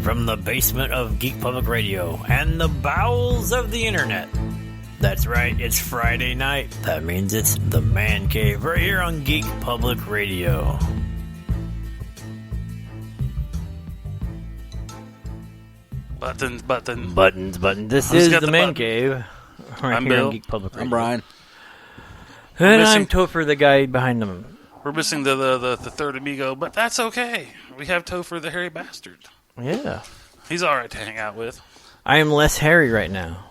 from the basement of Geek Public Radio and the bowels of the internet. That's right, it's Friday night. That means it's the Man Cave right here on Geek Public Radio. Buttons. This is the Man Cave. Right I'm here Bill. on Geek Public Radio. I'm Brian. And I'm Topher, the guy behind them. We're missing the third amigo, but that's okay. We have Topher, the hairy bastard. Yeah. He's all right to hang out with. I am less hairy right now.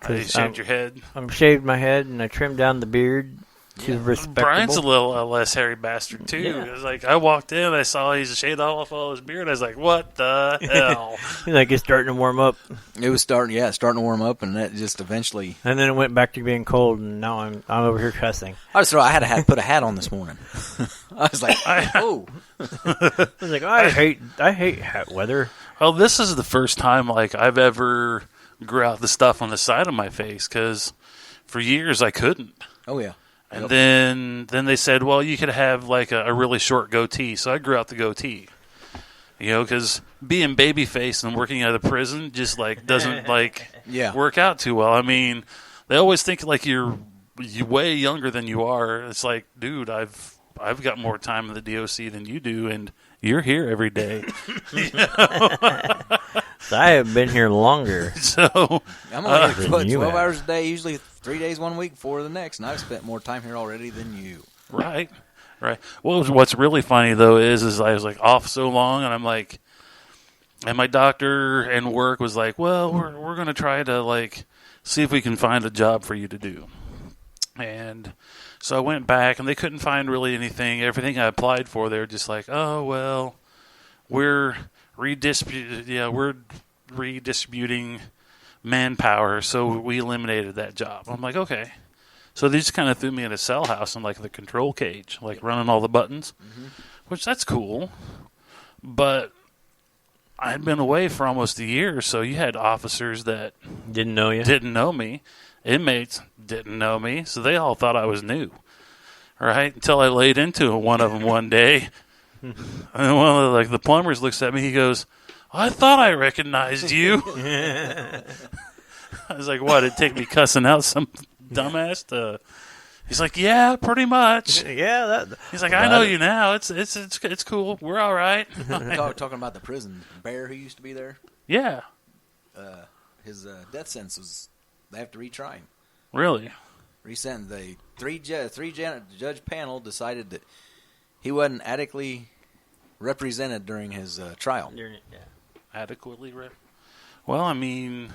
You shaved your head. I'm shaved my head and I trimmed down the beard to respectable. Brian's a little less hairy bastard, too. Yeah. It was like, I walked in, I saw he's shaved off all his beard. I was like, what the hell? Like it's starting to warm up. It was starting to warm up, and that just eventually. And then it went back to being cold, and now I'm over here cussing. I had to put a hat on this morning. I was like, oh. I was like, I hate hot weather. Well, this is the first time like I've ever grew out the stuff on the side of my face, because for years I couldn't. Oh, yeah. And then they said, well, you could have like a really short goatee. So I grew out the goatee. You know, because being babyface and working at a prison just like doesn't work out too well. I mean, they always think like you're way younger than you are. It's like, dude, I've got more time in the DOC than you do, and you're here every day. So I have been here longer. So I'm only here 12 have. hours a day, usually 3 days 1 week, 4 the next, and I've spent more time here already than you. Right. Well, what's really funny though is I was like off so long, and I'm like, and my doctor and work was like, well, we're gonna try to like see if we can find a job for you to do, and so I went back, and they couldn't find really anything. Everything I applied for, they were just like, oh well, we're redistributing manpower, so we eliminated that job. I'm like, okay. So they just kind of threw me in a cell house in like the control cage, like running all the buttons, which that's cool. But I had been away for almost a year, so you had officers that Didn't know you? didn't know me. Inmates didn't know me, so they all thought I was new. Right? Until I laid into one of them one day. And one of the plumbers looks at me, he goes, I thought I recognized you. I was like, what, it'd take me cussing out some dumbass? He's like, yeah, pretty much. Yeah. He's like, I know you now. It's cool. We're all right. Talking about the prison, Bear who used to be there, Yeah. his death sentence was, they have to retry him. Really? Resent. The three judge panel decided that he wasn't adequately represented during his trial. Yeah. Adequately well, I mean,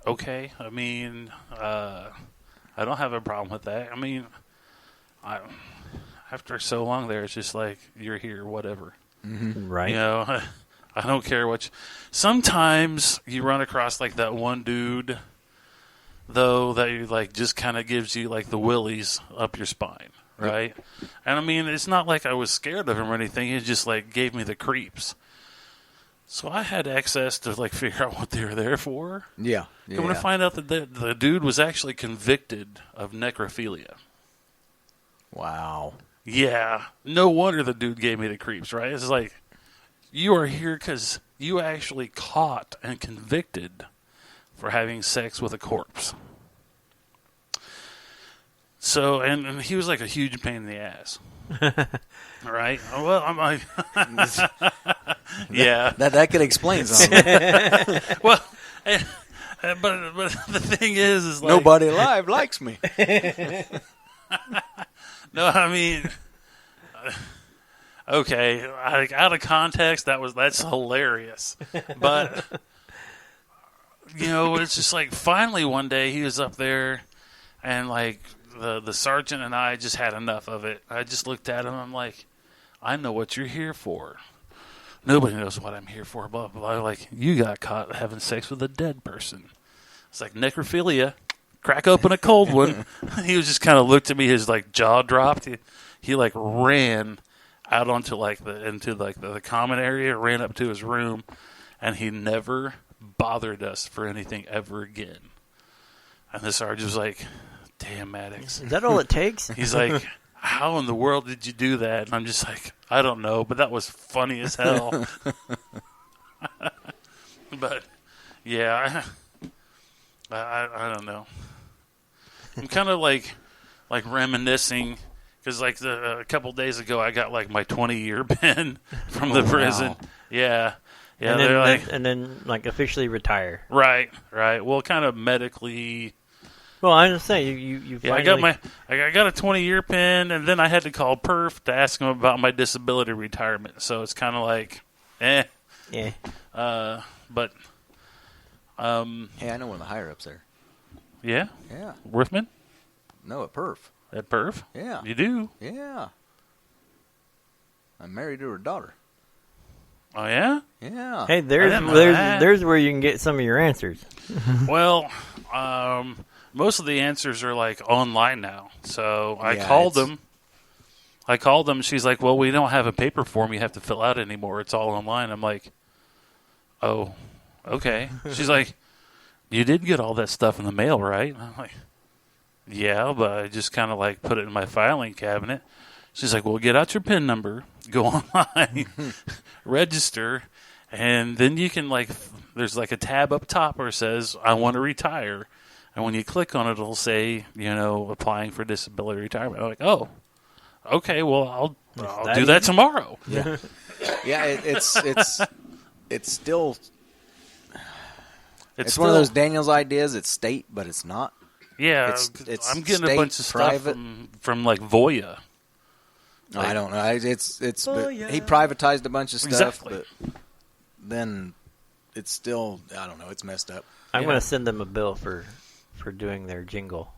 okay. I mean, I don't have a problem with that. I mean, after so long there, it's just like, you're here, whatever. Mm-hmm. Right. You know, I don't care what sometimes you run across like that one dude, though, that you like just kind of gives you like the willies up your spine. Right? And I mean, it's not like I was scared of him or anything. It just like gave me the creeps. So I had access to like figure out what they were there for. Yeah. I'm going to find out that the dude was actually convicted of necrophilia. Wow. Yeah. No wonder the dude gave me the creeps, right? It's like, you are here because you actually caught and convicted for having sex with a corpse. So, and he was like a huge pain in the ass. Right? Well, I'm like, yeah. That could explain something. Well, but the thing is like, nobody alive likes me. No, I mean, okay, out of context, that's hilarious. But you know, it's just like finally one day he was up there, and like the sergeant and I just had enough of it. I just looked at him. I'm like, I know what you're here for. Nobody knows what I'm here for. Blah blah blah. Like, you got caught having sex with a dead person. It's like necrophilia. Crack open a cold one. He was just kind of looked at me. His like jaw dropped. He like ran out onto the common area. Ran up to his room, and he never bothered us for anything ever again. And the sergeant was like, "Damn, Maddox." Is that all it takes? He's like, how in the world did you do that? And I'm just like, I don't know, but that was funny as hell. But, yeah, I don't know. I'm kind of like reminiscing, because like a couple days ago I got like my 20-year pin from the prison. Wow. Yeah. Yeah, and then officially retire. Right. Well, kind of medically. Well, I understand you. Yeah, I got a 20-year pin, and then I had to call Perf to ask him about my disability retirement. So it's kind of like, Yeah. But, Hey, I know one of the higher ups there. yeah, Yeah. Worthman No, at Perf. at Perf. Yeah. You do. Yeah. I'm married to her daughter. Oh yeah. Yeah. Hey, I didn't know that. there's where you can get some of your answers. Well, most of the answers are like online now. So I Yeah, called them. She's like, "Well, we don't have a paper form you have to fill out anymore. It's all online." I'm like, "Oh, okay." She's like, "You did get all that stuff in the mail, right?" I'm like, "Yeah, but I just kind of like put it in my filing cabinet." She's like, "Well, get out your PIN number, go online, register, and then you can there's like a tab up top where it says, I want to retire. And when you click on it, it'll say, applying for disability retirement." I'm like, "Oh, okay, well, I'll do that tomorrow." Yeah. Yeah, it's still it's one of those Daniel's ideas. It's state, but it's not. Yeah, It's I'm getting state, a bunch of stuff private. from like Voya. I don't know. It's Oh, yeah. he privatized a bunch of stuff, Exactly. but then it's still, I don't know. It's messed up. I'm Yeah. going to send them a bill for doing their jingle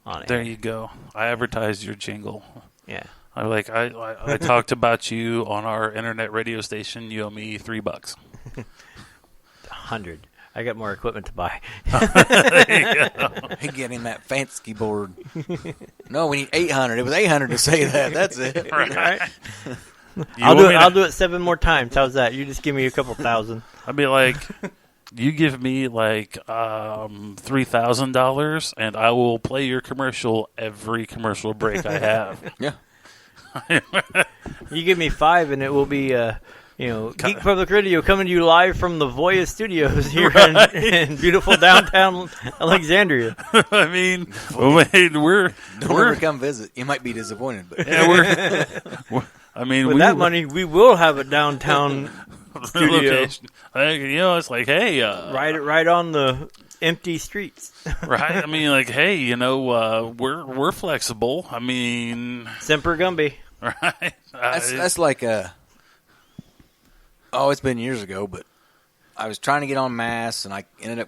on it. There you go. I advertised your jingle. Yeah. I'm like, I talked about you on our internet radio station. You owe me $3. 100. I got more equipment to buy. He get him that fancy board. No, we need 800. It was 800 to say that. That's it. Right. I'll do it 7 more times. How's that? You just give me a couple thousand. I'd be like, you give me like $3,000, and I will play your commercial every commercial break I have. Yeah. You give me 5, and it will be, Geek Public Radio coming to you live from the Voya Studios here in beautiful downtown Alexandria. I mean, we're Don't ever come visit. You might be disappointed, but we're I mean, With that money, we will have a downtown studio. location. It's like, hey, Right on the empty streets. right? I mean, like, hey, we're flexible. I mean, Semper Gumby. right? that's like it's been years ago, but I was trying to get on Mass, and I ended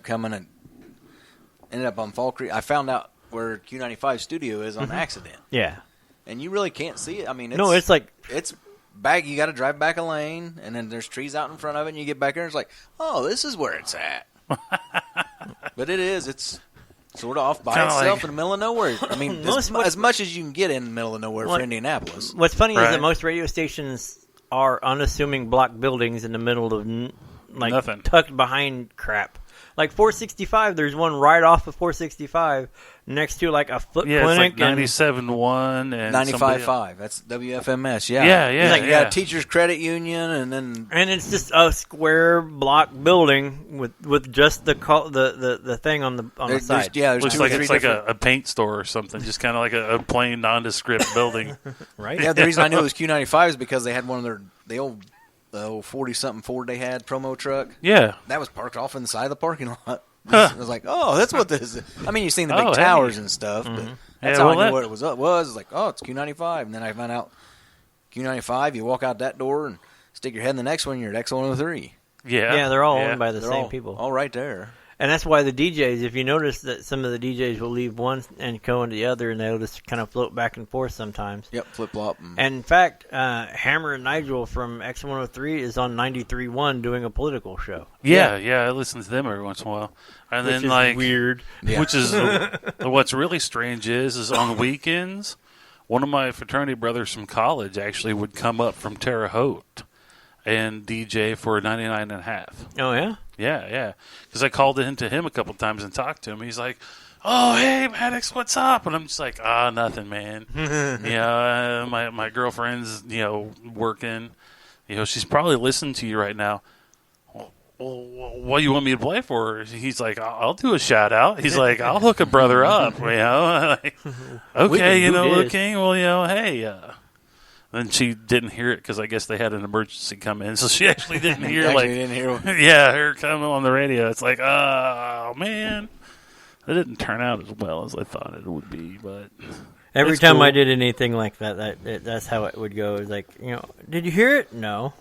up on Fall Creek. I found out where Q95 studio is on accident. Yeah. And you really can't see it. I mean, it's like... It's back. You got to drive back a lane, and then there's trees out in front of it, and you get back there, and it's like, oh, this is where it's at. But it is. It's sort of off by Kinda itself like- in the middle of nowhere. I mean, as much as you can get in the middle of nowhere for Indianapolis. What's funny is Right. that most radio stations are unassuming block buildings in the middle of Nothing. tucked behind crap. Like 465, there's one right off of 465 next to like a foot Yeah, it's clinic. like 97.1 and 95.5. That's WFMS. Yeah. Yeah, It's like you yeah. got a teachers credit union, and then and it's just a square block building with just the thing on the side. there's Looks two or like three it's like different- a paint store or something, just kind of like a plain nondescript building. Right? Yeah, the reason I knew it was Q95 is because they had one of the old 40-something Ford they had, promo truck. Yeah. That was parked off in the side of the parking lot. I was like, oh, that's what this is. I mean, you've seen the big Oh, hey. towers and stuff, but that's Yeah, how well, I knew that- what it was. It's like, oh, it's Q95. And then I found out Q95, you walk out that door and stick your head in the next one, you're at X103. Yeah. Yeah, they're all owned by the They're same all, people. all right there. And that's why the DJs, if you notice that some of the DJs will leave one and go into the other, and they'll just kind of float back and forth sometimes. Yep, flip-flop. And in fact, Hammer and Nigel from X103 is on 93.1 doing a political show. Yeah, I listen to them every once in a while. And Which then, is like, weird. Yeah. which is what's really strange is on weekends, one of my fraternity brothers from college actually would come up from Terre Haute and DJ for 99.5. Oh, yeah? Yeah. Because I called into him a couple times and talked to him. He's like, oh, hey, Maddox, what's up? And I'm just like, nothing, man. My girlfriend's, working. She's probably listening to you right now. Well, what do you want me to play for her? He's like, I'll do a shout out. He's like, I'll hook a brother up, Like, okay, okay, well, hey. Then she didn't hear it because I guess they had an emergency come in, so she actually didn't hear, her coming on the radio. It's like, oh, man. It didn't turn out as well as I thought it would be, but every time cool. I did anything like that's how it would go. It was like, did you hear it? No.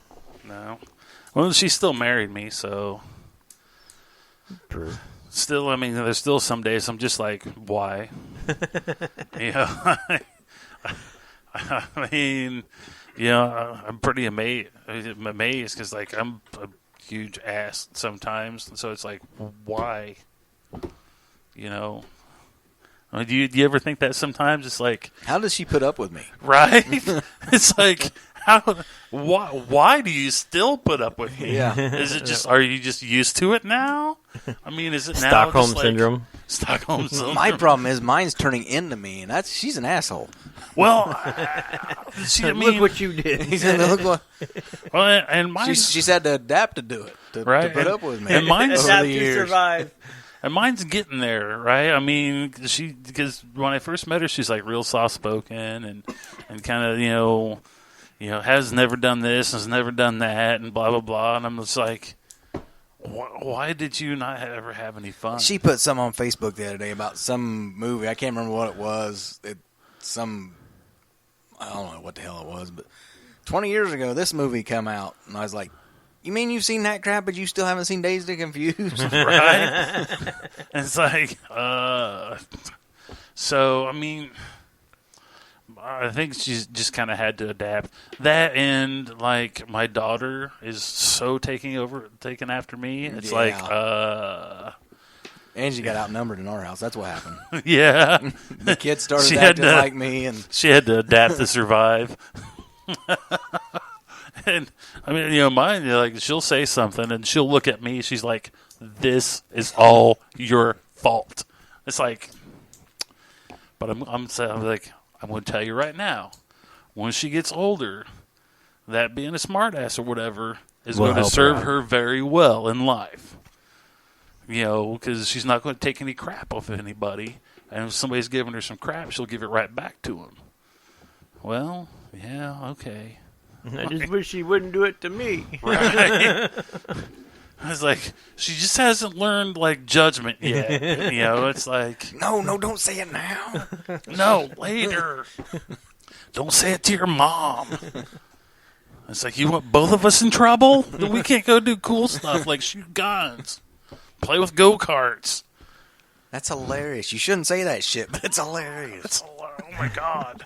Well, she still married me, so True. Still, I mean, there's still some days I'm just like, why? I mean, I'm pretty amazed because like I'm a huge ass sometimes, so it's like, why? I mean, do you ever think that sometimes? It's like, how does she put up with me? Right? It's like, why do you still put up with me? Yeah. Is it just, are you just used to it now? I mean, is it now Stockholm syndrome? Stockholm syndrome. My problem is mine's turning into me, and she's an asshole. Well, look what you did. He said, "Look what." Well, and mine, she's had to adapt to do it, to put up with me. And mine's over the years. Survive. And mine's getting there, right? I mean, because when I first met her, she's like real soft spoken and kind of has never done this, has never done that, and blah blah blah. And I'm just like, why did you not ever have any fun? She put some on Facebook the other day about some movie. I can't remember what it was. I don't know what the hell it was, but 20 years ago, this movie come out, and I was like, you mean you've seen that crap, but you still haven't seen Dazed and Confused? Right? And it's like, so, I mean, I think she's just kind of had to adapt. That and, like, my daughter is so taking after me. It's like, Angie got outnumbered in our house. That's what happened. Yeah. The kids started acting like me. And she had to adapt to survive. And, I mean, mine, like, she'll say something, and she'll look at me. She's like, this is all your fault. It's like, but I'm like, I'm going to tell you right now, when she gets older, that being a smartass or whatever is going to serve her very well in life. Because she's not going to take any crap off of anybody. And if somebody's giving her some crap, she'll give it right back to them. Well, yeah, okay. I just wish she wouldn't do it to me. Right? I was like, she just hasn't learned, like, judgment yet. It's like... No, don't say it now. No, later. Don't say it to your mom. It's like, you want both of us in trouble? Then we can't go do cool stuff like shoot guns. Play with go-karts. That's hilarious. You shouldn't say that shit, but it's hilarious. Oh, my God.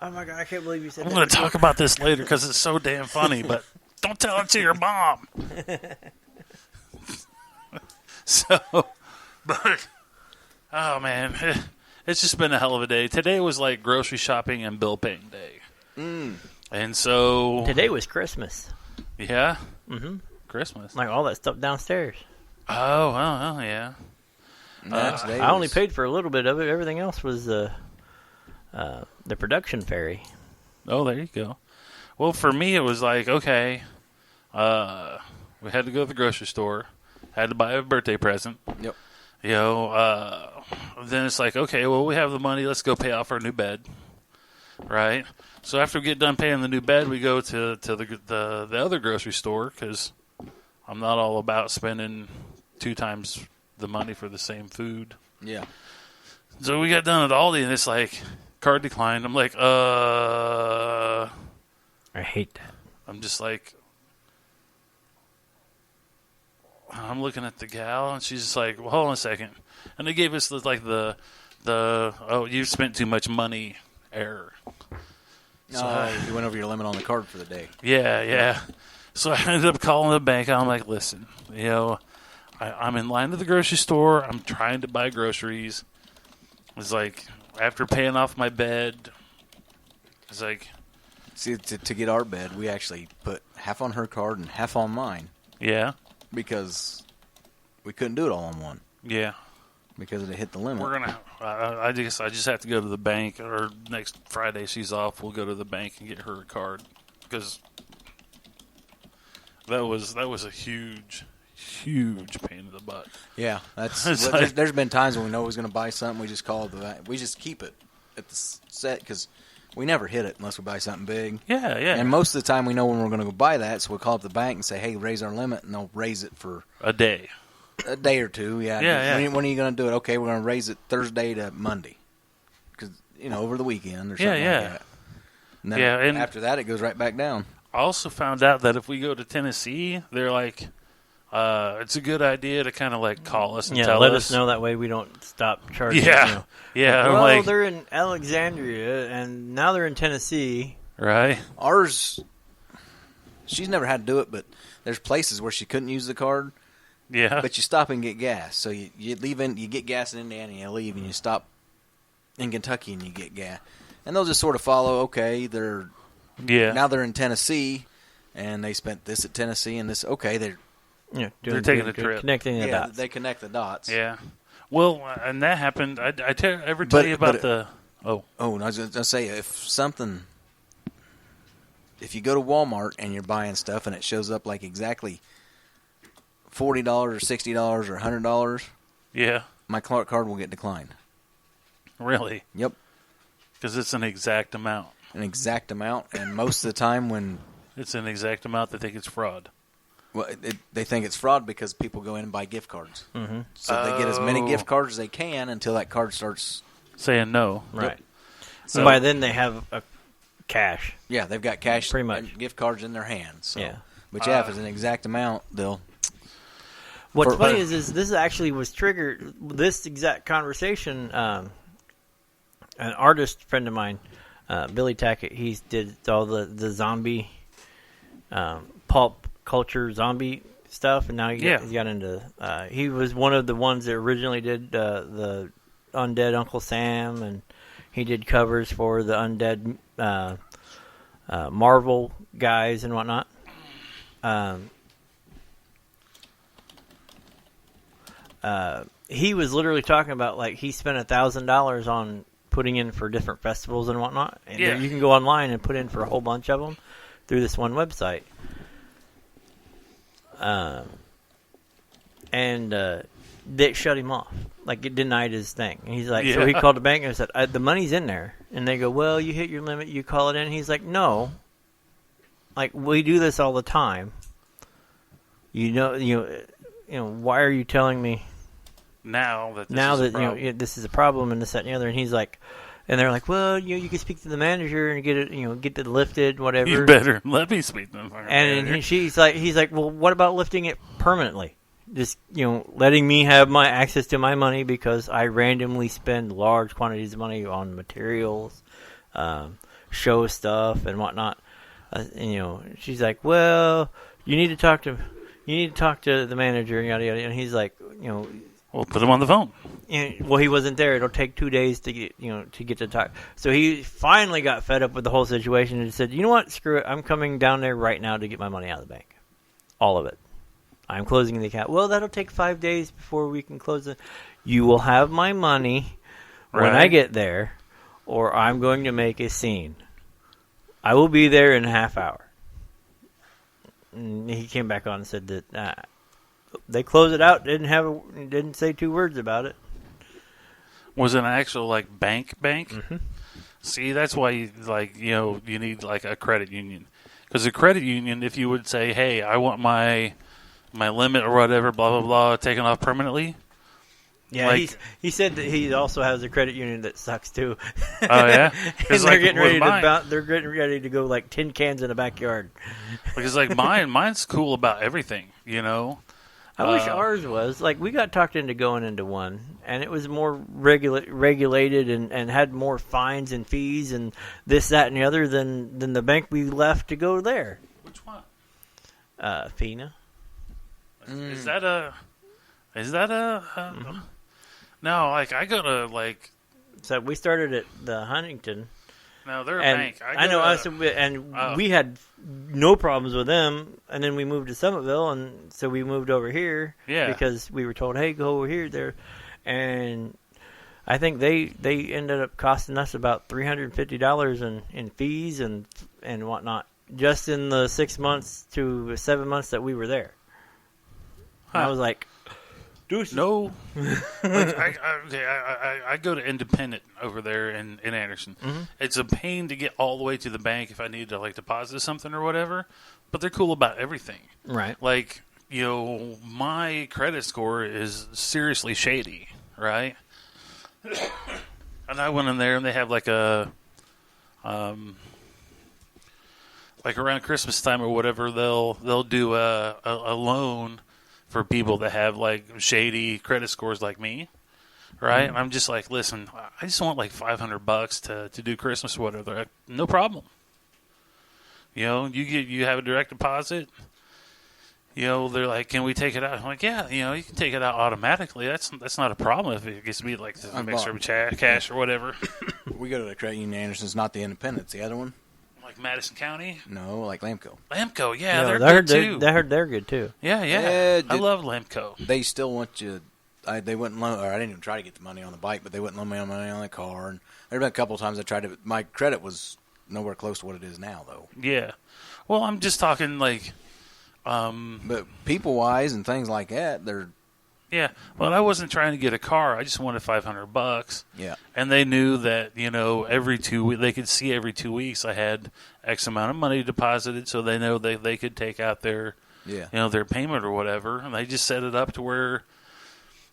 Oh, my God, I can't believe you said I'm that. going to talk about this later because it's so damn funny, but don't tell it to your mom. So, but, oh, man. It's just been a hell of a day. Today was like grocery shopping and bill paying day. And so... Today was Christmas. Yeah? Mm-hmm. Christmas. Like all that stuff downstairs. Oh, well, yeah. I only paid for a little bit of it. Everything else was the production ferry. Oh, there you go. Well, for me, it was like, okay, we had to go to the grocery store, had to buy a birthday present. Yep. Then it's like, okay, well, we have the money. Let's go pay off our new bed, right? So after we get done paying the new bed, we go to the other grocery store because I'm not all about spending 2 times the money for the same food. Yeah. So we got done at Aldi, and it's like, card declined. I'm like, I hate that. I'm just like, I'm looking at the gal, and she's just like, well, hold on a second. And they gave us the oh, you spent too much money error. So, you went over your limit on the card for the day. Yeah. So I ended up calling the bank. I'm like, listen, I'm in line to the grocery store. I'm trying to buy groceries. It's like, after paying off my bed, it's like... See, to get our bed, we actually put half on her card and half on mine. Yeah. Because we couldn't do it all on one. Yeah. because it hit the limit. We're gonna. I guess I just have to go to the bank, or next Friday she's off. We'll go to the bank and get her a card because that was a huge pain in the butt. Yeah, that's. It's Well, like- there's been times when we know we're going to buy something, we just call we just keep it at the set because we never hit it unless we buy something big. Yeah. And most of the time we know when we're going to go buy that, so we'll call up the bank and say, "Hey, raise our limit," and they'll raise it for A day. a day or two. Yeah. When are you going to do it? Okay, we're going to raise it Thursday to Monday because over the weekend or something like that. And then and after that, it goes right back down. I also found out that if we go to Tennessee, they're like, it's a good idea to kind of like call us and tell let us know, that way we don't stop charging. Yeah. Yeah. I'm Well, like, they're in Alexandria, and now they're in Tennessee. right? Ours, she's never had to do it, but there's places where she couldn't use the card. Yeah. But you stop and get gas. So you leave in, you get gas in Indiana, and you leave, and you stop in Kentucky and you get gas. And they'll just sort of follow. Okay, now they're in Tennessee, and they spent this at Tennessee and this. Okay, they're taking a trip. Connecting the dots. they connect the dots. Yeah. Well, and that happened. I ever tell you about the? Oh, and I was going to say if you go to Walmart and you're buying stuff and it shows up like exactly $40 or $60 or $100, yeah. my card will get declined. Really? Yep. Because it's an exact amount. An exact amount, and most of the time when it's an exact amount, they think it's fraud. Well, they think it's fraud because people go in and buy gift cards. Mm-hmm. So they get as many gift cards as they can until that card starts saying no. Right. Yep. So by then they have a cash. Yeah, they've got cash, pretty much, and gift cards in their hands. So. Yeah. But if it's an exact amount, they'll. What's funny is this actually was triggered. This exact conversation. An artist friend of mine, Billy Tackett, he did all the zombie, pulp culture zombie stuff, and now he got into. He was one of the ones that originally did the Undead Uncle Sam, and he did covers for the Undead Marvel guys and whatnot. He was literally talking about like he spent $1,000 on putting in for different festivals and whatnot. And you can go online and put in for a whole bunch of them through this one website. And they shut him off. Like, it denied his thing. And he's like, so he called the bank and said, the money's in there. And they go, well, you hit your limit, you call it in. He's like, no. Like, we do this all the time. You know, why are you telling me now that this is a problem and this, that, and the other? And he's like, and they're like, well, you can speak to the manager and get it, get it lifted, whatever. You better let me speak to the manager. And he's like, well, what about lifting it permanently? Just, letting me have my access to my money because I randomly spend large quantities of money on materials, show stuff and whatnot. She's like, well, you need to talk to the manager and yada yada. And he's like, we'll put him on the phone. Well, he wasn't there. It'll take 2 days to get to talk. So he finally got fed up with the whole situation and said, you know what? Screw it. I'm coming down there right now to get my money out of the bank. All of it. I'm closing the account. Well, that'll take 5 days before we can close it. You will have my money when I get there, or I'm going to make a scene. I will be there in a half hour. And he came back on and said that they closed it out. Didn't say 2 words about it. Was it an actual bank? Mm-hmm. See, that's why you need like a credit union, because a credit union, if you would say, hey, I want my limit or whatever, blah blah blah, taken off permanently. Yeah, he said that he also has a credit union that sucks too. Oh yeah, and they're getting ready they're getting ready to go like tin cans in a backyard. Because mine's cool about everything, I wish ours was. Like, we got talked into going into one, and it was more regulated and had more fines and fees and this, that, and the other than the bank we left to go there. Which one? FINA. Is that a? Mm-hmm. No, I go to So we started at the Huntington. No, they're a bank. We had no problems with them, and then we moved to Summitville, and so we moved over here because we were told, hey, go over here there. and I think they ended up costing us about $350 in fees and whatnot, just in the 6 months to 7 months that we were there. Huh. I was like, no. I go to Independent over there in Anderson. Mm-hmm. It's a pain to get all the way to the bank if I need to deposit something or whatever, but they're cool about everything. Right. My credit score is seriously shady, right? And I went in there and they have around Christmas time or whatever, they'll do a loan for people that have shady credit scores like me, right? Mm-hmm. And I'm just like, listen, I just want $500 to do Christmas or whatever. They're like, no problem. You have a direct deposit. They're like, can we take it out? I'm like, yeah, you can take it out automatically. That's not a problem if it gets to be a mixture of cash or whatever. We go to the credit union, Anderson's not the Independent, the other one. Like Madison County? No, like Lamco. Lamco, yeah, they're good too. I heard they're good too. Yeah. I love Lamco. They still want you. They wouldn't loan, or I didn't even try to get the money on the bike, but they wouldn't loan me money on the car. And there have been a couple of times I tried to. My credit was nowhere close to what it is now, though. Yeah. Well, I'm just talking but people wise and things like that, they're. Yeah, well, I wasn't trying to get a car. I just wanted $500. Yeah, and they knew that every 2 weeks they could see every 2 weeks I had X amount of money deposited, so they know they could take out their their payment or whatever, and they just set it up to where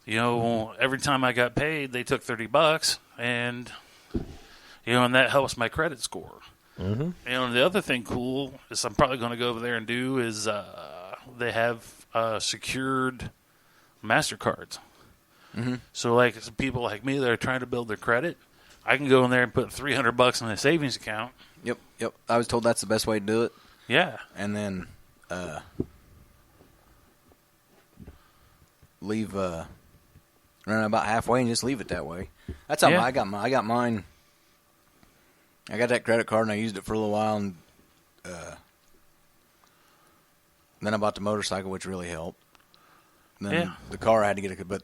every time I got paid they took $30, and and that helps my credit score. Mm-hmm. And the other thing cool is I'm probably going to go over there and do is they have secured MasterCards. Mm-hmm. So people like me that are trying to build their credit, I can go in there and put $300 in a savings account. Yep. I was told that's the best way to do it. Yeah. And then leave run about halfway and just leave it that way. That's how I got mine. I got that credit card and I used it for a little while, and then I bought the motorcycle, which really helped. And then the car I had to get it, but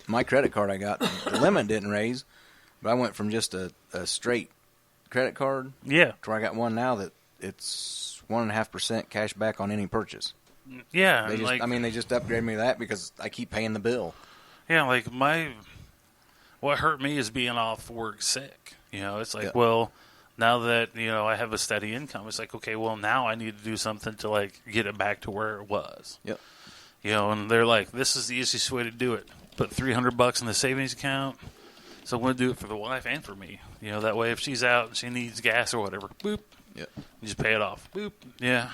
my credit card I got, the limit didn't raise, but I went from just a straight credit card to where I got one now that it's 1.5% cash back on any purchase. Yeah. They just upgraded me that because I keep paying the bill. Yeah, what hurt me is being off work sick. It's now that, I have a steady income, it's like, okay, well, now I need to do something to, get it back to where it was. Yep. And they're like, this is the easiest way to do it. Put $300 in the savings account. So I'm going to do it for the wife and for me. That way if she's out and she needs gas or whatever, boop. Yep. You just pay it off. Boop. Yeah.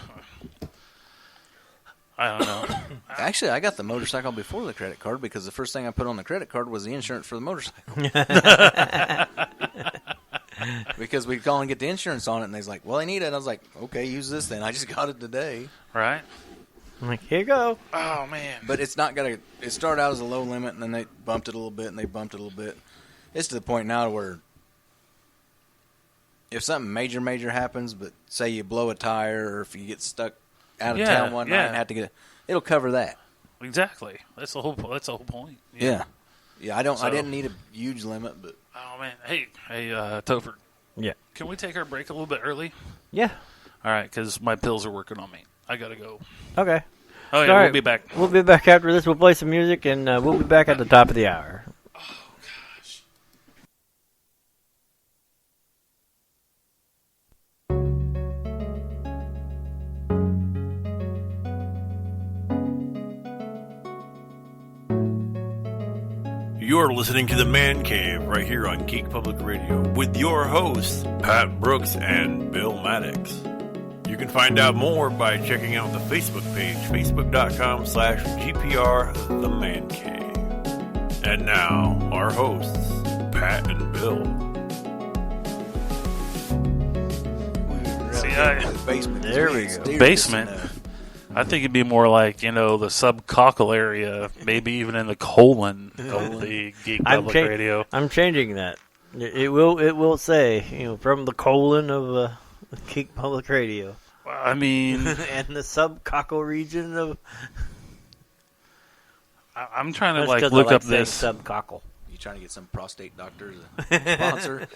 I don't know. Actually, I got the motorcycle before the credit card because the first thing I put on the credit card was the insurance for the motorcycle. Because we'd call and get the insurance on it, and they's like, well, I need it. And I was like, okay, use this then. I just got it today. Right. I'm like, here you go. Oh, man. But it's not going to – it started out as a low limit, and then they bumped it a little bit, and they bumped it a little bit. It's to the point now where if something major happens, but say you blow a tire or if you get stuck out of town one night and have to get – it'll cover that. Exactly. That's the whole point. Yeah. I didn't need a huge limit, but – oh, man. Hey, Topher. Yeah. Can we take our break a little bit early? Yeah. All right, because my pills are working on me. I got to go. Okay. Oh, yeah, we'll be back. We'll be back after this. We'll play some music, and we'll be back at the top of the hour. Oh, gosh. You're listening to the Man Cave right here on Geek Public Radio with your hosts, Pat Brooks and Bill Maddox. You can find out more by checking out the Facebook page, facebook.com/GPR The Man Cave. And now, our hosts, Pat and Bill. See, basement. There we go. Basement. I think it'd be more like, the subcockle area, maybe even in the colon of the Geek Public Radio. I'm changing that. It will say, from the colon of Geek Public Radio. I mean... and the subcockle region of... I'm trying to, look up this... subcockle. You trying to get some prostate doctor as a sponsor?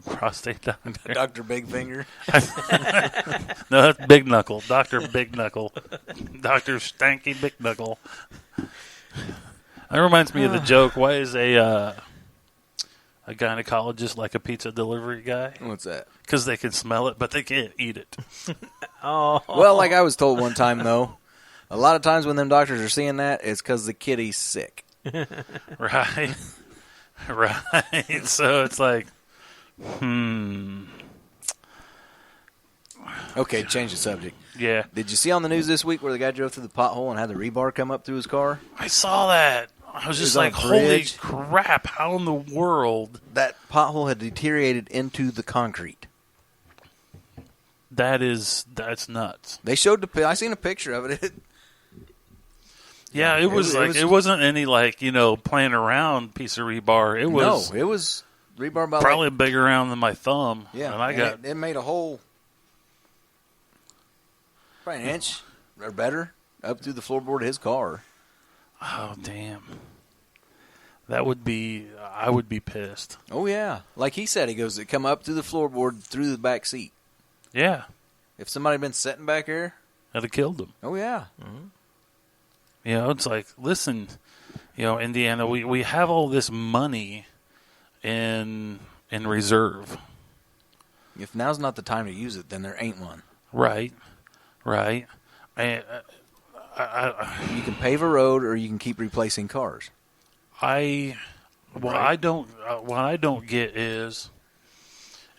Prostate doctor. Dr. Big Finger. No, that's Big Knuckle. Dr. Big Knuckle. Dr. Stanky Big Knuckle. That reminds me of the joke. Why is a gynecologist like a pizza delivery guy? What's that? Because they can smell it, but they can't eat it. Oh. Well, like I was told one time, though, a lot of times when them doctors are seeing that, it's because the kitty's sick. Right. Right. So it's like, Okay, change the subject. Yeah. Did you see on the news this week where the guy drove through the pothole and had the rebar come up through his car? I saw that. I was just like, holy crap, how in the world? That pothole had deteriorated into the concrete. That's nuts. They showed I seen a picture of it. Yeah, it wasn't any playing around piece of rebar. It was it was rebar about probably bigger around than my thumb. Yeah, and it made a hole probably an inch or better up through the floorboard of his car. Oh damn! I would be pissed. Oh yeah, like he said, he goes, it come up through the floorboard through the back seat. Yeah, if somebody had been sitting back here, that'd have killed them. Oh yeah. Mm-hmm. It's like, listen, Indiana, we have all this money in reserve. If now's not the time to use it, then there ain't one. Right. And you can pave a road, or you can keep replacing cars. What I don't get is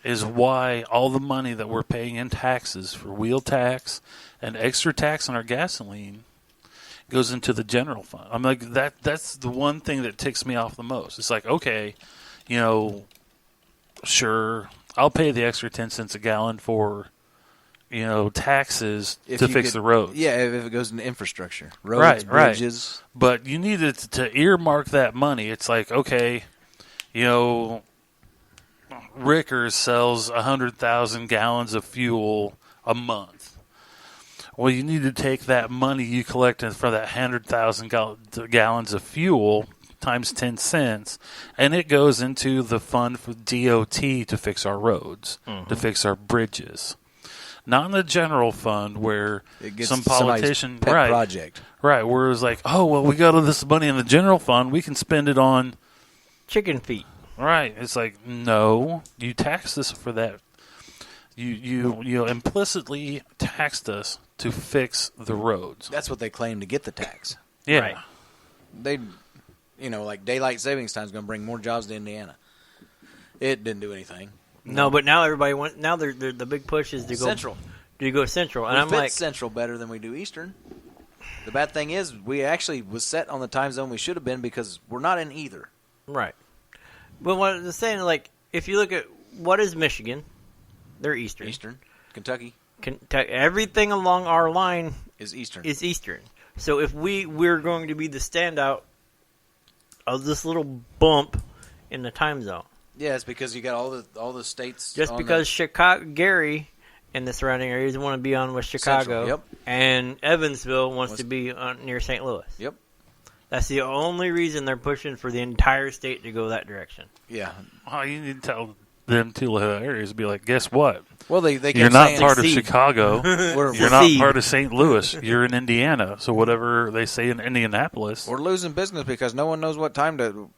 why all the money that we're paying in taxes for wheel tax and extra tax on our gasoline goes into the general fund. I'm like, that's the one thing that ticks me off the most. It's like, okay, sure, I'll pay the extra 10 cents a gallon for taxes to fix the roads. Yeah, if it goes into infrastructure. Roads, bridges. Right. But you needed to earmark that money. It's like, okay, Rickers sells 100,000 gallons of fuel a month. Well, you need to take that money you collected for that 100,000 gallons of fuel times 10 cents, and it goes into the fund for DOT to fix our roads, to fix our bridges. Not in the general fund where some politician project. Right, where it was like, oh, well, we got all this money in the general fund, we can spend it on chicken feet. Right. It's like, no, you taxed us for that. You implicitly taxed us to fix the roads. That's what they claim to get the tax. Yeah. Right. They like daylight savings time is going to bring more jobs to Indiana. It didn't do anything. No, but now everybody wants. Now the big push is to go Central. To go Central, and we I'm fit like Central better than we do Eastern. The bad thing is we actually was set on the time zone we should have been because we're not in either. Right. But what I'm saying, like, if you look at what is Michigan, they're Eastern. Eastern, Kentucky. Everything along our line is Eastern. So if we're going to be the standout of this little bump in the time zone. Yeah, it's because you got all the states. Just because Chicago, Gary, and the surrounding areas want to be on with Chicago, Central, yep. And Evansville wants to be near St. Louis. Yep. That's the only reason they're pushing for the entire state to go that direction. Yeah. Oh, you need to tell them two little areas to be like, guess what? Well, they you're not saying, part of Chicago. You're not part of St. Louis. You're in Indiana. So whatever they say in Indianapolis, we're losing business because no one knows what time to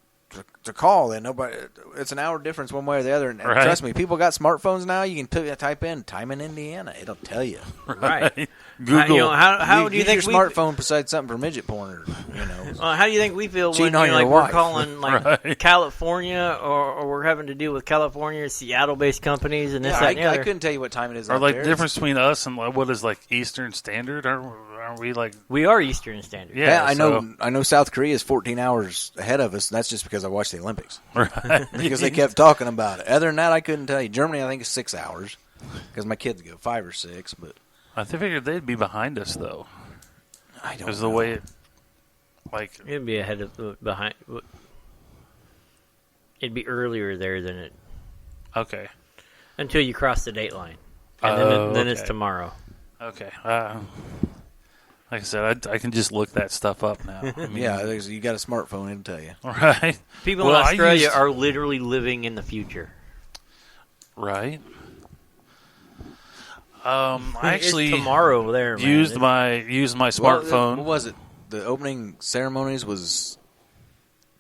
call. And nobody. It's an hour difference one way or the other. And right. Trust me, people got smartphones now. You can type in time in Indiana. It'll tell you. Right. Google. How do you think your smartphone besides something for midget porn? Or, how do you think we feel when we're calling California or we're having to deal with California, Seattle-based companies, and this, that, and the other? I couldn't tell you what time it is. Or the difference between us and what is Eastern Standard? Aren't we like? We are Eastern Standard. Yeah, I know. I know South Korea is 14 hours ahead of us. And that's just because I watched the Olympics. Right. Because they kept talking about it. Other than that, I couldn't tell you. Germany, I think, is 6 hours because my kids go 5 or 6, but. I figured they'd be behind us, though. I don't know. Because the way it, it'd be ahead of behind. It'd be earlier there than it. Okay. Until you cross the date line, and then it's tomorrow. Okay. Like I said, I can just look that stuff up now. I mean, yeah, you got a smartphone, it'll tell you. Right. People in Australia are literally living in the future. Right. I actually it's tomorrow there. Man. Used my smartphone. What was it? The opening ceremonies was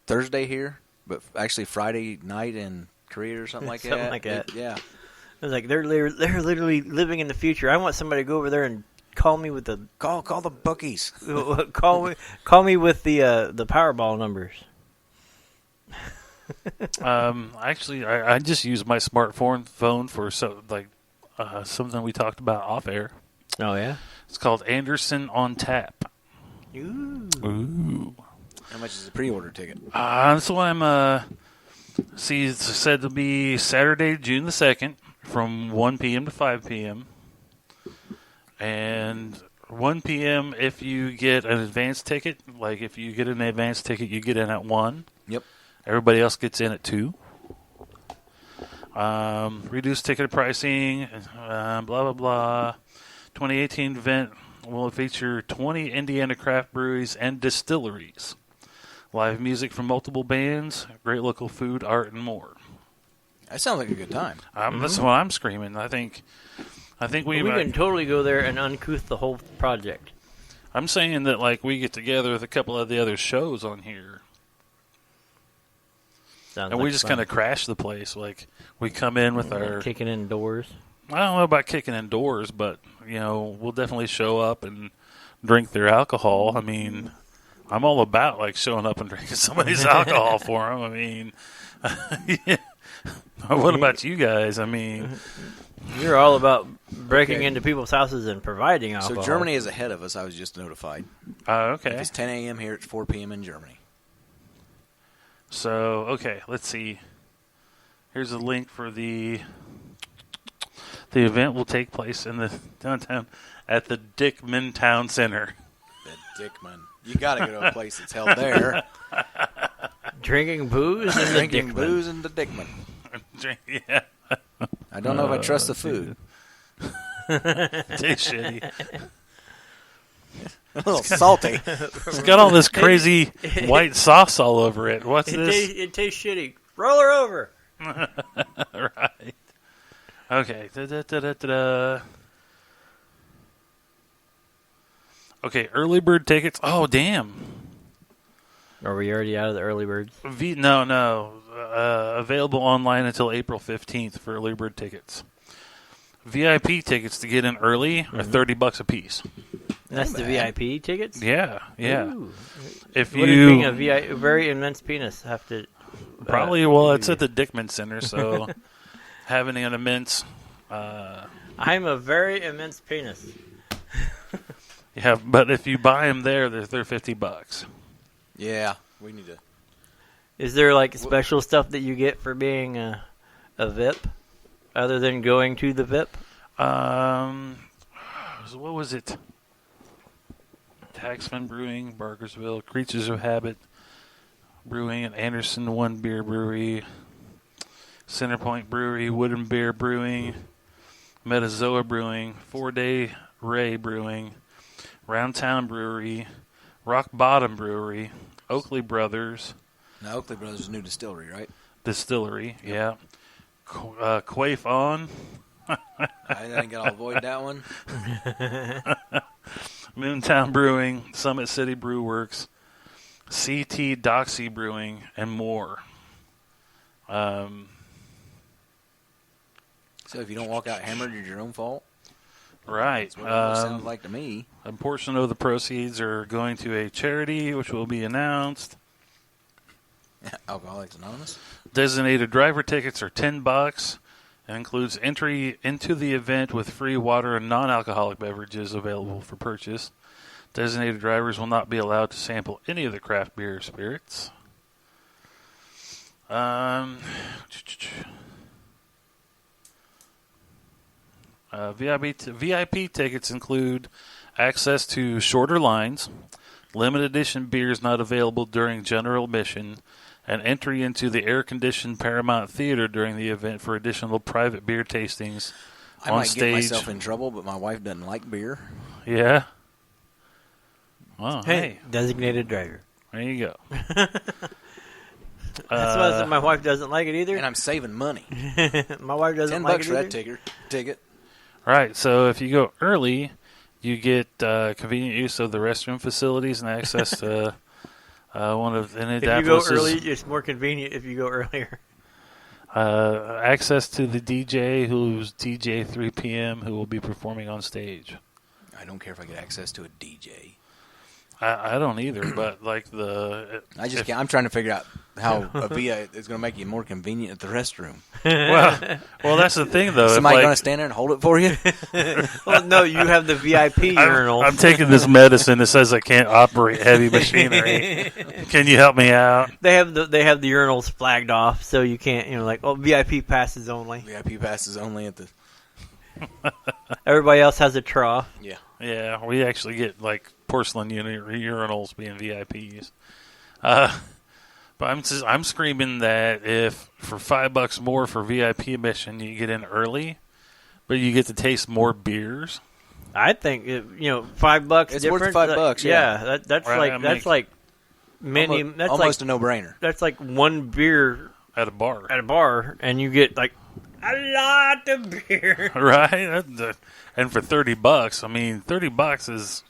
Thursday here, but actually Friday night in Korea or something like that. Something like that. Yeah. I was like, they're literally living in the future. I want somebody to go over there and call me with the call the bookies. call me with the Powerball numbers. Actually, I just use my smartphone for something we talked about off air. Oh yeah, it's called Anderson on Tap. Ooh. How much is a pre-order ticket? So I'm it's said to be Saturday, June the 2nd, from 1 p.m. to 5 p.m. And 1 p.m. if you get an advance ticket. Like if you get an advance ticket, you get in at 1. Yep. Everybody else gets in at 2. Reduced ticket pricing, blah, blah, blah. 2018 event will feature 20 Indiana craft breweries and distilleries. Live music from multiple bands, great local food, art, and more. That sounds like a good time. That's what I'm screaming. I think we can totally go there and uncouth the whole project. I'm saying that like we get together with a couple of the other shows on here. Sounds and like we just kind of crash the place. Like we come in with our kicking in doors. I don't know about kicking in doors, but we'll definitely show up and drink their alcohol. I mean, I'm all about like showing up and drinking somebody's alcohol for them. I mean, yeah. What about you guys? I mean, you're all about breaking into people's houses and providing alcohol. So Germany is ahead of us. I was just notified. Okay. If it's 10 a.m. here, it's 4 p.m. in Germany. So, okay, let's see. Here's a link for the event will take place in the downtown at the Dickman Town Center. The Dickman. You got to go to a place that's held there. Drinking booze and Drinking booze in the Dickman. Yeah. I don't know if I trust the food. Tastes shitty. A little salty. It's got all this crazy white sauce all over it. What's this? It tastes shitty. Roll her over. Right. Okay. Da-da-da-da-da. Okay, early bird tickets. Oh, damn. Are we already out of the early birds? No. Available online until April 15th for early bird tickets. VIP tickets to get in early are $30 a piece. That's the VIP tickets? Yeah. Ooh. If what you does being a very immense penis have to... Probably, it's at the Dickman Center, so having an immense... I'm a very immense penis. Yeah, but if you buy them there, they're $50. Yeah, we need to... Is there like special stuff that you get for being a VIP, other than going to the VIP? What was it? Taxman Brewing, Barkersville, Creatures of Habit Brewing, and Anderson One Beer Brewery, Centerpoint Brewery, Wooden Beer Brewing, Metazoa Brewing, 4-Day Ray Brewing, Roundtown Brewery, Rock Bottom Brewery, Oakley Brothers. Now, Oakley Brothers is a new distillery, right? Distillery, yeah. Quaif On. I didn't get all avoid that one. Moontown Brewing, Summit City Brew Works, CT Doxy Brewing, and more. So if you don't walk out hammered, it's your own fault? Right. That's what it sounds like to me. A portion of the proceeds are going to a charity, which will be announced. Alcoholics Anonymous. Designated driver tickets are $10 and includes entry into the event with free water and non-alcoholic beverages available for purchase. Designated drivers will not be allowed to sample any of the craft beer spirits. VIP tickets include access to shorter lines, limited edition beers not available during general admission, and entry into the air-conditioned Paramount Theater during the event for additional private beer tastings I on might stage. get myself in trouble, but my wife doesn't like beer. Yeah? Oh, Hey, designated driver. There you go. That's why my wife doesn't like it either. And I'm saving money. My wife doesn't like it $10 for either. that ticket. Right. So if you go early, you get convenient use of the restroom facilities and access to one of Indianapolis. If you go early, it's more convenient if you go earlier. Access to the DJ, who's DJ 3 p.m., who will be performing on stage. I don't care if I get access to a DJ. I don't either, but like I'm trying to figure out how a VA is going to make you more convenient at the restroom. well, that's the thing, though. Somebody going to stand there and hold it for you? Well, no, you have the VIP urinal. I'm taking this medicine that says I can't operate heavy machinery. Can you help me out? They have the urinals flagged off, so you can't. VIP passes only. VIP passes only at the. Everybody else has a trough. Yeah. Yeah, we actually get like porcelain urinals being VIPs. But I'm screaming that if for $5 more for VIP admission, you get in early, but you get to taste more beers. I think $5. It's difference, worth $5. Yeah, that's right, that's like many. That's almost like a no-brainer. That's like one beer At a bar. and you get like a lot of beer. Right? And for $30, I mean, $30 is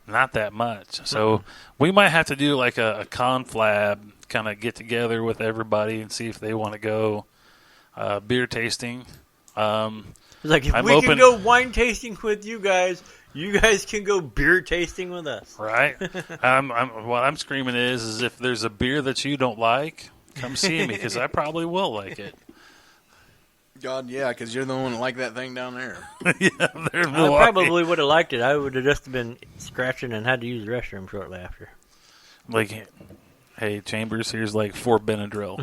not that much. So we might have to do like a conflab kind of get together with everybody and see if they want to go beer tasting. It's like, if we can go wine tasting with you guys can go beer tasting with us. Right? What I'm screaming is if there's a beer that you don't like, come see me, because I probably will like it. God, yeah, because you're the one that liked that thing down there. Yeah, I probably would have liked it. I would have just been scratching and had to use the restroom shortly after. Like, hey, Chambers, here's like 4 Benadryl.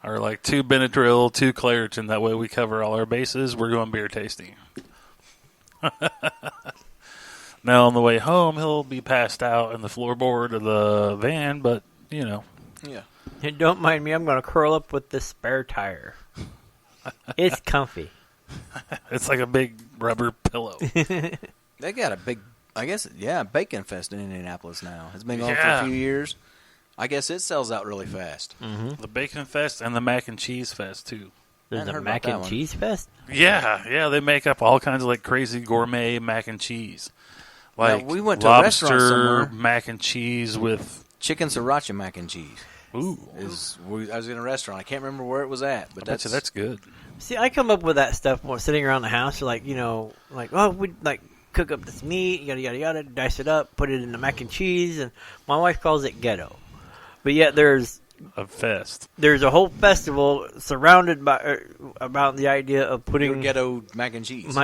Or like 2 Benadryl, 2 Claritin. That way we cover all our bases. We're going beer tasting. Now, on the way home, he'll be passed out in the floorboard of the van, but, Yeah. Hey, don't mind me. I'm going to curl up with the spare tire. It's comfy. It's like a big rubber pillow. They got a big, bacon fest in Indianapolis now. It's been going for a few years. I guess it sells out really fast. Mm-hmm. The Bacon Fest and the Mac and Cheese Fest, too. There's a mac and cheese fest? Yeah, they make up all kinds of like crazy gourmet mac and cheese. Like we went to a restaurant somewhere. Mac and cheese with chicken sriracha mac and cheese. Ooh. I was in a restaurant. I can't remember where it was at, but that's good. See, I come up with that stuff more sitting around the house, we'd like cook up this meat, yada yada yada, dice it up, put it in the mac and cheese, and my wife calls it ghetto. But yet there's a fest. There's a whole festival surrounded by about the idea of putting your ghetto mac and cheese.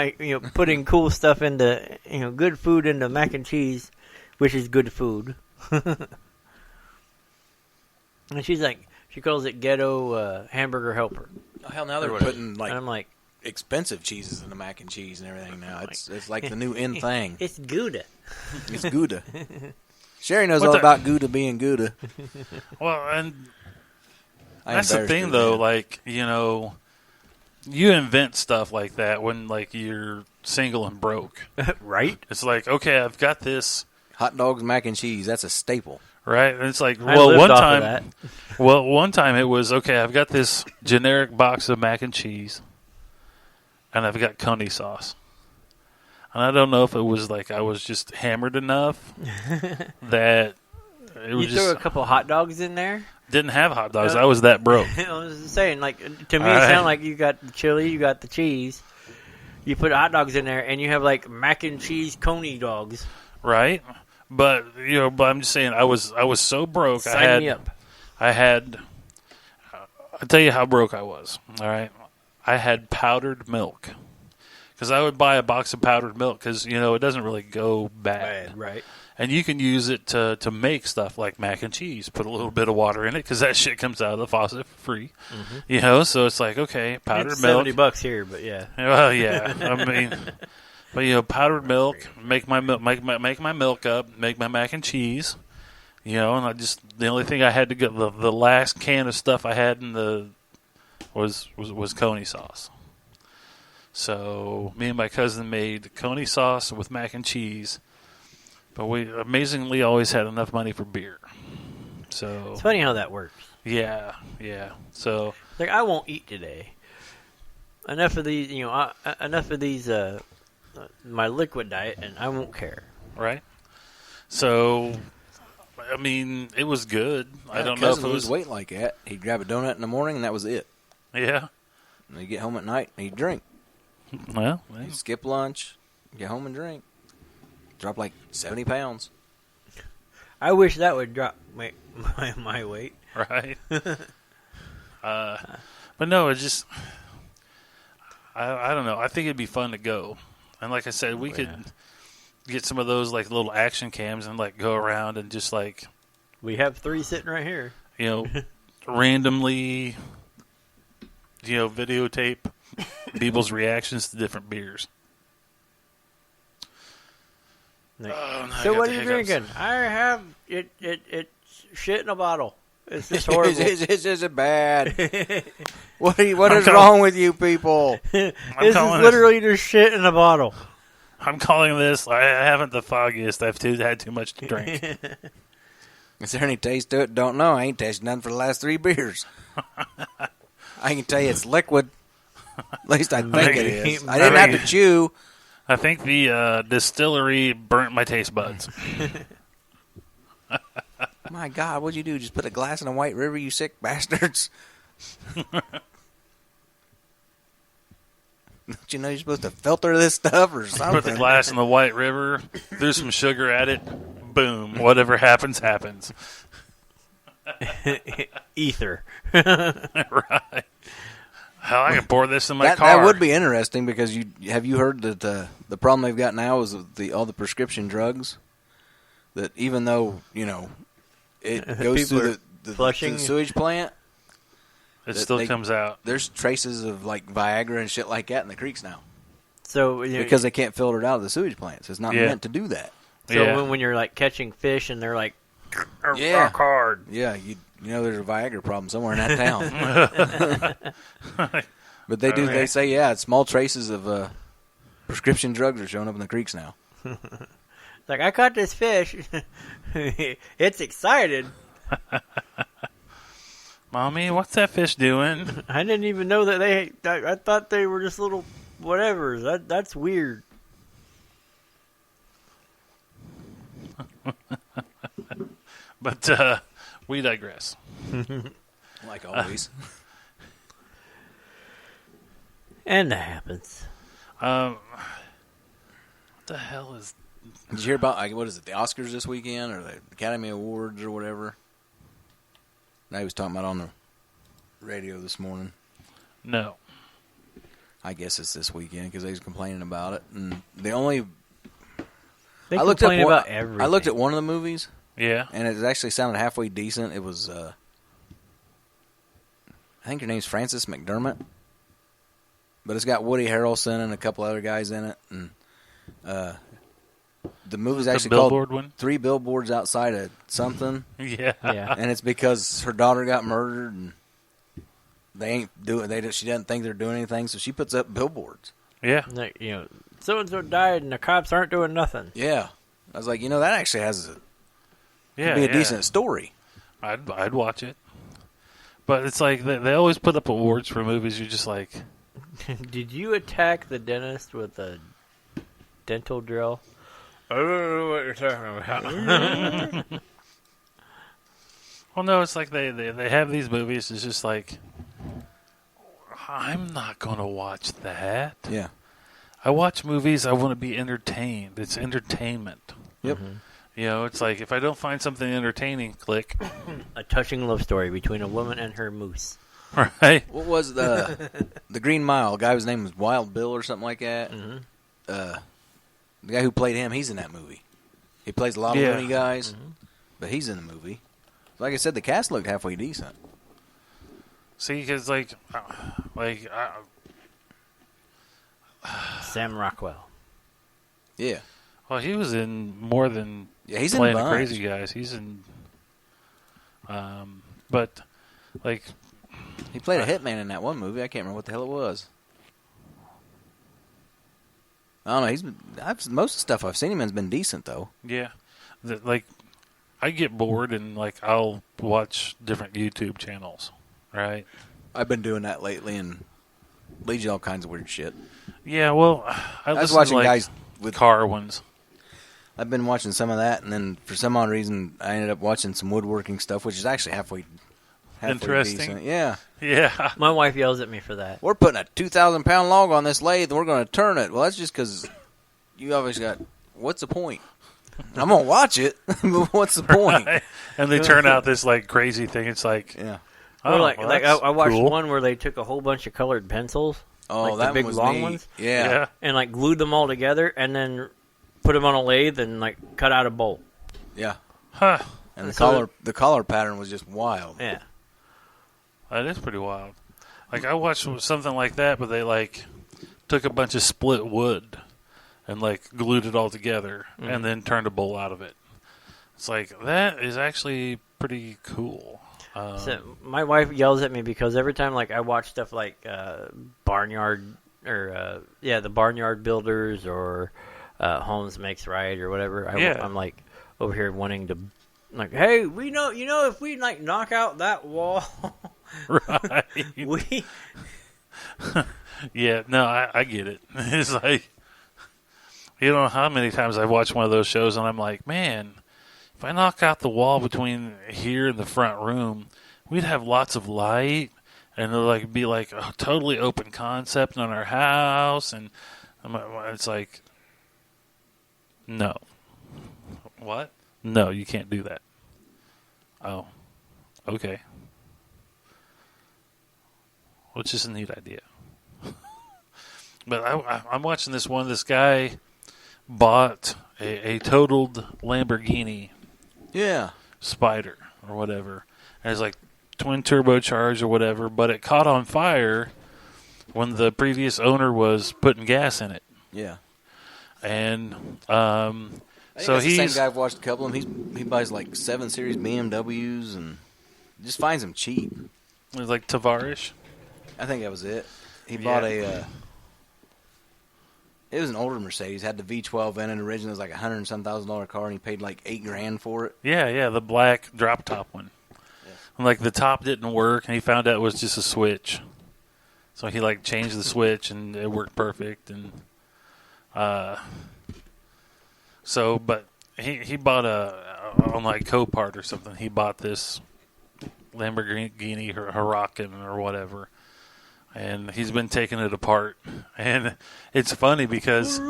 Putting cool stuff into good food into mac and cheese, which is good food. And she calls it ghetto hamburger helper. Oh, hell, now they're putting and I'm like, expensive cheeses in the mac and cheese and everything now. It's like the new in thing. It's Gouda. It's Gouda. Sherry knows all about Gouda being Gouda. Well, and that's the thing, though. Like, you invent stuff like that when, like, you're single and broke. Right? It's like, okay, I've got this. Hot dogs, mac and cheese. That's a staple. Right? And it's like, one time it was, okay, I've got this generic box of mac and cheese, and I've got coney sauce. And I don't know if it was like I was just hammered enough that it was you threw a couple hot dogs in there? Didn't have hot dogs. I was that broke. I was saying, like, to me, it sounded like you got the chili, you got the cheese, you put hot dogs in there, and you have like mac and cheese coney dogs. Right? But I'm just saying, I was so broke. Sign me up. I'll tell you how broke I was. All right, I had powdered milk because I would buy a box of powdered milk because it doesn't really go bad. Right. And you can use it to make stuff like mac and cheese. Put a little bit of water in it because that shit comes out of the faucet for free. Mm-hmm. So it's like, okay, powdered it's milk. $70 here, but yeah. Well, yeah. I mean. But powdered milk, make my milk up, make my mac and cheese, and the only thing I had to get the last can of stuff I had in was coney sauce. So me and my cousin made coney sauce with mac and cheese, But we amazingly always had enough money for beer. So it's funny how that works. Yeah. So like I won't eat today. Enough of these, my liquid diet, and I won't care. Right. So, I mean, it was good. Yeah, I don't know if it lose was weight like that. He'd grab a donut in the morning, and that was it. Yeah. And he'd get home at night, and he'd drink. Well, He'd skip lunch, get home and drink. Drop like 70 pounds. I wish that would drop my weight. Right. But no, it's just I don't know. I think it'd be fun to go, and like I said, we could get some of those like little action cams and like go around and just like we have 3 sitting right here. Randomly, videotape people's reactions to different beers. So what are you drinking? I have it shit in a bottle. It's just horrible. It's just bad. What is wrong with you people? This is literally just shit in a bottle. I'm calling this. I haven't the foggiest. I've had too much to drink. Is there any taste to it? Don't know. I ain't tasted none for the last 3 beers. I can tell you it's liquid. At least I think it is. I didn't have to chew. I think the distillery burnt my taste buds. My God, what'd you do? Just put a glass in a White River, you sick bastards? Don't you know you're supposed to filter this stuff or something? Put the glass in the White River, threw some sugar at it, boom. Whatever happens, happens. Ether. Right. Hell, I can pour this in my car. That would be interesting because have you heard that the problem they've got now is with all the prescription drugs? That even though, it goes through the sewage plant, it still comes out. There's traces of like Viagra and shit like that in the creeks now. So because they can't filter it out of the sewage plants. It's not meant to do that. So when you're like catching fish and they're like rock hard. Yeah, there's a Viagra problem somewhere in that town. But they do. They say small traces of prescription drugs are showing up in the creeks now. Like I caught this fish. It's excited. Mommy, what's that fish doing? I didn't even know that I thought they were just little whatevers. That's weird. But we digress. Like always. And that happens. What the hell is... Did you hear about, what is it, the Oscars this weekend or the Academy Awards or whatever? I was talking about on the radio this morning. No. I guess it's this weekend because they was complaining about it. And the only... They complain about everything. I looked at one of the movies. Yeah. And it actually sounded halfway decent. It was, I think her name's Frances McDermott. But it's got Woody Harrelson and a couple other guys in it. And the movie's actually called 3 Billboards Outside of Something. Yeah. And it's because her daughter got murdered and she doesn't think they're doing anything, so she puts up billboards. Yeah. Like, so-and-so died and the cops aren't doing nothing. Yeah. I was like, that actually could be a decent story. I'd watch it. But it's like they always put up awards for movies. You're just like... Did you attack the dentist with a dental drill? I don't know what you're talking about. Well, no, it's like they have these movies. It's just like, I'm not going to watch that. Yeah. I watch movies, I want to be entertained. It's entertainment. Yep. Mm-hmm. It's like, if I don't find something entertaining, click. A touching love story between a woman and her moose. Right. What was the Green Mile? The guy whose name was Wild Bill or something like that. Mm-hmm. The guy who played him, he's in that movie. He plays a lot of loony guys, but he's in the movie. Like I said, the cast looked halfway decent. See, because Sam Rockwell. Yeah. Well, he was in more than he's playing in the crazy guys. He's in, but like he played a hitman in that one movie. I can't remember what the hell it was. I don't know. Most of the stuff I've seen him in has been decent though. Yeah, like I get bored and like I'll watch different YouTube channels, right? I've been doing that lately and leads you all kinds of weird shit. Yeah, well, I was watching guys with car ones. I've been watching some of that, and then for some odd reason, I ended up watching some woodworking stuff, which is actually halfway interesting. Decent. Yeah. Yeah. My wife yells at me for that. We're putting a 2,000-pound log on this lathe, and we're going to turn it. Well, that's just because you obviously got. What's the point? I'm going to watch it, but what's the point? Right. And they turn out this like crazy thing. It's like, yeah. Oh, well, I watched cool. one where they took a whole bunch of colored pencils. Oh, like that the big was long neat. ones. Yeah. And like glued them all together, and then put them on a lathe and like cut out a bolt. Yeah. Huh. And the collar pattern was just wild. Yeah. That is pretty wild. Like I watched something like that, but they like took a bunch of split wood and like glued it all together and then turned a bolt out of it. It's like that is actually pretty cool. So my wife yells at me because every time like I watch stuff like Barnyard or the Barnyard Builders or Holmes Makes Right or whatever, I'm like over here wanting to like, hey, we know if we like knock out that wall, right? we Yeah, no, I get it. It's like, you know how many times I've watched one of those shows and I'm like, man, if I knock out the wall between here and the front room, we'd have lots of light, and it'll like be like a totally open concept on our house, and it's like, no, what? No, you can't do that. Oh, okay. Which is a neat idea. But I'm watching this one. This guy bought a totaled Lamborghini. Yeah. Spider or whatever. And it's like twin turbocharged or whatever, but it caught on fire when the previous owner was putting gas in it. Yeah. And so he's the same guy. I've watched a couple of them. He buys like 7 Series BMWs and just finds them cheap. It was like Tavares. I think that was it. He bought it was an older Mercedes, had the V12 in it. Originally it was like $100,000 car, and he paid like $8,000 for it. Yeah, the black drop top one. Yeah. And like the top didn't work, and he found out it was just a switch. So he like changed the switch, and it worked perfect. And but he bought on like Copart or something. He bought this Lamborghini Huracan or whatever. And he's been taking it apart. And it's funny because...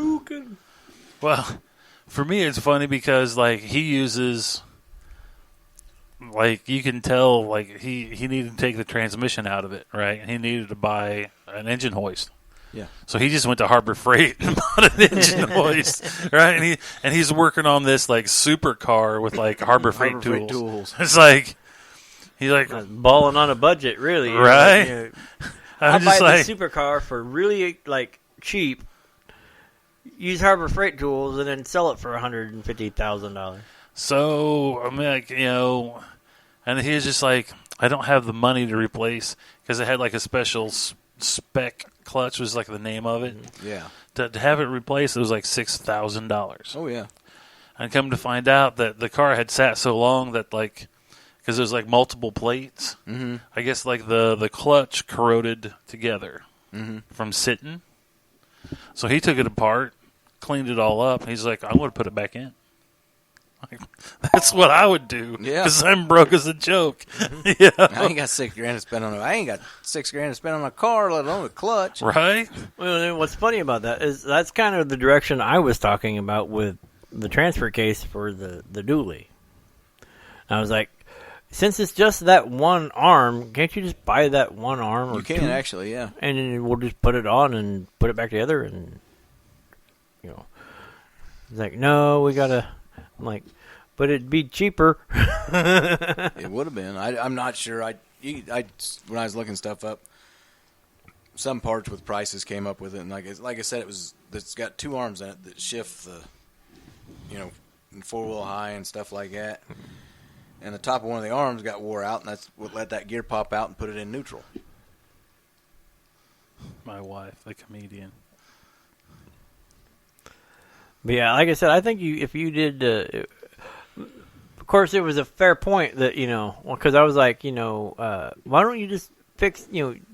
Well, for me it's funny because, like, he uses... Like, you can tell, like, he needed to take the transmission out of it, right? He needed to buy an engine hoist. Yeah. So he just went to Harbor Freight and bought an engine hoist, right? And he's working on this, like, supercar with, like, Harbor Freight tools. It's like... He's like... balling on a budget, really. Right? Like, I'll buy the supercar for really like cheap. Use Harbor Freight tools and then sell it for $150,000. So I mean, like, and he was just like, I don't have the money to replace because it had like a special spec clutch was like the name of it. Yeah. To have it replaced, it was like $6,000. Oh yeah. And come to find out that the car had sat so long that like. Because there's like multiple plates. Mm-hmm. I guess like the clutch corroded together from sitting. So he took it apart, cleaned it all up. And he's like, I'm going to put it back in. Like, that's what I would do. Yeah. Because I'm broke as a joke. Yeah. I ain't got $6,000 to spend on it. I ain't got $6,000 to spend on a car, let alone a clutch. Right. Well, and what's funny about that is that's kind of the direction I was talking about with the transfer case for the dually. I was like, since it's just that one arm, can't you just buy that one arm? Or you can, actually, yeah. And then we'll just put it on and put it back together and, It's like, no, we got to, I'm like, but it'd be cheaper. It would have been. I'm not sure. When I was looking stuff up, some parts with prices came up with it. And like I said, it's got 2 arms in it that shift the, in 4-wheel high and stuff like that. And the top of one of the arms got wore out, and that's what let that gear pop out and put it in neutral. My wife, the comedian. But yeah, like I said, I think if you did course, it was a fair point that, because I was like, why don't you just fix,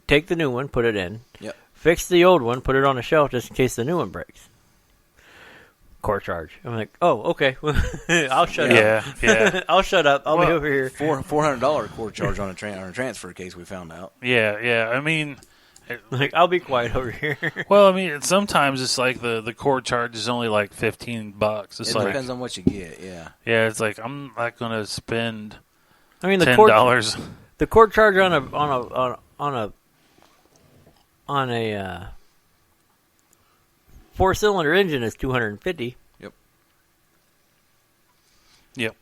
take the new one, put it in. Yep. Fix the old one, put it on a shelf just in case the new one breaks. Core charge. I'm like, oh, okay. I'll shut up. Yeah. I'll shut up. I'll be over here. $400 core charge on a transfer case, we found out. Yeah. I mean, I'll be quiet over here. Well, I mean, sometimes it's like the core charge is only like $15. It depends on what you get. Yeah. Yeah, it's like I'm not going to spend. I mean, the $10. The core charge on a 4-cylinder engine is $250. Yep.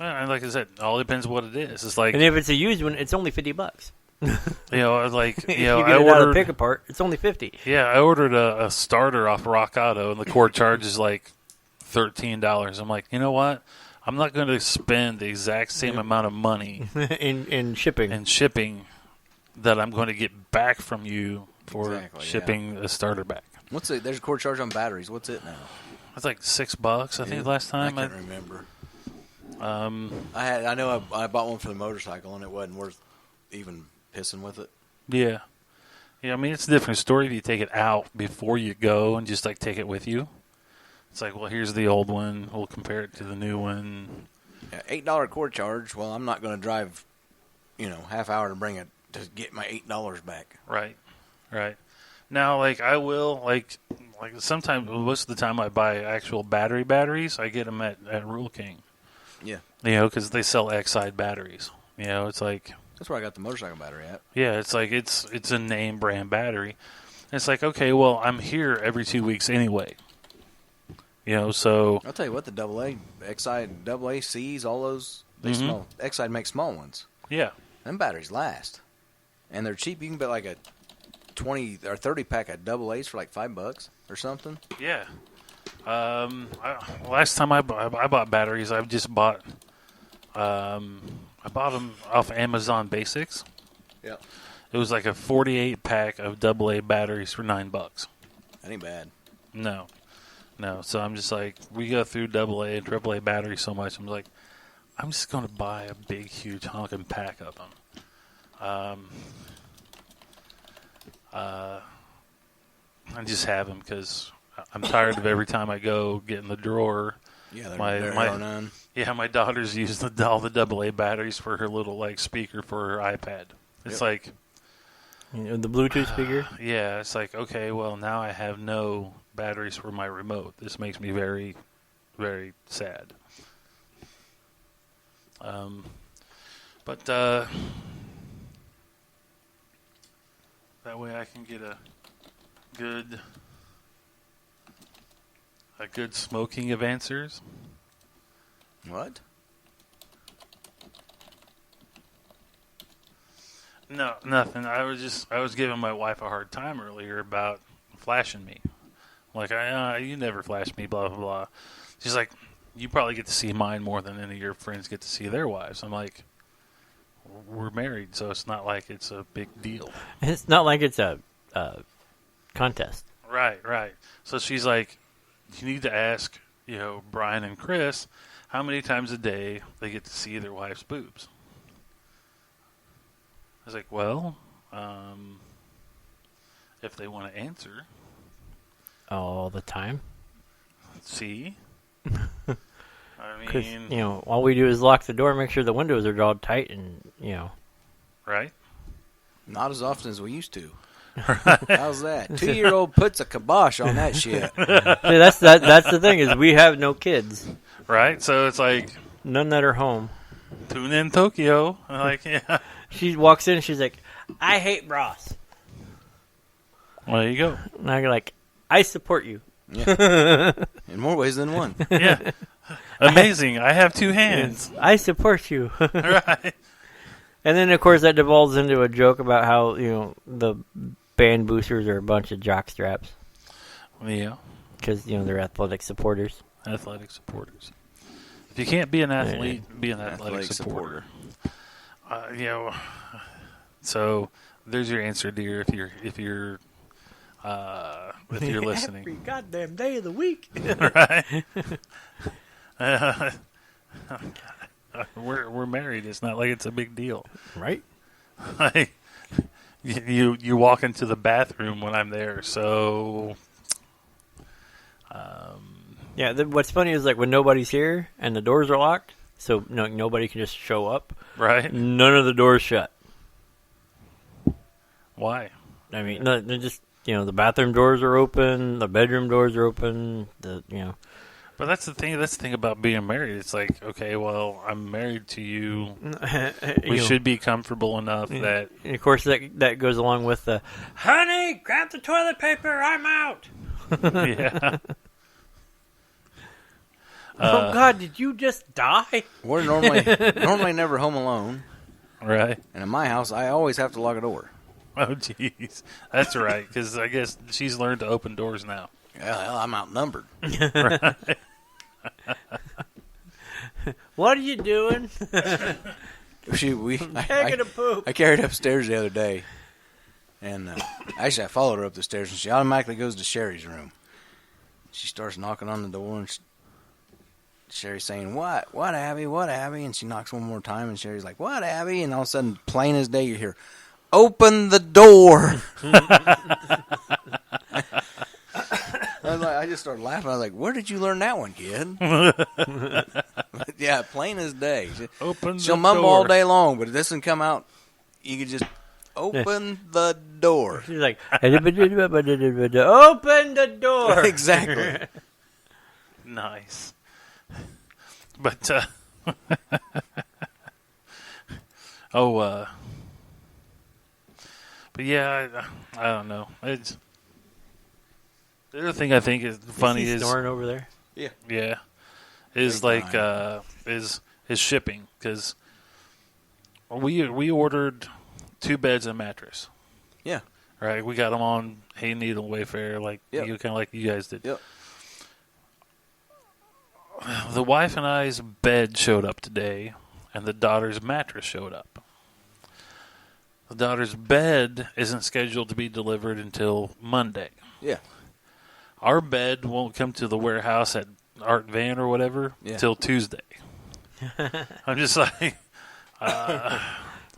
And like I said, it all depends what it is. It's like, and if it's a used one, it's only $50. like if you get it I out ordered of pick apart, it's only $50. Yeah, I ordered a starter off Rock Auto, and the core charge is like $13. I'm like, you know what? I'm not going to spend the exact same amount of money in shipping that I'm going to get back from you for shipping a starter back. There's a core charge on batteries. What's it now? It's like $6. I think last time I can't remember. I know I bought one for the motorcycle, and it wasn't worth even pissing with it. Yeah. I mean, it's a different story if you take it out before you go and just like take it with you. It's like, well, here's the old one. We'll compare it to the new one. Yeah, $8 core charge. Well, I'm not going to drive, half hour to bring it to get my $8 back. Right. Now, like I will like sometimes, most of the time, I buy actual batteries. I get them at Rule King. Yeah. Because they sell X-side batteries. It's like. That's where I got the motorcycle battery at. Yeah, it's like it's a name brand battery. And it's like, okay, well, I'm here every 2 weeks anyway. So I'll tell you what, the AA, X-side, AACs, all those, they small. X-side makes small ones. Yeah. Them batteries last. And they're cheap. You can get like a 20 or 30 pack of AA's for like $5 or something. Yeah. Last time I bought batteries, I just bought I bought them off Amazon Basics. Yeah. It was like a 48 pack of AA batteries for $9. That ain't bad. No. So I'm just like, we go through AA and AAA batteries so much. I'm like, I'm just going to buy a big, huge honking pack of them. I just have them because I'm tired of every time I go get in the drawer. Yeah, my daughter's used all the AA batteries for her little like speaker for her iPad. It's like the Bluetooth speaker. Yeah, it's like, okay, well now I have no batteries for my remote. This makes me very, very sad. But that way I can get a good smoking of answers. What? No, nothing. I was giving my wife a hard time earlier about flashing me. Like, you never flash me, blah, blah, blah. She's like, you probably get to see mine more than any of your friends get to see their wives. I'm like, we're married, so it's not like it's a big deal. It's not like it's a contest. Right. So she's like, you need to ask, Brian and Chris, how many times a day they get to see their wife's boobs. I was like, well, if they want to answer. All the time? See? I mean... all we do is lock the door, make sure the windows are drawn tight, and, Right? Not as often as we used to. How's that? 2-year-old puts a kibosh on that shit. See, that's the thing, is we have no kids. Right? So it's like... None that are home. Tune in Tokyo. I'm like, yeah. She walks in and she's like, I hate bras. Well, there you go. And I'm like, I support you. Yeah. In more ways than one. Yeah. Amazing. I have 2 hands. I support you. Right. And then, of course, that devolves into a joke about how, the band boosters are a bunch of jock straps. Yeah. Because, they're athletic supporters. Athletic supporters. If you can't be an athlete, be an athletic supporter. So there's your answer, dear. If you're listening, every goddamn day of the week, right? We're married. It's not like it's a big deal, right? Like, you walk into the bathroom when I'm there, so. Yeah. What's funny is like when nobody's here and the doors are locked, so nobody can just show up. Right. None of the doors shut. Why? I mean, no, they're just the bathroom doors are open, the bedroom doors are open. But that's the thing. That's the thing about being married. It's like, okay, well, I'm married to you. We should be comfortable enough that. And of course, that goes along with the, honey, grab the toilet paper. I'm out. Yeah. Oh God, did you just die? We're normally never home alone. Right. And in my house, I always have to lock a door. Oh, jeez. That's right, because I guess she's learned to open doors now. Yeah, I'm outnumbered. Right. What are you doing? Taking a poop. I carried upstairs the other day, and actually I followed her up the stairs, and she automatically goes to Sherry's room. She starts knocking on the door, and Sherry's saying, "What, Abby? What, Abby?" And she knocks one more time, and Sherry's like, "What, Abby?" And all of a sudden, plain as day, you hear, "Open the door." I just started laughing. I was like, "Where did you learn that one, kid?" Yeah, plain as day. She'll mumble all day long, but it doesn't come out. You could just open the door. She's like, open the door. Exactly. Nice. But, but yeah, I don't know. It's the other thing I think is funny is snoring over there. Yeah, is Big like time. is shipping, because we ordered 2 beds and a mattress. Yeah. Right. We got them on Hay Needle Wayfair, like Yep. kind of like you guys did. Yep. The wife and I's bed showed up today, and the daughter's mattress showed up. The daughter's bed isn't scheduled to be delivered until Monday. Yeah. Our bed won't come to the warehouse at Art Van or whatever until Tuesday. I'm just like,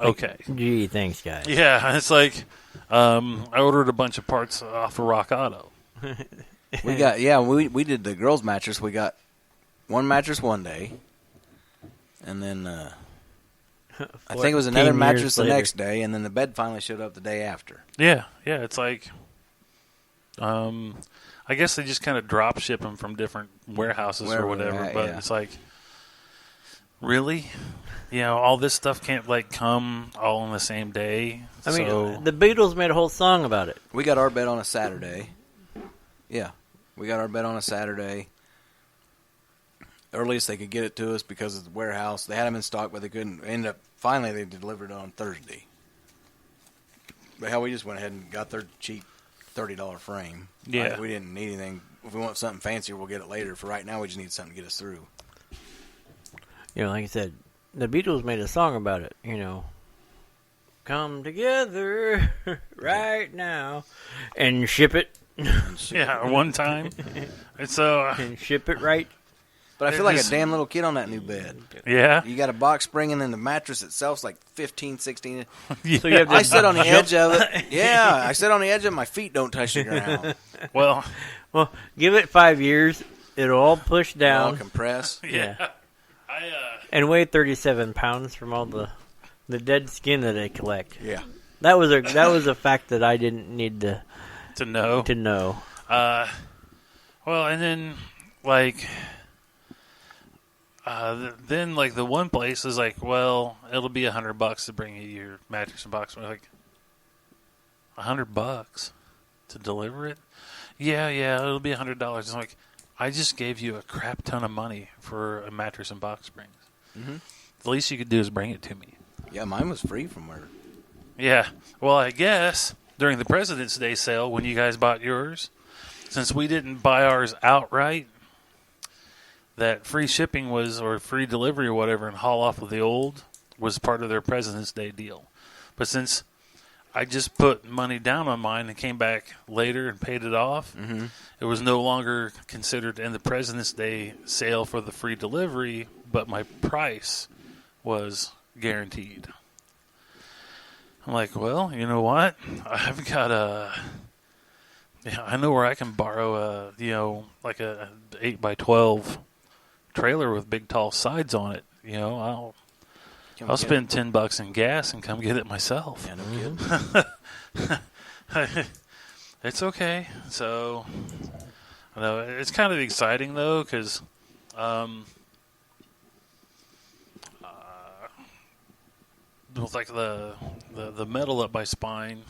okay. Gee, thanks, guys. Yeah, it's like I ordered a bunch of parts off of Rock Auto. We we did the girls' mattress. We got one mattress one day, and then I think it was another mattress the next day, and then the bed finally showed up the day after. Yeah, it's like, I guess they just kind of drop ship them from different warehouses or whatever. But it's like, really, all this stuff can't like come all on the same day. I mean, the Beatles made a whole song about it. We got our bed on a Saturday. Yeah, we got our bed on a Saturday. Earliest they could get it to us because of the warehouse. They had them in stock, but they couldn't. Finally, they delivered it on Thursday. But hell, we just went ahead and got their cheap $30 frame. Yeah. Like, we didn't need anything. If we want something fancier, we'll get it later. For right now, we just need something to get us through. Like I said, the Beatles made a song about it. Come together right now and ship it. One time. It's and ship it right. But I feel like a damn little kid on that new bed. Yeah. You got a box spring, and then the mattress itself's like 15, 16. Yeah. So you have I sit on the edge of it. Yeah, I sit on the edge of it. My feet don't touch the ground. Well, give it 5 years. It'll all push down. All compress. yeah. And weigh 37 pounds from all the dead skin that they collect. Yeah. That was a fact that I didn't need to know. Well, and then like. Then, like, the one place is like, well, it'll be $100 to bring you your mattress and box. We're like, $100 to deliver it? Yeah, it'll be $100. It's like, I just gave you a crap ton of money for a mattress and box springs. Mm-hmm. The least you could do is bring it to me. Yeah, mine was free from her. Yeah. Well, I guess during the President's Day sale, when you guys bought yours, since we didn't buy ours outright, that free shipping or free delivery or whatever and haul off with the old was part of their President's Day deal. But since I just put money down on mine and came back later and paid it off, it was no longer considered in the President's Day sale for the free delivery, but my price was guaranteed. I'm like, well, you know what? I've got I know where I can borrow like a 8x12 trailer with big tall sides on it. I'll spend $10 in gas and come get it myself. Yeah, no kidding. It's okay. So, I know it's kind of exciting though, because with like the metal up my spine,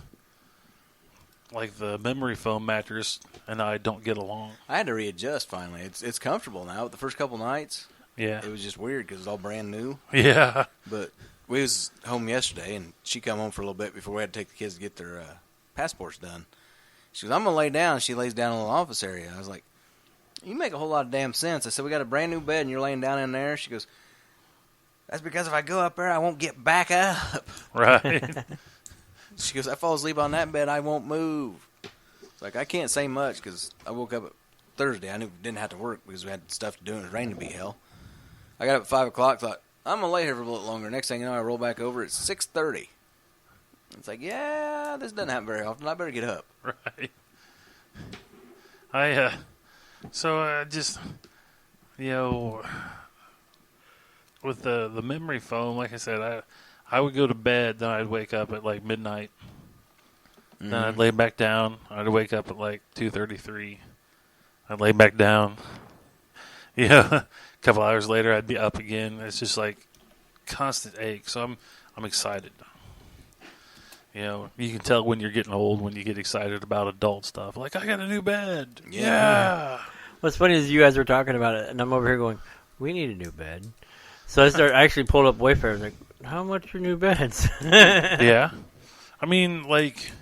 like the memory foam mattress and I don't get along. I had to readjust finally. It's comfortable now. The first couple nights, yeah, it was just weird because it's all brand new. Yeah, but we was home yesterday, and she come home for a little bit before we had to take the kids to get their passports done. She goes, "I'm gonna lay down." She lays down in a little office area. I was like, "You make a whole lot of damn sense." I said, "We got a brand new bed, and you're laying down in there." She goes, "That's because if I go up there, I won't get back up." Right. She goes, "I fall asleep on that bed, I won't move." It's like, I can't say much because I woke up Thursday. I knew didn't have to work because we had stuff to do and it was raining to be hell. I got up at 5 o'clock, thought, I'm going to lay here for a little longer. Next thing you know, I roll back over, it's 6:30. It's like, yeah, this doesn't happen very often. I better get up. Right. Just, with the memory foam, like I said, I would go to bed, then I'd wake up at like midnight. Mm-hmm. Then I'd lay back down. I'd wake up at like 2:33. I'd lay back down. A couple hours later, I'd be up again. It's just like constant ache. So I'm excited. You can tell when you're getting old when you get excited about adult stuff. Like, I got a new bed. Yeah. What's funny is you guys were talking about it, and I'm over here going, we need a new bed. So I actually pulled up Wayfair and like, how much are new beds? Yeah. I mean, like,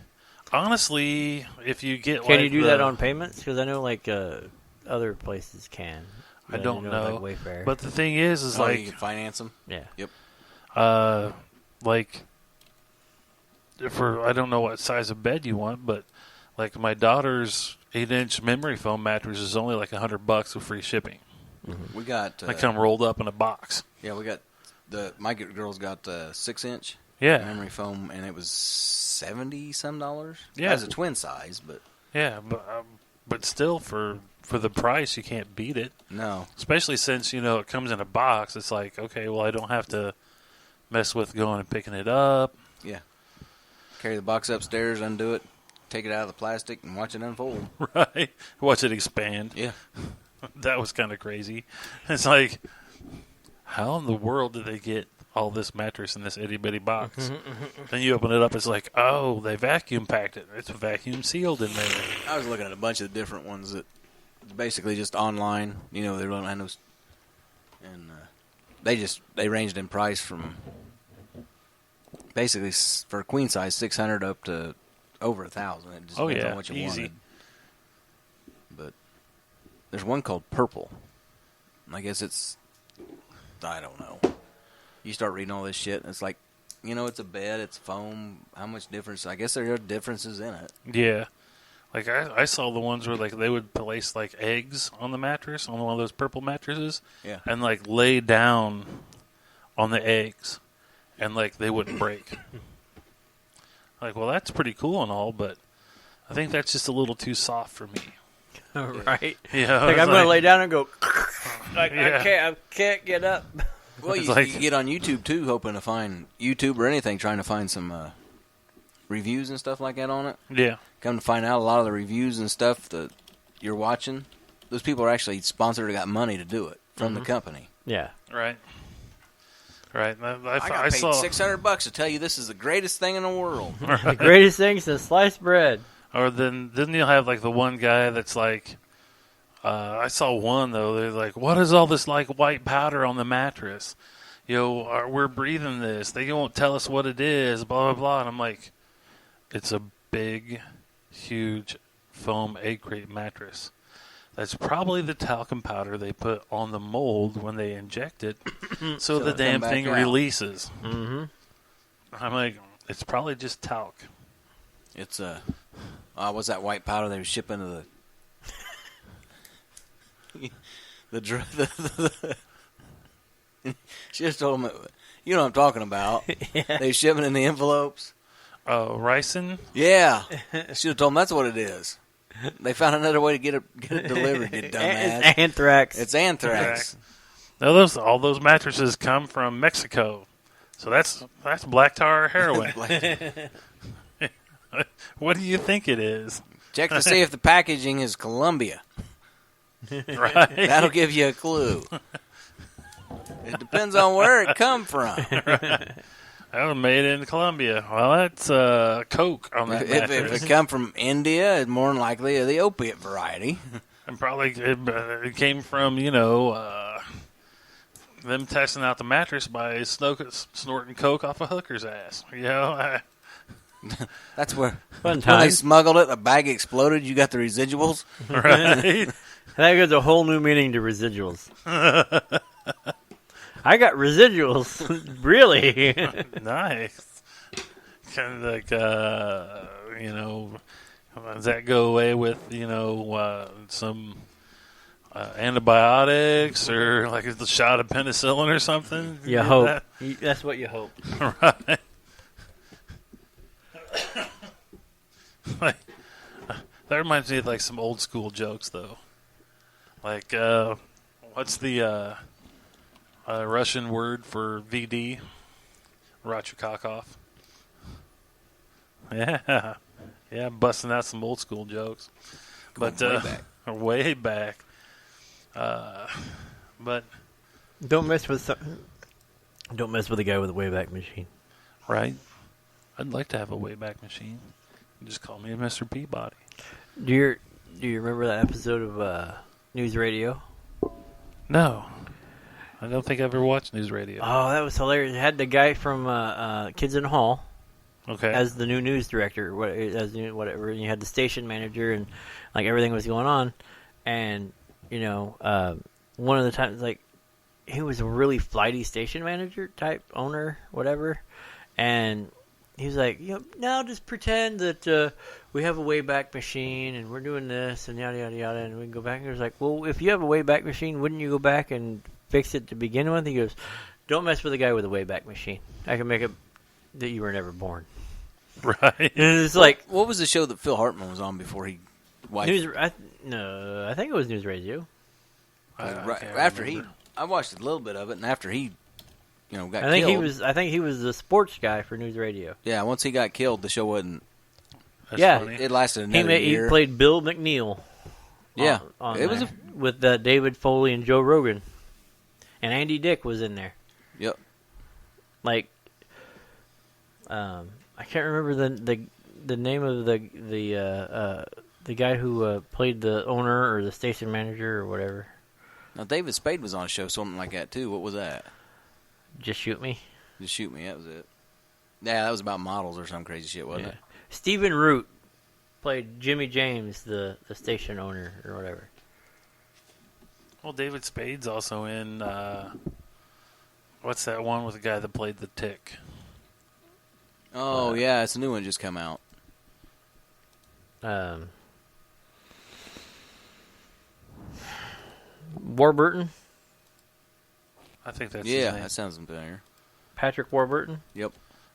honestly, if you get Can you do that on payments? Because I know, like, other places can. I don't know. Like Wayfair. But the thing is like... you can finance them? Yeah. Yep. Like... I don't know what size of bed you want, but like my daughter's 8-inch memory foam mattress is only like $100 with free shipping. Mm-hmm. We got they come rolled up in a box. Yeah, we got my girl's got 6-inch memory foam, and it was $70 some. Yeah, it's a twin size, but but still for the price you can't beat it. No, especially since it comes in a box. It's like, okay, well, I don't have to mess with going and picking it up. Yeah. Carry the box upstairs, undo it, take it out of the plastic, and watch it unfold. Right. Watch it expand. Yeah. That was kind of crazy. It's like, how in the world did they get all this mattress in this itty-bitty box? Then you open it up, it's like, oh, they vacuum packed it. It's vacuum sealed in there. I was looking at a bunch of different ones that basically just online. They don't have those. And they ranged in price from... Basically, for a queen size, 600 up to over 1,000. It just depends on what you easy. wanted. But there's one called Purple. I guess I don't know. You start reading all this shit, and it's like, it's a bed, it's foam. How much difference? I guess there are differences in it. Yeah. Like, I saw the ones where, like, they would place, like, eggs on the mattress, on one of those purple mattresses. Yeah. And, like, lay down on the eggs. And, like, they wouldn't break. Like, well, that's pretty cool and all, but I think that's just a little too soft for me. Right? Yeah. Like, I'm going to lay down and go, like, I can't get up. Well, you get on YouTube, too, hoping to find YouTube or anything, trying to find some reviews and stuff like that on it. Yeah. Come to find out, a lot of the reviews and stuff that you're watching, those people are actually sponsored or got money to do it from the company. Yeah. Right. Right. I got paid $600 to tell you this is the greatest thing in the world. Right. The greatest thing since sliced bread. Or then you'll have like the one guy that's like, I saw one though. They're like, what is all this like white powder on the mattress? We're breathing this. They won't tell us what it is. Blah blah blah. And I'm like, it's a big, huge foam egg crate mattress. That's probably the talcum powder they put on the mold when they inject it, so the damn thing releases. Mm-hmm. I'm like, it's probably just talc. It's what's that white powder they were shipping to She just told him, you know what I'm talking about. Yeah. They shipping in the envelopes. Oh, ricin? Yeah. Should have told him that's what it is. They found another way to get it delivered, you dumbass. It's anthrax. It's anthrax. Now, all those mattresses come from Mexico. So that's black tar heroin. What do you think it is? Check to see if the packaging is Colombia. Right. That'll give you a clue. It depends on where it come from. Right. That was made in Colombia. Well, that's Coke on that mattress. If it come from India, it's more than likely the opiate variety. And probably it came from, them testing out the mattress by snorting Coke off a hooker's ass. That's where Fun when time. they smuggled it, the bag exploded, you got the residuals. Right. That gives a whole new meaning to residuals. I got residuals. Really? Nice. Kind of like, does that go away with, some antibiotics or like a shot of penicillin or something? You hope. That's what you hope. Right. Like, that reminds me of like some old school jokes though. Like, what's the Russian word for VD? Rachukakov. Yeah. Yeah, busting out some old school jokes. But way back. But Don't mess with the guy with the Wayback Machine. right. I'd like to have a Wayback Machine. Just call me Mr. Peabody. Do you remember that episode of News Radio? No. I don't think I ever watched News Radio. Oh, that was hilarious. It had the guy from Kids in the Hall Okay. as the new news director, whatever. And you had the station manager, and like everything was going on. And one of the times, like he was a really flighty station manager type owner, whatever, and he was like, now just pretend that we have a Wayback Machine and we're doing this and yada yada yada, and we can go back. And he was like, well, if you have a Wayback Machine, wouldn't you go back and fix it to begin with? He goes, don't mess with a guy with a Wayback Machine. I can make it that you were never born. Right. And it's like, What was the show that Phil Hartman was on before he wiped? I think it was News Radio. I watched a little bit of it, and after he, got I think killed. I think he was the sports guy for News Radio. Yeah, once he got killed, the show wasn't. That's funny. It lasted another year. He played Bill McNeil. Yeah, on it was there, with David Foley and Joe Rogan, and Andy Dick was in there. Yep. Like, I can't remember the name of the guy who played the owner or the station manager or whatever. Now David Spade was on a show, something like that too. What was that? Just Shoot Me. Just Shoot Me. That was it. Yeah, that was about models or some crazy shit, wasn't it? Stephen Root played Jimmy James, the station owner or whatever. Well, David Spade's also in, what's that one with the guy that played the Tick? Oh, yeah, it's a new one just come out. Warburton? I think that's his name. That sounds familiar. Patrick Warburton? Yep.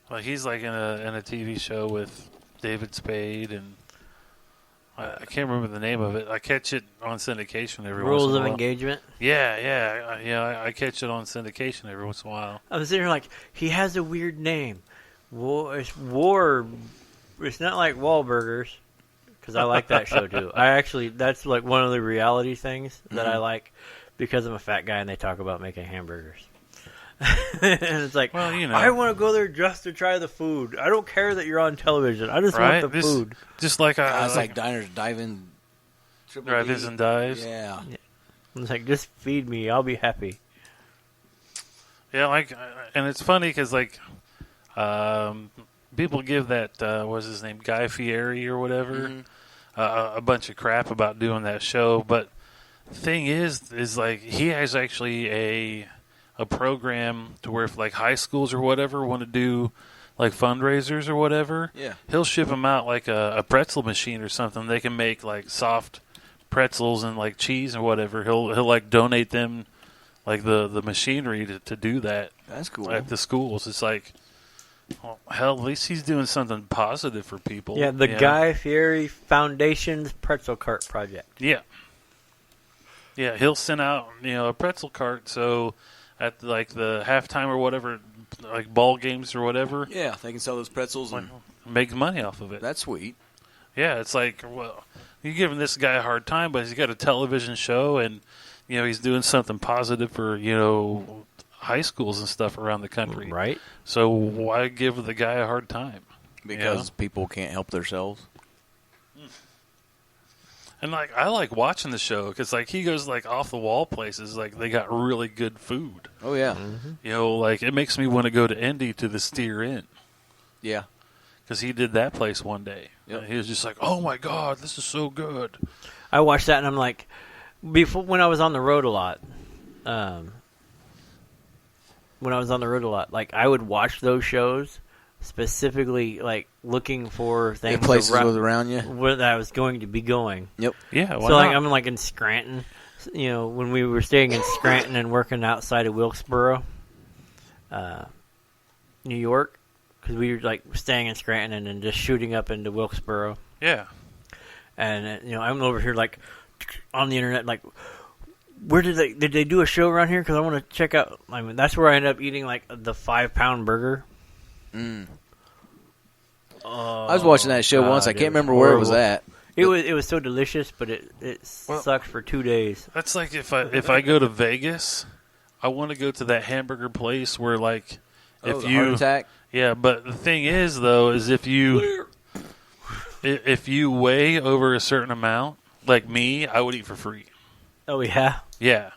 Well, he's like in a TV show with David Spade, and I can't remember the name of it. I catch it on syndication every once in a while. Rules of Engagement? Yeah. I catch it on syndication every once in a while. I was sitting here like, he has a weird name. It's not like Wahlburgers, because I like that show too. That's like one of the reality things that I like, because I'm a fat guy and they talk about making hamburgers. And it's like, well, I want to go there just to try the food. I don't care that you're on television. I just want the food. Just like it's like Diners, Dive-In, Drive-Ins and Dives. Yeah. It's like, just feed me. I'll be happy. Yeah, and it's funny because people give that what's his name, Guy Fieri or whatever, a bunch of crap about doing that show. But the thing is like he has actually a program to where if like high schools or whatever want to do like fundraisers or whatever, he'll ship them out like a pretzel machine or something. They can make like soft pretzels and like cheese or whatever. He'll like donate them like the machinery to do that. That's cool. At the schools. It's like, well, hell, at least he's doing something positive for people. Yeah, the Guy Fieri Foundation's Pretzel Cart Project. Yeah. Yeah, he'll send out, a pretzel cart, so at like the halftime or whatever, like ball games or whatever. Yeah, they can sell those pretzels and make money off of it. That's sweet. Yeah, it's like, well, you're giving this guy a hard time, but he's got a television show and, he's doing something positive for, high schools and stuff around the country. Right. So why give the guy a hard time? Because people can't help themselves. And like I like watching the show because like he goes like off the wall places, like they got really good food. Oh yeah. Like it makes me want to go to Indy to the Steer Inn. Yeah. Because he did that place one day. Yep. He was just like, "Oh my God, this is so good." I watched that and I'm like, when I was on the road a lot, like I would watch those shows specifically, like looking for things places around you where I was going to be going. Yep. Yeah. So like I'm like in Scranton, when we were staying in Scranton and working outside of Wilkesboro, New York, because we were like staying in Scranton and then just shooting up into Wilkesboro. Yeah. And I'm over here like on the internet, like, where did they do a show around here? Because I want to check out. I mean, that's where I ended up eating like the 5-pound burger. I was watching that show once. I can't remember where it was at. It was so delicious, but it sucked for 2 days. That's like if I go to Vegas, I want to go to that hamburger place where like the heart attack. Yeah, but the thing is though is if you weigh over a certain amount, like me, I would eat for free. Oh yeah. Yeah.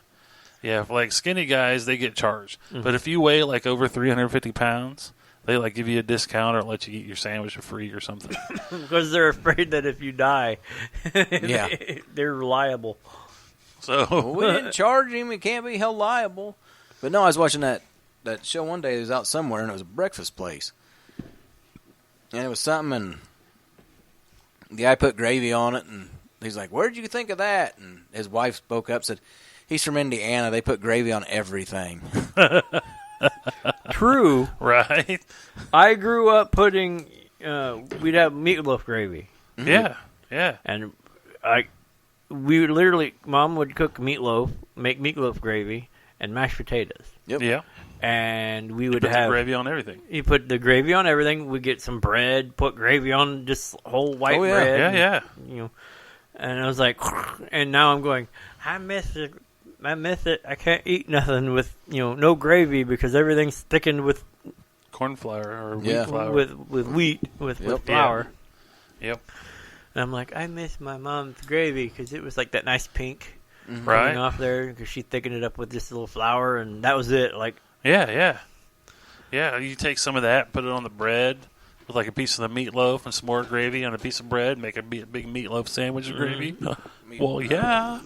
Yeah, like skinny guys, they get charged. Mm-hmm. But if you weigh like over 350 pounds, they like give you a discount or let you eat your sandwich for free or something. Because they're afraid that if you die, they're liable. So we didn't charge him; he can't be held liable. But no, I was watching that show one day. It was out somewhere, and it was a breakfast place, and it was something. And the guy put gravy on it, and he's like, "Where'd you think of that?" And his wife spoke up, said, "He's from Indiana. They put gravy on everything." True. Right. I grew up putting, we'd have meatloaf gravy. Mm-hmm. Yeah, yeah. And we would literally, Mom would cook meatloaf, make meatloaf gravy, and mashed potatoes. Yep. Yeah. And we would have have gravy on everything. You put the gravy on everything. We'd get some bread, put gravy on just whole white bread. Yeah, and, and I was like, and now I'm going, I miss it. I can't eat nothing with no gravy because everything's thickened with corn flour or wheat flour. with wheat with flour. Yep. And I'm like, I miss my mom's gravy because it was like that nice pink right off there because she thickened it up with just a little flour and that was it. Like yeah. You take some of that, put it on the bread with like a piece of the meatloaf and some more gravy on a piece of bread. Make a big meatloaf sandwich of gravy. Well, yeah.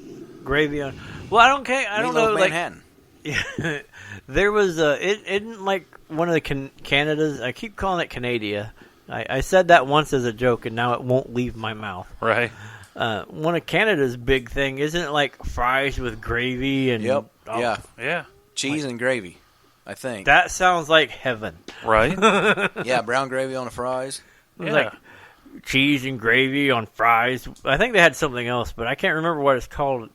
Gravy on. Well, I don't care. I don't know. Manhattan. Like, yeah, there was it isn't like one of the Canada's. I keep calling it Canada. I said that once as a joke, and now it won't leave my mouth. Right. One of Canada's big thing isn't it like fries with gravy and yeah, cheese and gravy. I think that sounds like heaven. Right. Yeah, brown gravy on the fries. Yeah. Like cheese and gravy on fries. I think they had something else, but I can't remember what it's called.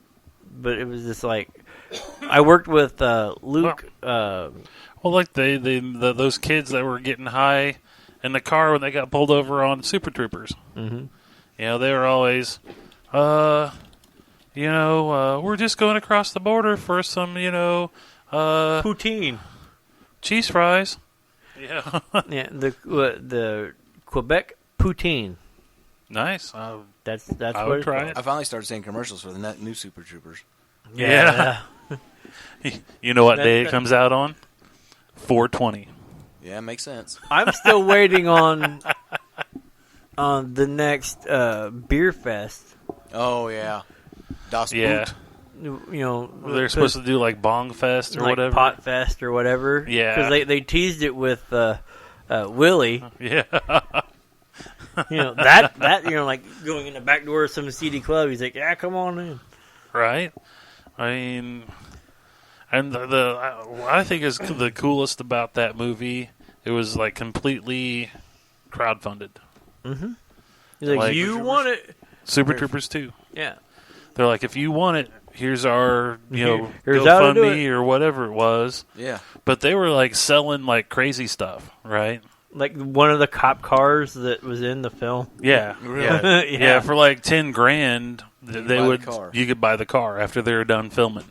But it was just like I worked with Luke. Well, like those kids that were getting high in the car when they got pulled over on Super Troopers. Mm-hmm. They were always, we're just going across the border for some, poutine, cheese fries. Yeah. Yeah. The Quebec poutine. Nice. That's I what would try it. I finally started seeing commercials for the new Super Troopers. Yeah. You know what day it comes out on? 4/20. Yeah, makes sense. I'm still waiting on the next beer fest. Oh yeah, Das yeah. Boot. They're supposed to do like Bong Fest or like whatever, Pot Fest or whatever. Yeah, because they teased it with Willie. Yeah. That like going in the back door of some seedy club. He's like, yeah, come on in. Right. I mean, And I think is the coolest about that movie. It was like completely crowdfunded. Mm-hmm. He's like, you want it? Super Troopers 2. Yeah. They're like, if you want it, here's our here's GoFundMe or whatever it was. Yeah. But they were like selling like crazy stuff, right? Like one of the cop cars that was in the film. Yeah, really? yeah. For like $10,000, you could buy the car after they were done filming.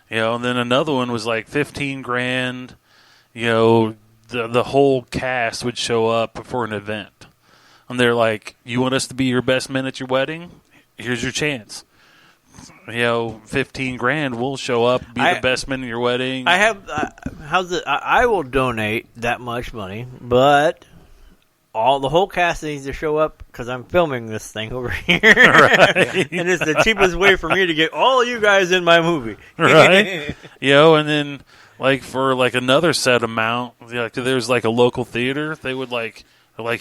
And then another one was like $15,000. The whole cast would show up for an event. And they're like, you want us to be your best men at your wedding? Here's your chance. $15,000, we'll show up, be the best men at your wedding. I have, I will donate that much money, but the whole cast needs to show up because I'm filming this thing over here. Right. And it's the cheapest way for me to get all you guys in my movie. Right. And then like for like another set amount, like there's like a local theater, they would like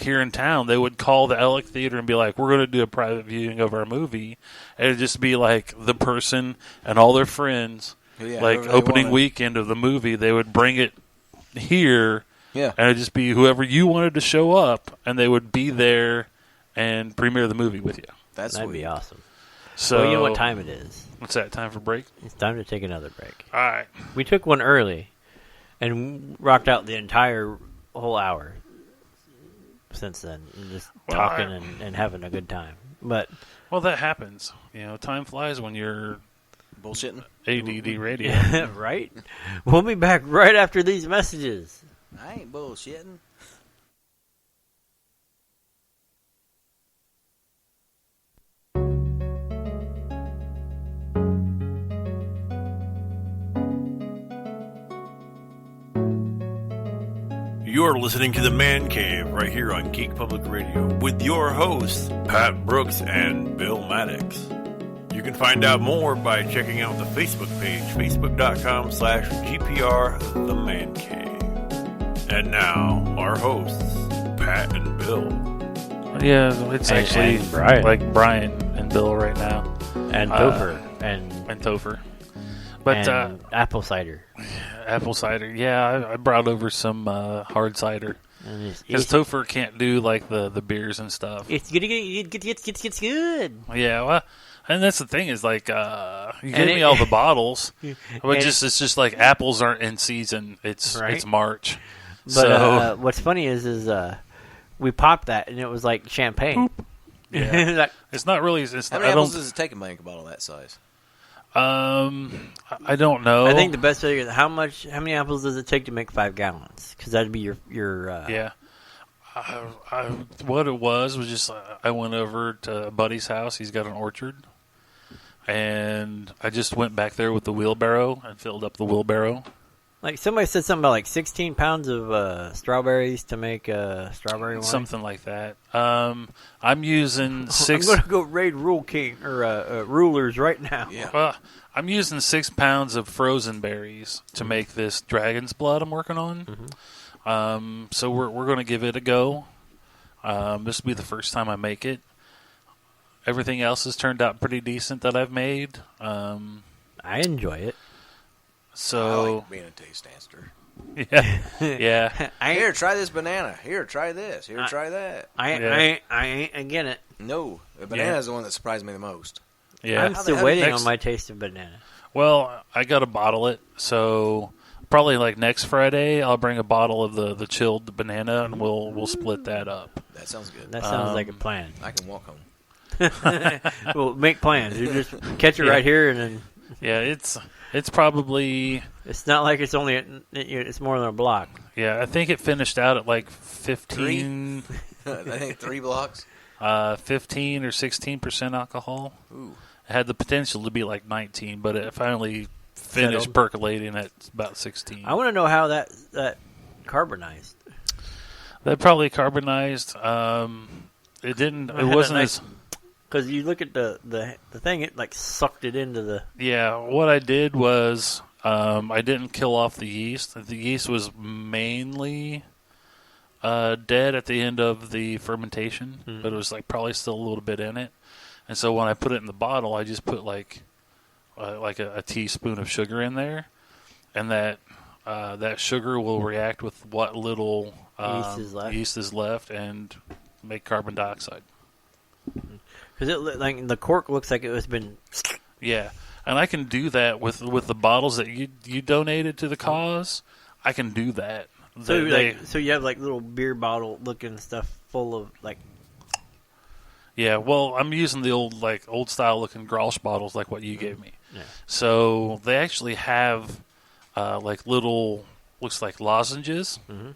here in town, they would call the Alec Theater and be like, we're going to do a private viewing of our movie. And it'd just be like the person and all their friends, like opening weekend of the movie, they would bring it here. Yeah. And it'd just be whoever you wanted to show up, and they would be there and premiere the movie with you. That'd be awesome. So, well, you know what time it is? What's that, time for break? It's time to take another break. All right. We took one early and rocked out the entire whole hour. Since then, just talking and having a good time. But that happens. Time flies when you're bullshitting. ADD radio. Right? We'll be back right after these messages. I ain't bullshitting. You're listening to the Man Cave right here on Geek Public Radio with your hosts, Pat Brooks and Bill Maddox. You can find out more by checking out the Facebook page, facebook.com/GPR The Man Cave. And now, our hosts, Pat and Bill. Yeah, it's actually Brian. Like Brian and Bill right now. And Topher. And Topher. But and apple cider. Apple cider. Yeah, I brought over some hard cider. Because Topher can't do like the beers and stuff. It's good. It's good. Yeah, well, and that's the thing is like you gave me all the bottles, but it's just like apples aren't in season. It's March. But so what's funny is we popped that and it was like champagne. Yeah, it's not really. How many apples does it take to make a bottle that size? I don't know. I think the best figure is how many apples does it take to make 5 gallons? Because that'd be your yeah. What it was just I went over to a buddy's house. He's got an orchard, and I just went back there with the wheelbarrow and filled up the wheelbarrow. Like somebody said something about like 16 pounds of strawberries to make strawberry wine. Something like that. I'm using 6. I'm going to go raid Rulers right now. Yeah. Well, I'm using 6 pounds of frozen berries to make this dragon's blood I'm working on. Mm-hmm. So we're going to give it a go. This will be the first time I make it. Everything else has turned out pretty decent that I've made. I enjoy it. So I like being a taste tester. Yeah, yeah. Here, try this banana. Here, try this. Here, try that. I ain't again it. No, the banana is the one that surprised me the most. Yeah, I'm still waiting on my taste of banana. Well, I got to bottle it, so probably like next Friday I'll bring a bottle of the chilled banana and we'll split that up. That sounds good. That sounds like a plan. I can walk home. Well, make plans. You just catch it right here and then. Yeah, it's probably. It's not like it's only. It's more than a block. Yeah, I think it finished out at like 15. I think 3 blocks. 15 or 16% alcohol. Ooh. It had the potential to be like 19, but it finally finished percolating at about 16. I want to know how that carbonized. That probably carbonized. It didn't. It wasn't as. Because you look at the thing, it like sucked it into the. Yeah, what I did was I didn't kill off the yeast. The yeast was mainly dead at the end of the fermentation, but it was like probably still a little bit in it. And so when I put it in the bottle, I just put like a teaspoon of sugar in there, and that sugar will react with what little yeast is left and make carbon dioxide. Because like the cork looks like it has been. Yeah, and I can do that with the bottles that you donated to the cause. I can do that. So you have like little beer bottle looking stuff full of like. Yeah, well, I'm using the old style looking Grolsch bottles like what you gave me. Yeah. So they actually have like little, looks like lozenges. Mm-hmm.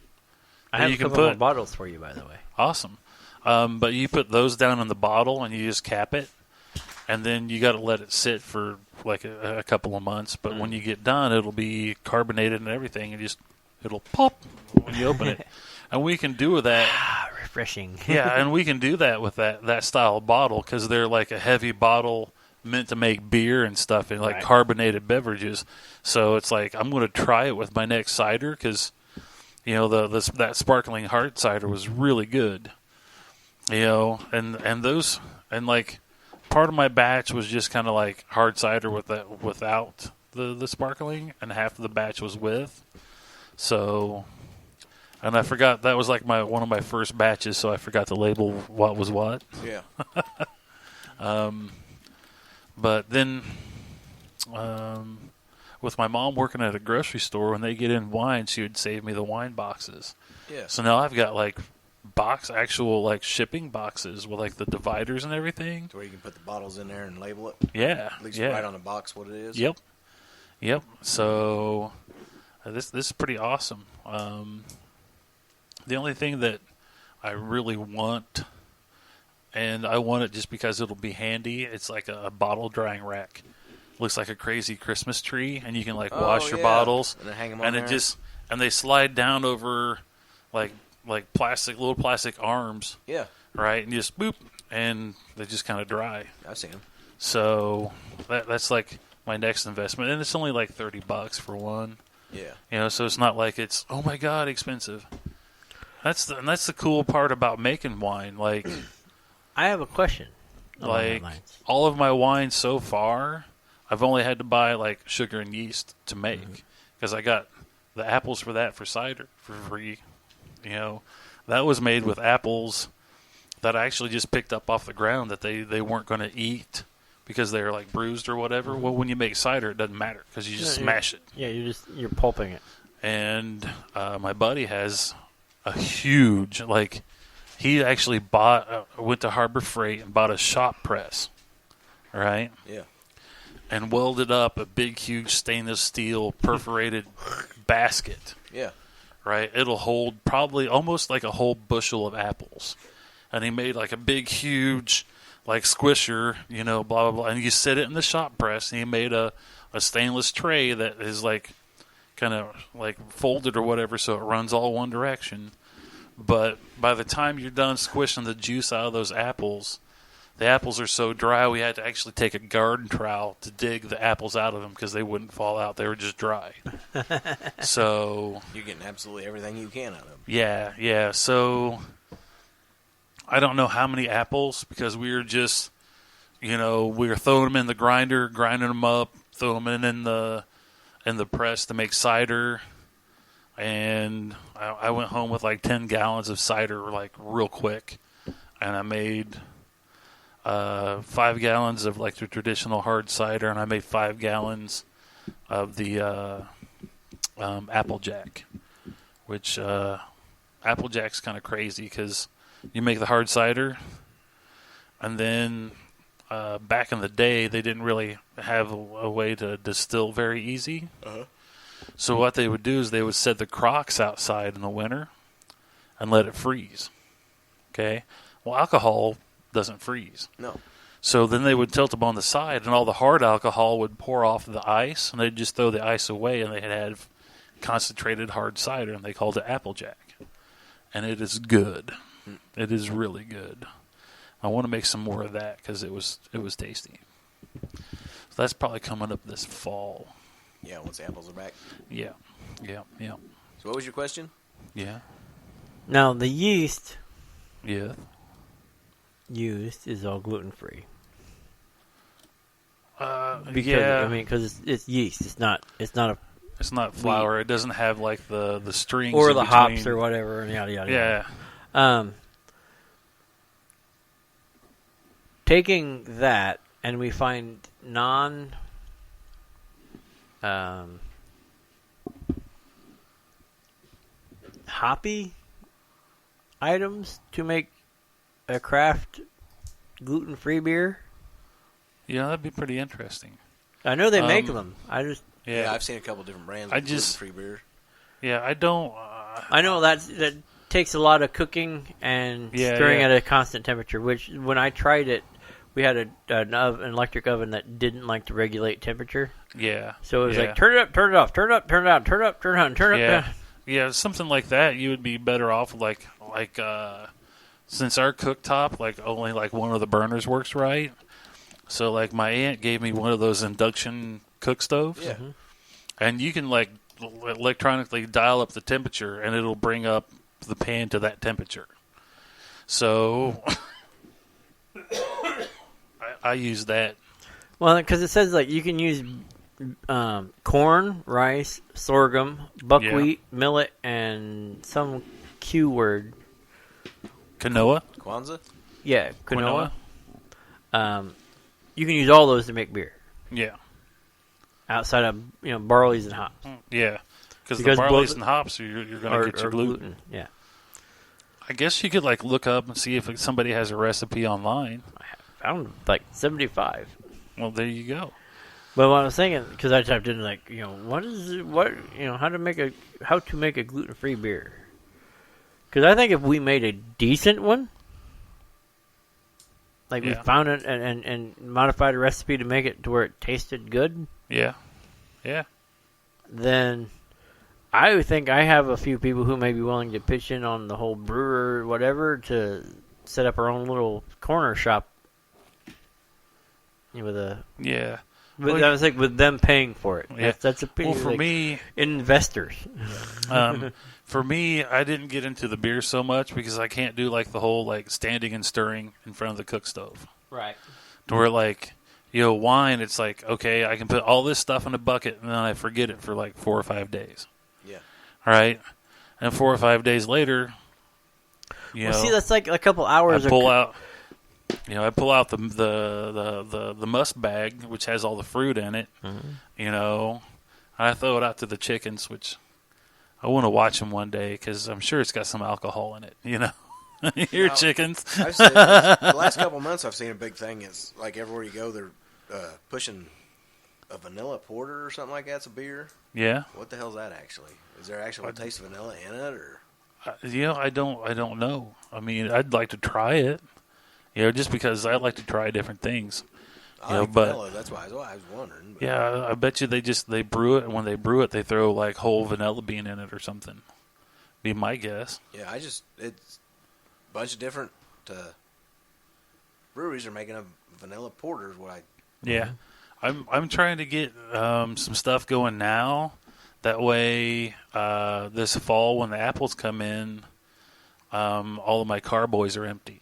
I have a couple more bottles for you, by the way. Awesome. But you put those down in the bottle and you just cap it, and then you got to let it sit for like a couple of months. But when you get done, it'll be carbonated and everything, and it'll pop when you open it. And we can do that. Refreshing. Yeah, and we can do that with that style of bottle because they're like a heavy bottle meant to make beer and stuff and like carbonated beverages. So it's like I'm going to try it with my next cider because that sparkling hard cider was really good. And those and like part of my batch was just kind of like hard cider without the sparkling, and half of the batch was with. So, and I forgot that was like one of my first batches, so I forgot to label what was what. Yeah. But then, with my mom working at a grocery store, when they get in wine, she would save me the wine boxes. Yeah. So now I've got like actual like shipping boxes with like the dividers and everything. To where you can put the bottles in there and label it. Yeah. At least write on the box what it is. Yep. So this is pretty awesome. The only thing that I really want, and I want it just because it'll be handy, it's like a bottle drying rack. Looks like a crazy Christmas tree, and you can like wash your bottles, and then hang them on there. And they slide down over like little plastic arms. Yeah. Right, and you just boop, and they just kind of dry. I've seen them. So that's like my next investment, and it's only like $30 for one. Yeah. So it's not like it's oh my god expensive. That's the cool part about making wine. Like, I have a question. Like all of my wine so far, I've only had to buy like sugar and yeast to make because I got the apples for cider for free. That was made with apples that I actually just picked up off the ground that they weren't going to eat because they're like bruised or whatever. Well, when you make cider, it doesn't matter because you just smash it. Yeah, you're pulping it. And my buddy has a huge he actually went to Harbor Freight and bought a shop press, right? Yeah. And welded up a big, huge stainless steel perforated basket. Yeah. Right? It'll hold probably almost like a whole bushel of apples. And he made like a big, huge, like squisher, blah, blah, blah. And you set it in the shop press, and he made a stainless tray that is like kind of like folded or whatever so it runs all one direction. But by the time you're done squishing the juice out of those apples, the apples are so dry we had to actually take a garden trowel to dig the apples out of them because they wouldn't fall out. They were just dry. So you're getting absolutely everything you can out of them. Yeah. So I don't know how many apples because we were just, we were throwing them in the grinder, grinding them up, throwing them in the press to make cider. And I went home with like 10 gallons of cider like real quick, and I made 5 gallons of like the traditional hard cider, and I made 5 gallons of the Applejack, which Applejack's kind of crazy because you make the hard cider, and then back in the day they didn't really have a way to distill very easy. Uh-huh. So what they would do is they would set the crocks outside in the winter and let it freeze. Okay? Well, alcohol doesn't freeze. No. So then they would tilt them on the side, and all the hard alcohol would pour off the ice, and they'd just throw the ice away, and they'd have concentrated hard cider, and they called it Applejack. And it is good. It is really good. I want to make some more of that because it was tasty. So that's probably coming up this fall. Yeah, once the apples are back. Yeah. So what was your question? Yeah. Now, the yeast used is all gluten-free. Yeah. Because it's yeast. It's not a It's not flour. Wheat. It doesn't have like the strings or the hops or whatever. Yada yada. Yeah. Yada. Taking that and we find hoppy items to make a craft gluten-free beer. Yeah, that'd be pretty interesting. I know they make them. Yeah, I've seen a couple different brands of gluten-free beer. Yeah, I don't. I know that takes a lot of cooking and stirring at a constant temperature. Which when I tried it, we had an electric oven that didn't like to regulate temperature. Yeah. So it was like turn it up, turn it off, turn it up, turn it down, turn it up, turn it on, turn it up. Down. Yeah, something like that. You would be better off like since our cooktop only one of the burners works right. So like my aunt gave me one of those induction cook stoves. Yeah. Mm-hmm. And you can electronically dial up the temperature and it'll bring up the pan to that temperature. So I use that. Well, because it says you can use corn, rice, sorghum, buckwheat, millet, and some Q word. Quinoa? Kwanzaa? Yeah, quinoa. You can use all those to make beer. Yeah. Outside of barleys and hops. Yeah, because the barleys and hops you're going to get your gluten. Yeah. I guess you could look up and see if somebody has a recipe online. I found 75. Well, there you go. But what I was thinking, because I typed in how to make a gluten-free beer. Because I think if we made a decent one, we found it and modified a recipe to make it to where it tasted good. Yeah. Yeah. Then I think I have a few people who may be willing to pitch in on the whole brewer or whatever to set up our own little corner shop. Yeah. But I was with them paying for it. Yeah. That's a pretty. Well, for me, investors. For me, I didn't get into the beer so much because I can't do the whole standing and stirring in front of the cook stove. Right. To where wine, it's okay, I can put all this stuff in a bucket and then I forget it for 4 or 5 days. Yeah. All right. And 4 or 5 days later, see, that's a couple hours. I pull out the must bag, which has all the fruit in it. Mm-hmm. I throw it out to the chickens, which I want to watch them one day because I'm sure it's got some alcohol in it. Your chickens. I've seen, the last couple months, I've seen a big thing. It's everywhere you go, they're pushing a vanilla porter or something like that. It's a beer. Yeah. What the hell is that actually? Is there actual taste of vanilla in it, or? I don't know. I mean, I'd like to try it. Just because I like to try different things. I like vanilla. That's why I was wondering. But. Yeah, I bet you they brew it, and when they brew it, they throw whole vanilla bean in it or something. Be my guess. Yeah, it's a bunch of different breweries are making a vanilla porter. Yeah, I'm trying to get some stuff going now. That way, this fall when the apples come in, all of my carboys are empty.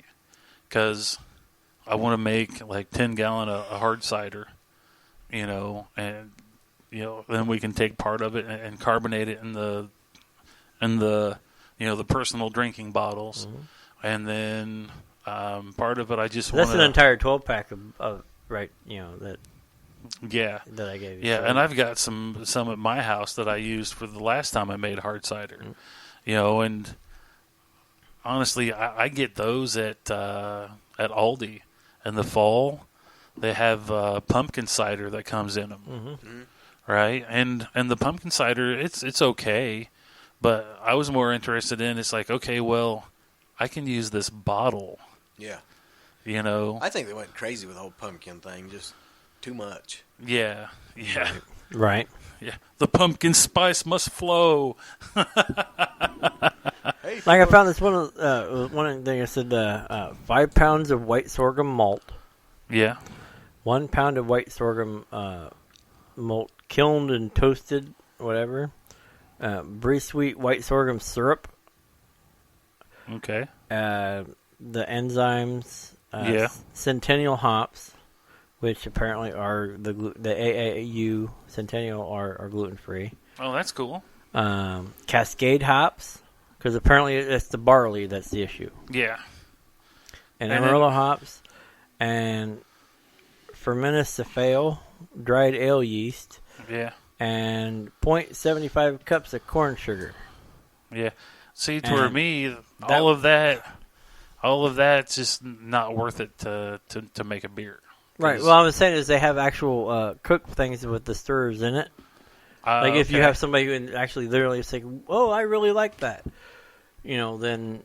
Because I want to make 10 gallon of hard cider, and then we can take part of it and carbonate it in the the personal drinking bottles, mm-hmm. and then part of it I just that's an entire 12-pack of right that. Yeah, that I gave you. Yeah, and I've got some at my house that I used for the last time I made hard cider, mm-hmm. And. Honestly, I get those at Aldi in the fall. They have pumpkin cider that comes in them, mm-hmm. right? And the pumpkin cider, it's okay, but I was more interested in okay, well, I can use this bottle. Yeah, I think they went crazy with the whole pumpkin thing, just too much. Yeah. Right. Yeah, the pumpkin spice must flow. I found this one thing. I said 5 pounds of white sorghum malt. Yeah. 1 pound of white sorghum malt, kilned and toasted, whatever. Brie sweet white sorghum syrup. Okay. The enzymes. Centennial hops. which apparently are the AAU Centennial are gluten free. Oh, that's cool. Cascade hops, because apparently it's the barley that's the issue. Yeah. And Amarillo hops, and fermented dried ale yeast. Yeah. And 0.75 cups of corn sugar. Yeah. See, for me, all of that's just not worth it to make a beer. Right. Well, I'm saying is they have actual cooked things with the stirrers in it. Like if you have somebody who actually literally say, "Oh, I really like that," then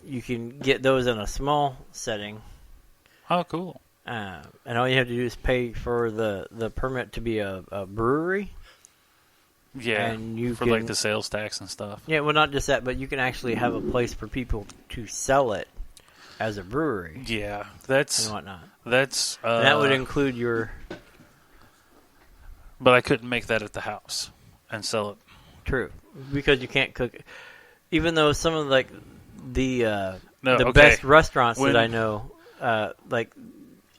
you can get those in a small setting. Oh, cool. And all you have to do is pay for the permit to be a brewery. Yeah, and you for like the sales tax and stuff. Yeah, well, not just that, but you can actually have a place for people to sell it as a brewery. Yeah, that's and whatnot. That's that would include your. But I couldn't make that at the house and sell it. True, because you can't cook it. Even though some of the best restaurants that I know, like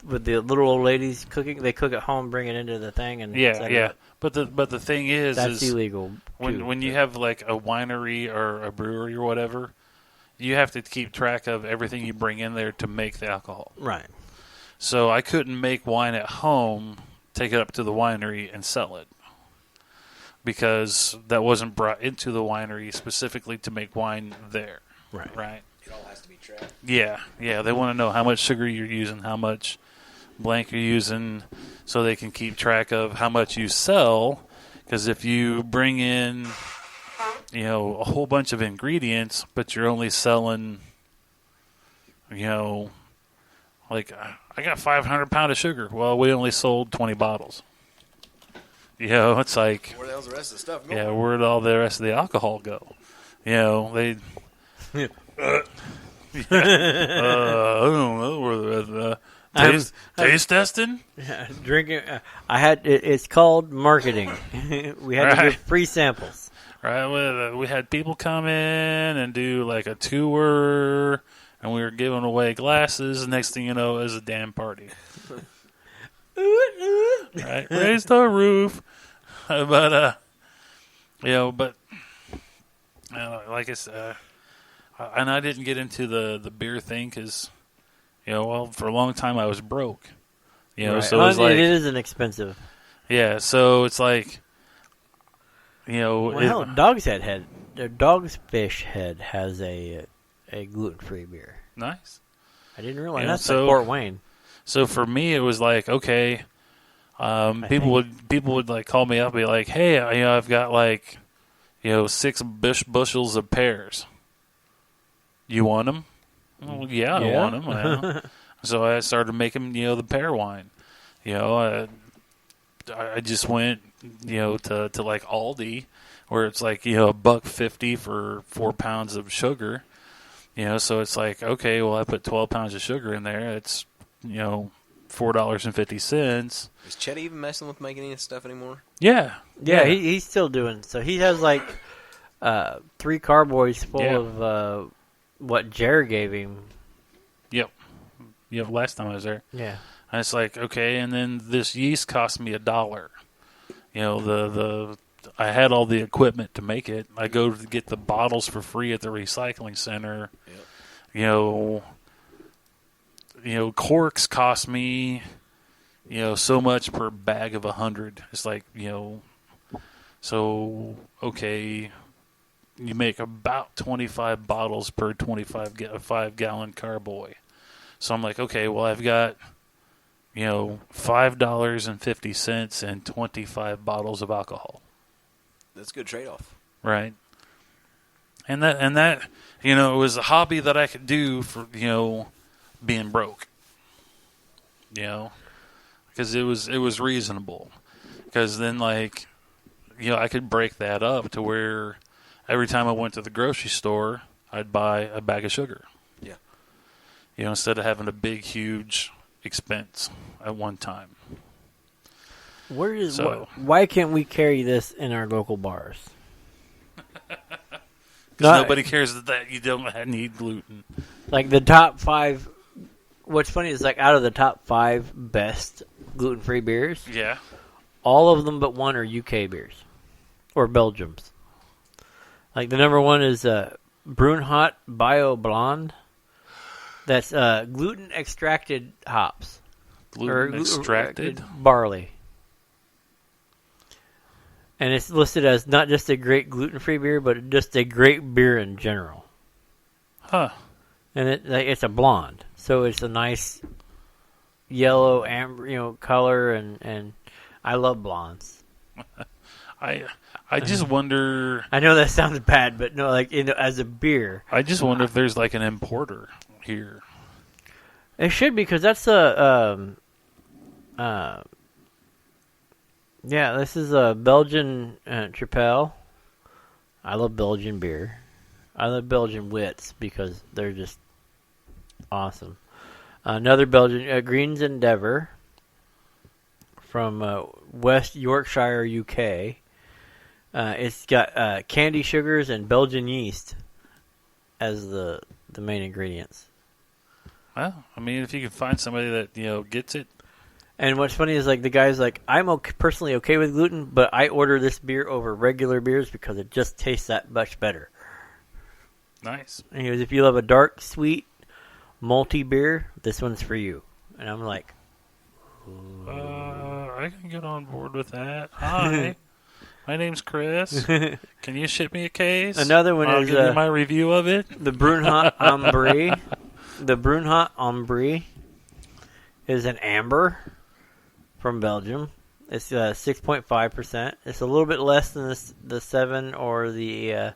with the little old ladies cooking, they cook at home, bring it into the thing, and yeah. But the thing is, that's illegal. When you have like a winery or a brewery or whatever, you have to keep track of everything you bring in there to make the alcohol. Right. So I couldn't make wine at home, take it up to the winery, and sell it. Because that wasn't brought into the winery specifically to make wine there. Right. It all has to be tracked. Yeah. They want to know how much sugar you're using, how much blank you're using, so they can keep track of how much you sell. Because if you bring in, a whole bunch of ingredients, but you're only selling, like I got 500 pounds of sugar. Well, we only sold 20 bottles. It's like, where the hell's the rest of the stuff go? Yeah, where'd all the rest of the alcohol go? They. I don't know where the rest of the taste testing. Yeah, drinking. It's called marketing. We had to give free samples. Right, we had people come in and do like a tour, and we were giving away glasses. Next thing you know, it was a damn party. Right, raise the roof. But like I said, and I didn't get into the beer thing because, for a long time I was broke. Right. So it's like, it isn't expensive. Yeah, so it's like, Dog's Fish Head has a gluten-free beer. Nice. I didn't realize that's like Fort Wayne. So for me, it was like, okay. People would like call me up and be like, "Hey, I've got like, 6 bushels of pears. You want them?" Well, yeah, I want them. So I started making, the pear wine. I just went, to like Aldi, where it's like, $1.50 for 4 pounds of sugar. So it's like, okay, well, I put 12 pounds of sugar in there. It's, $4.50. Is Chet even messing with making any stuff anymore? Yeah. He's still doing. So he has like 3 carboys full of what Jared gave him. Yep. Last time I was there. Yeah. And it's like, okay, and then this yeast cost me $1. I had all the equipment to make it. I go to get the bottles for free at the recycling center. Yep. Corks cost me, so much per bag of 100. It's like, so, okay, you make about 25 bottles per 5-gallon carboy. So I'm like, okay, well, I've got, $5.50 and 25 bottles of alcohol. That's a good trade-off. Right. And that, it was a hobby that I could do for, being broke, because it was reasonable. Because then, like, I could break that up to where every time I went to the grocery store, I'd buy a bag of sugar. Yeah. Instead of having a big, huge expense at one time. Why can't we carry this in our local bars? Because nobody cares that you don't need gluten. Like the top 5. What's funny is like out of the top 5 best gluten-free beers. Yeah. All of them but one are UK beers. Or Belgium's. Like the number one is Brunhot Bio Blonde. That's gluten-extracted hops. Gluten-extracted? Barley. And it's listed as not just a great gluten-free beer, but just a great beer in general. Huh. And it's a blonde. So it's a nice yellow, amber, color, and I love blondes. I just wonder. I know that sounds bad, but no, as a beer. I just wonder if there's like an importer here. It should be, because that's this is a Belgian Tripel. I love Belgian beer. I love Belgian wits because they're just awesome. Another Belgian Green's Endeavour from West Yorkshire, UK. It's got candy sugars and Belgian yeast as the main ingredients. Well, I mean, if you can find somebody that gets it. And what's funny is the guy's like, I'm personally okay with gluten, but I order this beer over regular beers because it just tastes that much better. Nice. And he goes, if you love a dark, sweet, malty beer, this one's for you. And I'm like, I can get on board with that. Hi. My name's Chris. Can you ship me a case? Another one I'll is give you my review of it. The Brunhot Ambre. The Brunhot Ambre is an amber from Belgium. It's 6.5%. It's a little bit less than the 7 or the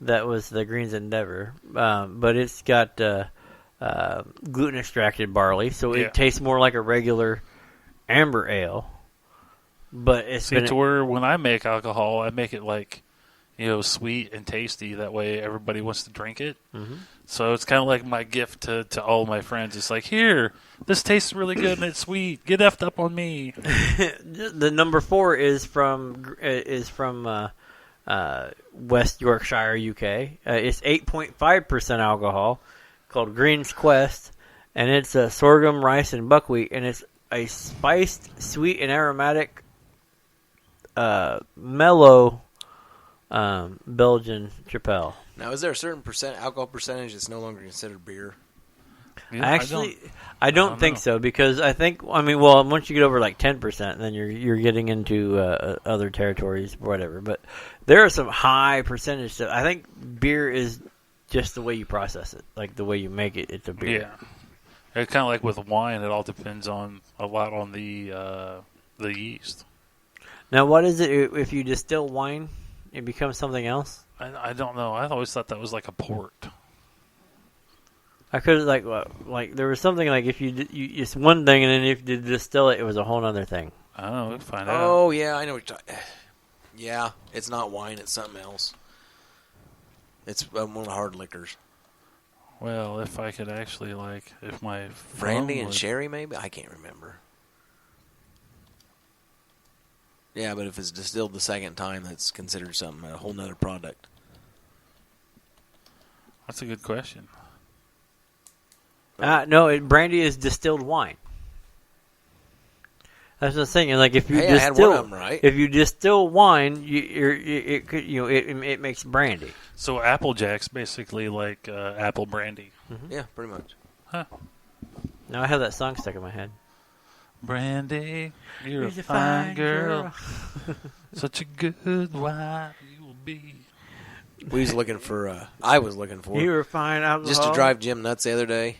that was the Green's Endeavour, but it's got gluten extracted barley, so it tastes more like a regular amber ale. But it's to where when I make alcohol, I make it sweet and tasty. That way, everybody wants to drink it. Mm-hmm. So it's kind of like my gift to all my friends. It's like, here, this tastes really good and it's sweet. Get effed up on me. The number 4 is from West Yorkshire, UK. It's 8.5% alcohol, called Green's Quest, and it's sorghum, rice, and buckwheat, and it's a spiced, sweet, and aromatic, mellow Belgian Tripel. Now, is there a certain alcohol percentage that's no longer considered beer? Yeah, Actually, I don't think so, because once you get over 10%, then you're getting into other territories, whatever. But there are some high percentage stuff. I think beer is just the way you process it, like the way you make it. It's a beer. Yeah, it's kind of like with wine. It all depends a lot on the yeast. Now, what is it if you distill wine? It becomes something else? I don't know. I always thought that was like a port. I could there was something if it's one thing, and then if you distill it, it was a whole other thing. I don't know. We'll find out. Oh yeah, I know what you're talking. Yeah, it's not wine; it's something else. It's one of the hard liquors. Well, if I could actually if my brandy and sherry, maybe I can't remember. Yeah, but if it's distilled the second time, that's considered something, a whole nother product. That's a good question. No, brandy is distilled wine. That's what I'm saying. If you I had one of them right. If you distill wine, it makes brandy. So Applejack's basically like apple brandy. Mm-hmm. Yeah, pretty much. Huh. Now I have that song stuck in my head. Brandy, you're a fine girl. Such a good wife you will be. I was looking for. You were fine alcohol. Just to drive Jim nuts the other day.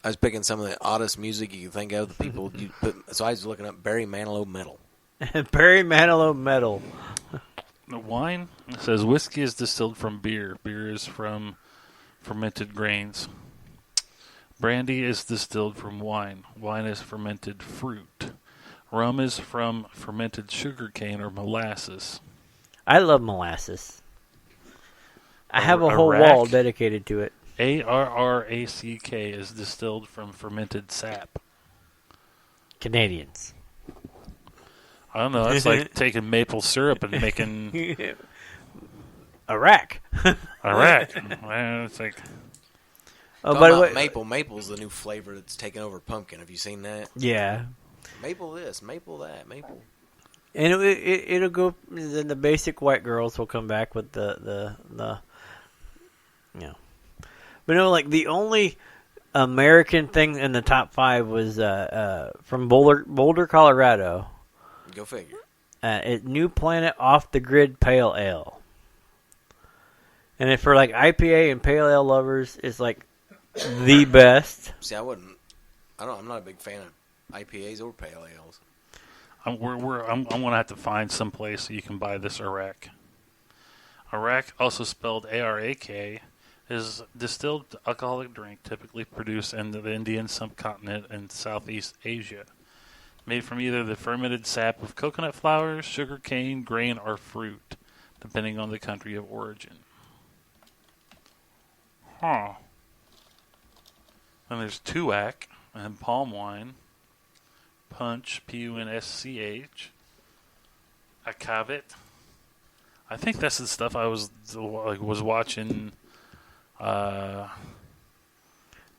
I was picking some of the oddest music you could think of. The people you put. So I was looking up Barry Manilow metal. Barry Manilow metal. The wine, it says whiskey is distilled from beer. Beer is from fermented grains. Brandy is distilled from wine. Wine is fermented fruit. Rum is from fermented sugarcane or molasses. I love molasses. I have a whole wall dedicated to it. ARRACK is distilled from fermented sap. Canadians. I don't know. It's like taking maple syrup and making Iraq. Well, it's like. Oh, by the way, maple's the new flavor that's taken over pumpkin. Have you seen that? Yeah. Maple this, maple that, maple. And it'll go. Then the basic white girls will come back with the But no, like the only American thing in the top 5 was from Boulder, Colorado. Go figure. New Planet Off the Grid Pale Ale. And if for like IPA and Pale Ale lovers, it's like the best. See, I'm not a big fan of IPAs or Pale Ales. I'm gonna have to find some place so you can buy this Arak. Arak, also spelled ARAK, is distilled alcoholic drink typically produced in the Indian subcontinent and Southeast Asia, made from either the fermented sap of coconut flowers, sugar cane, grain, or fruit, depending on the country of origin. Huh. Then there's Tuac and palm wine, punch, Punsch, Akavit. I think that's the stuff I was watching. The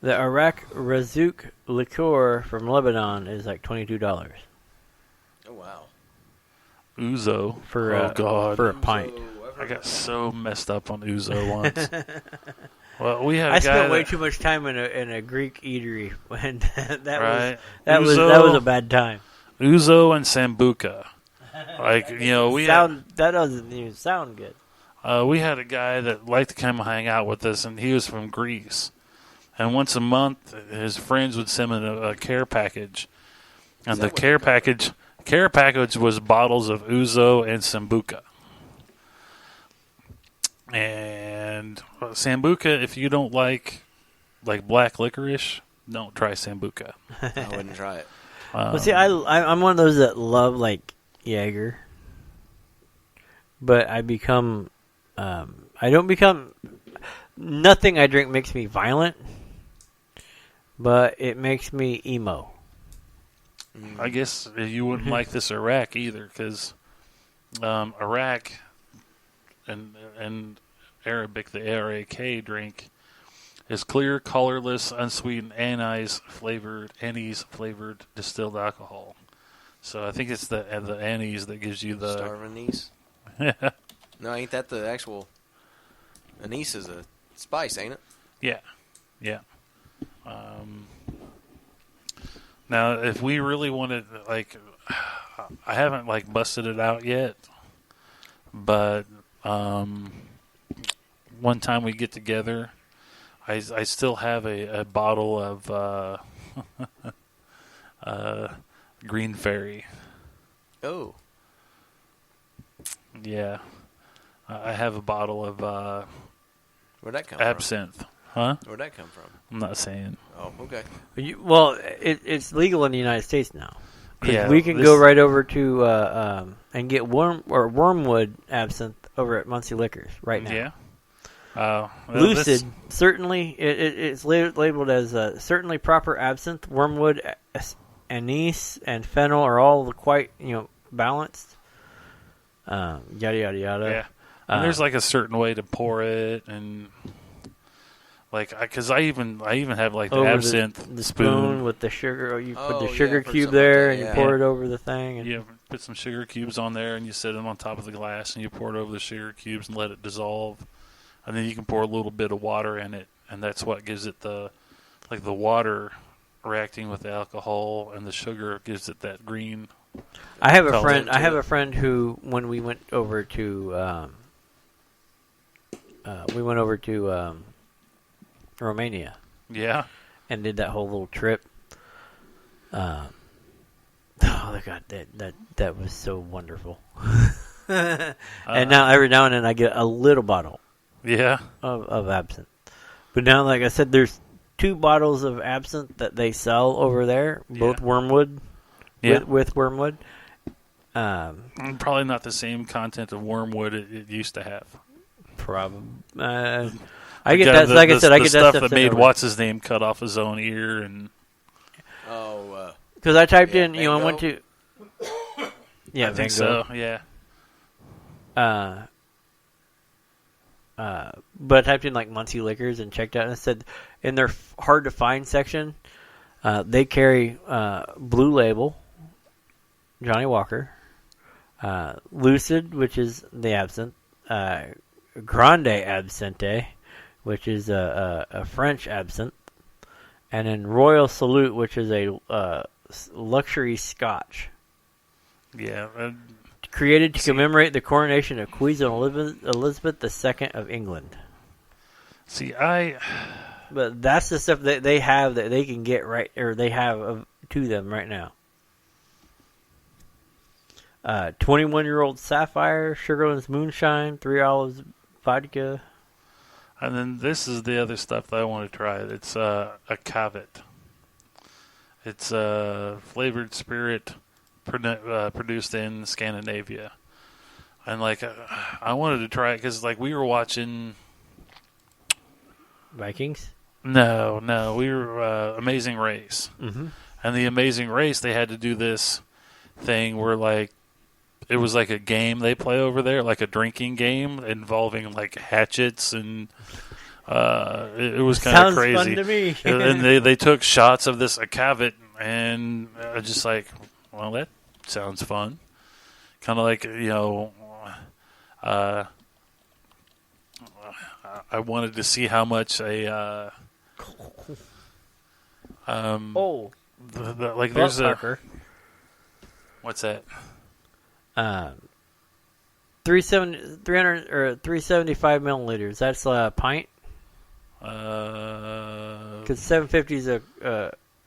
Arak Razouk liqueur from Lebanon is like $22. Oh wow! Ouzo for a pint. I got so messed up on Ouzo once. Well, we had. I spent way too much time in a Greek eatery when that Ouzo, was a bad time. Ouzo and Sambuca, that doesn't even sound good. We had a guy that liked to come hang out with us, and he was from Greece. And once a month, his friends would send him a care package, and the care package was bottles of Ouzo and Sambuca. And Sambuca, if you don't like black licorice, don't try Sambuca. I wouldn't try it. Well, see, I'm one of those that love like Jaeger, but I don't become. Nothing I drink makes me violent, but it makes me emo. I guess you wouldn't like this Arak either, because Arak and Arabic, the ARAK drink, is clear, colorless, unsweetened, anise flavored distilled alcohol. So I think it's the anise that gives you the Star of anise. No, ain't that the actual? Anise is a spice, ain't it? Yeah. Now, if we really wanted, I haven't busted it out yet, but one time we get together, I still have a bottle of Green Fairy. Oh. Yeah. I have a bottle of Where'd that come absinthe. from? Huh? Where'd that come from? I'm not saying. Oh, okay. It's legal in the United States now. Yeah, we can go right over to and get Wormwood absinthe over at Muncie Liquors right now. Yeah. Well, Lucid, certainly, it's labeled as certainly proper absinthe. Wormwood, anise, and fennel are all quite balanced. Yada yada yada. Yeah. And there's a certain way to pour it, and because I even have the absinthe the spoon with the sugar. You put the sugar cube there, and you pour it over the thing. And you put some sugar cubes on there, and you set them on top of the glass, and you pour it over the sugar cubes and let it dissolve. And then you can pour a little bit of water in it, and that's what gives it the water reacting with the alcohol, and the sugar gives it that green. I have a friend who, when we went over to Romania. Yeah. And did that whole little trip. Oh my God, that was so wonderful. And now every now and then I get a little bottle. Yeah. Of absinthe. But now, like I said, there's 2 bottles of absinthe that they sell over there, both Wormwood. Yeah. With Wormwood. Probably not the same content of Wormwood it used to have. Probably. I get that. Like I said, I get that stuff that made what's his name cut off his own ear, and because I typed in, I went to. Yeah, I think so. Yeah. But I typed in Muncie Liquors and checked out, and it said in their hard to find section, they carry Blue Label, Johnny Walker. Lucid, which is the absinthe. Grande Absinthe, which is a French absinthe. And then Royal Salute, which is a luxury scotch. Yeah. Created to commemorate the coronation of Queen Elizabeth II of England. But that's the stuff that they have that they can get right, or they have to them right now. 21-year-old Sapphire, Sugarland's Moonshine, 3 Olives Vodka. And then this is the other stuff that I want to try. It's a cavet. It's a flavored spirit produced in Scandinavia. And, like, I wanted to try it because, like, we were watching... Vikings? No. We were Amazing Race. Mm-hmm. And the Amazing Race, they had to do this thing where, like, it was like a game they play over there, like a drinking game involving, like, hatchets and... it was kind of crazy. Sounds fun to me. And they took shots of this cavet, and I was just like, well, that sounds fun. Kind of like, I wanted to see how much a like there's a what's that? 375 milliliters. That's a pint. Because 750 is a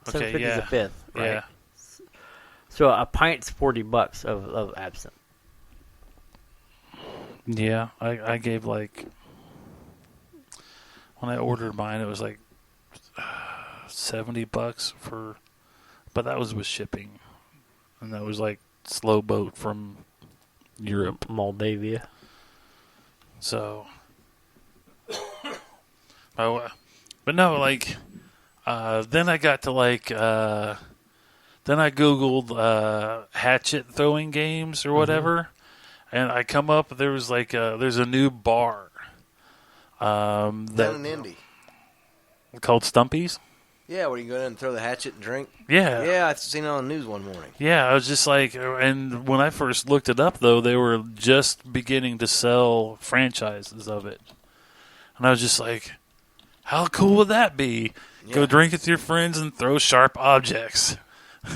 750 is a fifth, right? Yeah. So a pint's $40 of absinthe. Yeah, I gave like when I ordered mine, it was like $70 for, but that was with shipping, and that was like slow boat from Europe, Moldavia. So, but no, like then I got to like then I googled hatchet throwing games or whatever, and I come up there was like there's a new bar Down in Indy. Called Stumpy's. Yeah, where you go in and throw the hatchet and drink. Yeah. Yeah, I've seen it on the news one morning. Yeah, I was just like, and when I first looked it up, though, they were just beginning to sell franchises of it. And I was just like, how cool would that be? Yeah. Go drink with your friends and throw sharp objects.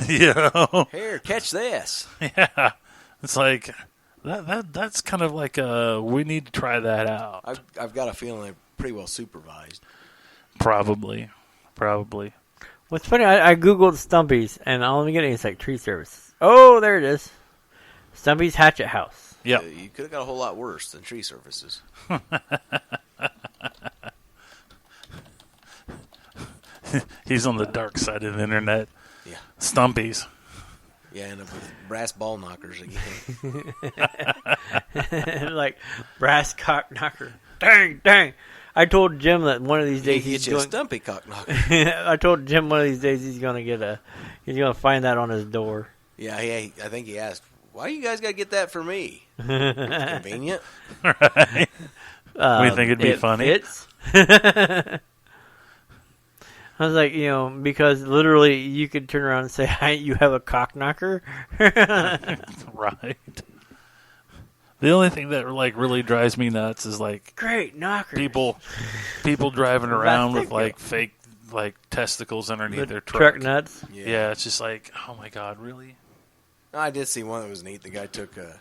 You know? Here, catch this. Yeah. It's like, that's kind of like we need to try that out. I've got a feeling they're pretty well supervised. Probably. What's funny, I googled Stumpy's, and all I'm getting is like tree services. Oh, there it is. Stumpy's Hatchet House. Yeah, you could have got a whole lot worse than tree services. He's on the dark side of the internet. Yeah, Stumpy's. Yeah, and with brass ball knockers again. Like brass cock knocker. Dang. I told Jim that one of these days he's going to get you a stumpy cock knocker. I told Jim one of these days he's going to find that on his door. Yeah, I think he asked, "Why you guys got to get that for me?" It's convenient, right? We think it'd be funny. Fits. I was like, because literally you could turn around and say, "Hi, you have a cock knocker." Right. The only thing that like really drives me nuts is like great knockers. People driving around with like fake like testicles underneath their truck nuts. Yeah, it's just like, oh my god, really? I did see one that was neat. The guy took a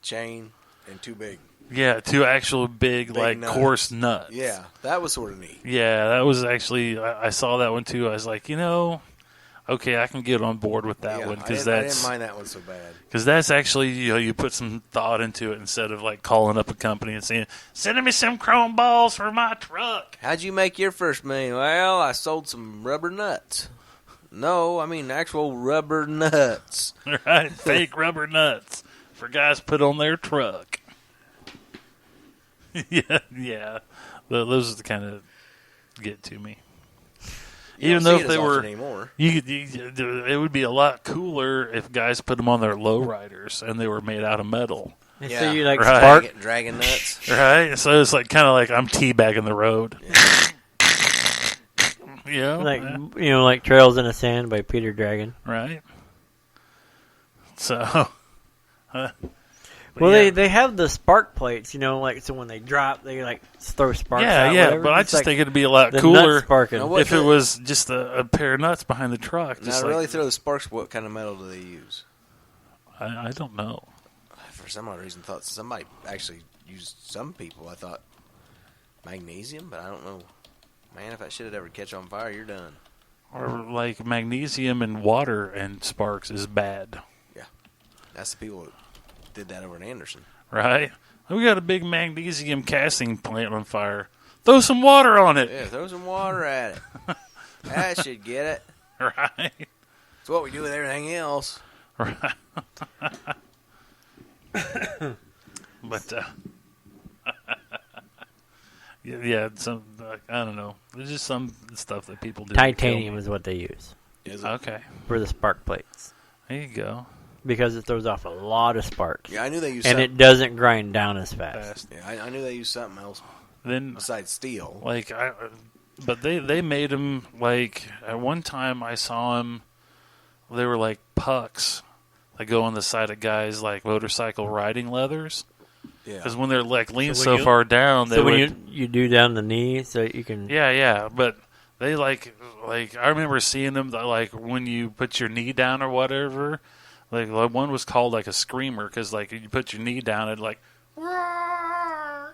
chain and two big. Yeah, two actual big like nuts. Coarse nuts. Yeah, that was sort of neat. Yeah, that was actually I saw that one too. I was like, okay, I can get on board with that one because I didn't mind that one so bad. Because that's actually you put some thought into it instead of like calling up a company and saying, "Send me some chrome balls for my truck." How'd you make your first million? Well, I sold some rubber nuts. No, I mean actual rubber nuts. Right, fake rubber nuts for guys put on their truck. Yeah. Those are the kind of get to me. Even though if they were, it would be a lot cooler if guys put them on their lowriders and they were made out of metal. Yeah. So you like spark dragon nuts, right? So it's like kind of like I'm teabagging the road. Yeah. Like Trails in the Sand by Peter Dragon. Right. So, well, they have the spark plates, like so when they drop, they like throw sparks out. Yeah, whatever. but I It's just like think it'd be a lot the cooler nuts sparking. if it was just a pair of nuts behind the truck. Now, Just to really throw the sparks, what kind of metal do they use? I don't know. For some odd reason, thought somebody actually used some people. I thought magnesium, but I don't know. Man, if that shit would ever catch on fire, you're done. Or like magnesium and water and sparks is bad. Yeah, that's the people that did that over in Anderson. Right? We got a big magnesium casting plant on fire. Throw some water on it. Yeah, throw some water at it. That should get it. Right? It's what we do with everything else. Right. But, yeah, some, I don't know. There's just some stuff that people do. Titanium is what they use Okay. for the spark plates There you go. because it throws off a lot of sparks. Yeah, I knew they used and something. it doesn't grind down as fast. Yeah, I knew they used something else Then, besides steel. like, but they made them, like, at one time I saw them, they were like pucks that go on the side of guys' like motorcycle riding leathers. Yeah. Because when they're like leaned So so when you- far down, they So would. when you do down the knee, so you can. Yeah, but they like I remember seeing them that, like when you put your knee down or whatever. Like one was called like a screamer because like you put your knee down and like around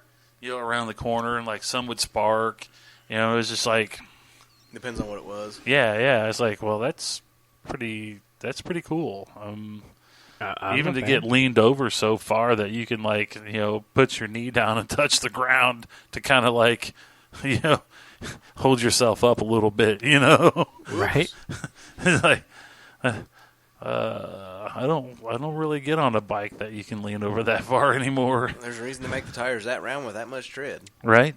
the corner and like some would spark. It was just like Depends on what it was. yeah. It's like that's pretty cool. I'm Even a to fan. get leaned over so far that you can like put your knee down and touch the ground to kind of like hold yourself up a little bit, Right. It's like I don't really get on a bike that you can lean over that far anymore. There's a reason to make the tires that round with that much tread. Right.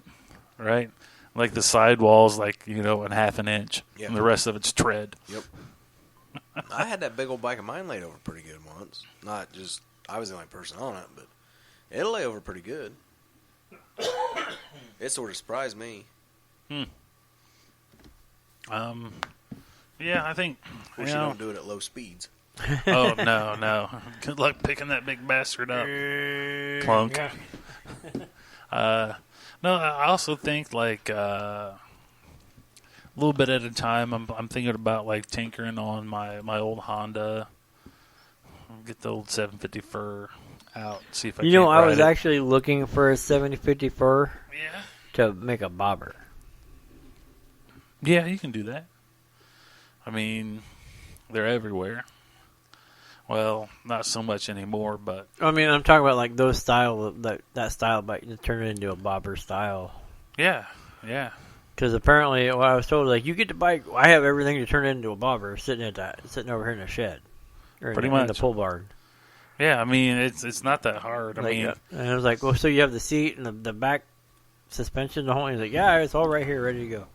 Like the sidewalls, like in half an inch, Yeah. and the rest of it's tread. Yep. I had that big old bike of mine laid over pretty good once. Not just I was the only person on it, but it'll lay over pretty good. It sort of surprised me. Yeah, I think. Of course, you don't do it at low speeds. Oh no! Good luck picking that big bastard up. Clunk. No, I also think like a little bit at a time. I'm thinking about like tinkering on my old Honda. Get the old 750 fur out. See if I. I was actually looking for a 7050 fur. Yeah. To make a bobber. Yeah, you can do that. I mean, they're everywhere. Well, not so much anymore, but I mean, I'm talking about like those style that style bike to turn it into a bobber style. yeah. Because apparently, what I was told, like you get the bike, I have everything to turn it into a bobber sitting over here in the shed, or Pretty in much. the pull barn. Yeah, I mean, it's not that hard. I mean, and I was like, well, so you have the seat and the back suspension, the whole. He's like, yeah, it's all right here, ready to go.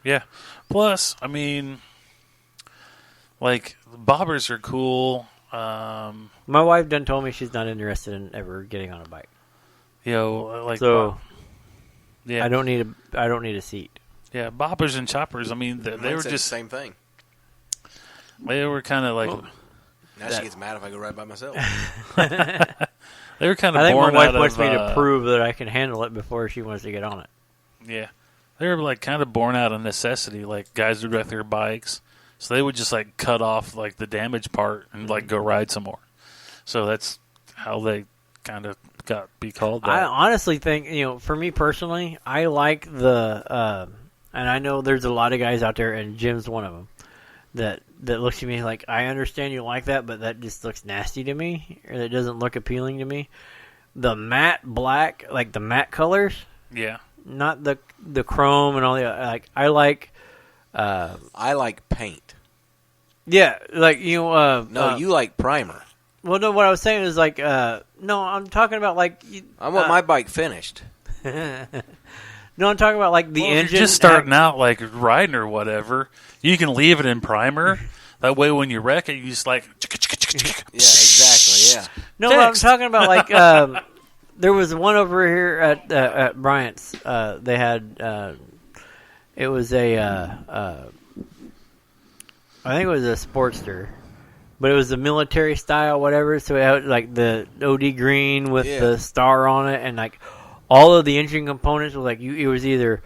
yeah. Plus, I mean, like bobbers are cool. My wife done told me she's not interested in ever getting on a bike. Like So yeah, I don't need a seat. yeah, bobbers and choppers. I mean, they were Said just the same thing. they were kind of like Now she gets mad if I go ride by myself. they were kind of I think my born wife out wants of me to prove that I can handle it before she wants to get on it. yeah, they were like kind of born out of necessity. Like guys would wreck their bikes, so they would just like cut off like the damaged part and like go ride some more. So that's how they kind of be called that. I honestly think, for me personally, I like the, and I know there's a lot of guys out there, and Jim's one of them, that looks at me like, I understand you like that, but that just looks nasty to me, or that doesn't look appealing to me. The matte black, like the matte colors, yeah, not the chrome and all the, like, I like paint. yeah, like, No, you like primer. well, no, what I was saying is like, no, I'm talking about like, I want my bike finished. no, I'm talking about like the well, if engine. you're just starting out like riding or whatever, you can leave it in primer. That way, when you wreck it, you just like Yeah, exactly. Yeah. No, what I'm Fixed. talking about, like, there was one over here at Bryant's. They had, it was I think it was a Sportster, but it was the military style, whatever. So it had like the OD green with the star on it, and like all of the engine components were like it was either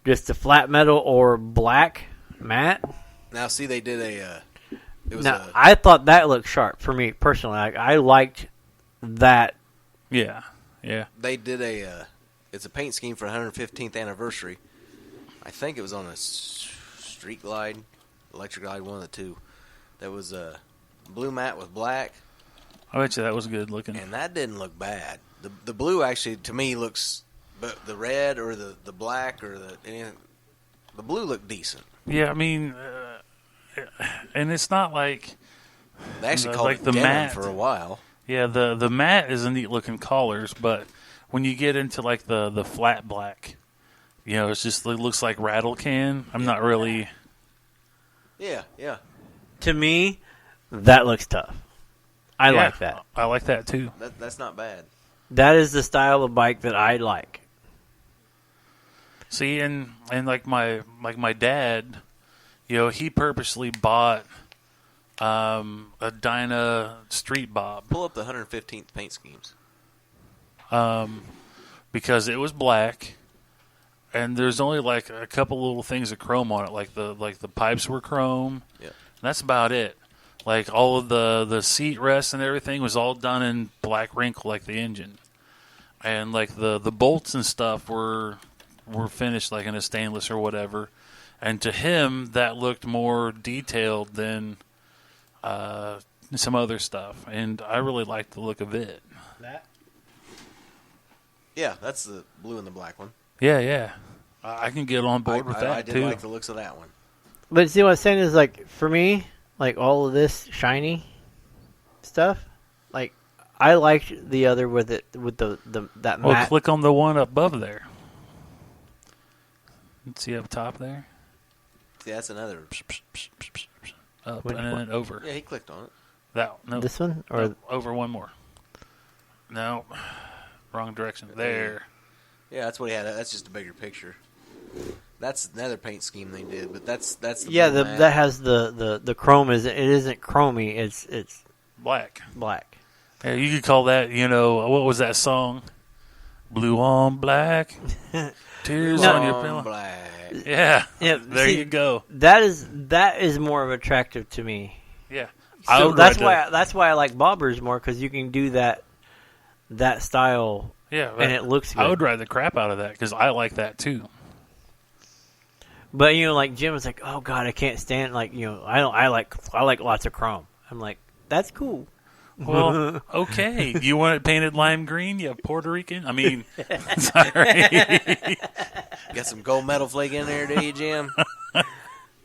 just a flat metal or black matte. Now, see, they did I thought that looked sharp for me personally. Like, I liked that. Yeah. They did it's a paint scheme for 115th anniversary. I think it was on a Street Glide, Electric Glide, one of the two. That was a blue matte with black. I bet you that was good looking. And that didn't look bad. The blue actually, to me, looks... But the red or the black or the blue looked decent. Yeah, I mean... and it's not like... They actually called it the matte for a while. Yeah, the matte is a neat looking colors, but when you get into like the flat black, it looks like rattle can. I'm not really... Yeah. To me, that looks tough. I like that. I like that too. That's not bad. That is the style of bike that I like. See, and like my dad, he purposely bought a Dyna Street Bob. Pull up the 115th paint schemes. Because it was black, and there's only like a couple little things of chrome on it, like the pipes were chrome. Yeah. That's about it. Like all of the seat rests and everything was all done in black wrinkle, like the engine, and like the bolts and stuff were finished like in a stainless or whatever. And to him, that looked more detailed than some other stuff, and I really liked the look of it. That? Yeah, that's the blue and the black one. Yeah. I can get on board with that, I did too. like the looks of that one. But see what I'm saying is, like, for me, like, all of this shiny stuff, like, I liked the other with that matte. Well, click on the one above there. See up top there? See, that's another... Up and then over. Yeah, he clicked on it. No. This one? Or no, over one more. No. Wrong direction. There. Yeah, that's what he had. That's just a bigger picture. That's another paint scheme they did, but that's the that has the chrome. It isn't chromy. It's black. Yeah, you could call that. What was that song? Blue on black, tears on your pillow. Black. Yeah. There you go. That is more of attractive to me. Yeah. So that's why I like bobbers more, because you can do that style. Yeah, and it looks good. I would ride the crap out of that because I like that too. But like Jim was like, "Oh God, I can't stand I like lots of chrome." I'm like, "That's cool." Well, okay. You want it painted lime green? You have Puerto Rican? I mean, sorry. Got some gold medal flake in there, do you, Jim?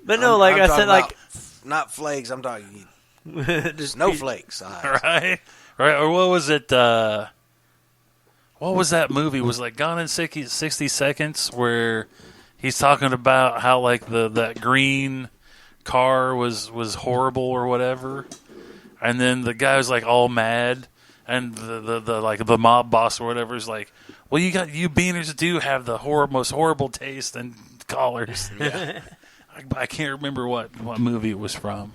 But no, like I said, like not flakes. I'm talking just no flakes. Right. Or what was it? What was that movie? Was it like Gone in 60 Seconds, where he's talking about how like that green car was horrible or whatever, and then the guy was like all mad, and the like the mob boss or whatever is like, well, you beaners do have the most horrible taste in collars. Yeah. I can't remember what movie it was from.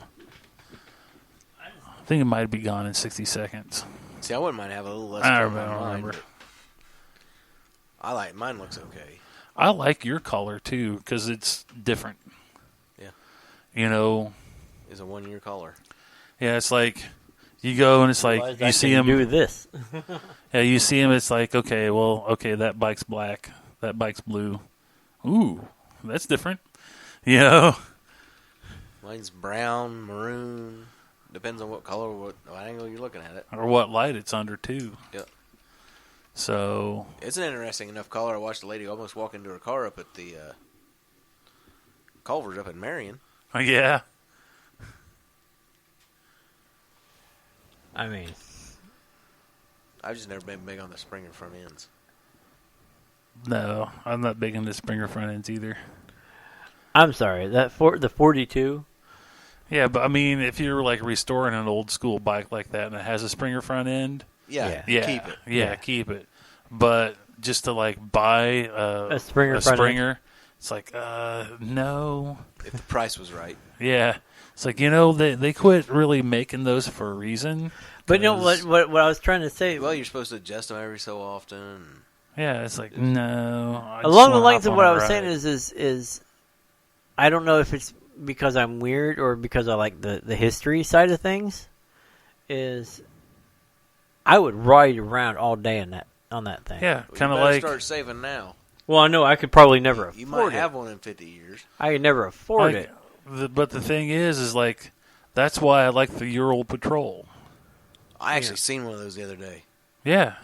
I think it might be Gone in 60 Seconds. See, I wouldn't mind having a little less. I don't remember. I like mine. Looks okay. I like your color too because it's different. Yeah. It's a 1 year color. Yeah, it's like you go and it's like you see him do this. Yeah, you see him. It's like okay, that bike's black, that bike's blue. Ooh, that's different. Mine's brown, maroon. Depends on what color, what angle you're looking at it, or what light it's under too. Yeah. So it's an interesting enough color. I watched a lady almost walk into her car up at the Culver's up in Marion. Yeah. I mean, I've just never been big on the Springer front ends. No, I'm not big into Springer front ends either. I'm sorry, the 42. Yeah, but I mean, if you're like restoring an old school bike like that and it has a Springer front end, yeah, keep it. Yeah, keep it. But just to like buy a Springer, it's like no. If the price was right. Yeah. It's like, they quit really making those for a reason. But what I was trying to say. Well, you're supposed to adjust them every so often. Yeah, it's like, no. Along the lines of what I was saying is I don't know if it's because I'm weird or because I like the history side of things. Is I would ride around all day on that thing. Yeah, kind of like start saving now. Well, I know I could probably never afford it. You might have one in 50 years. I could never afford it. But the thing is like, that's why I like the Ural Patrol. I actually seen one of those the other day. Yeah.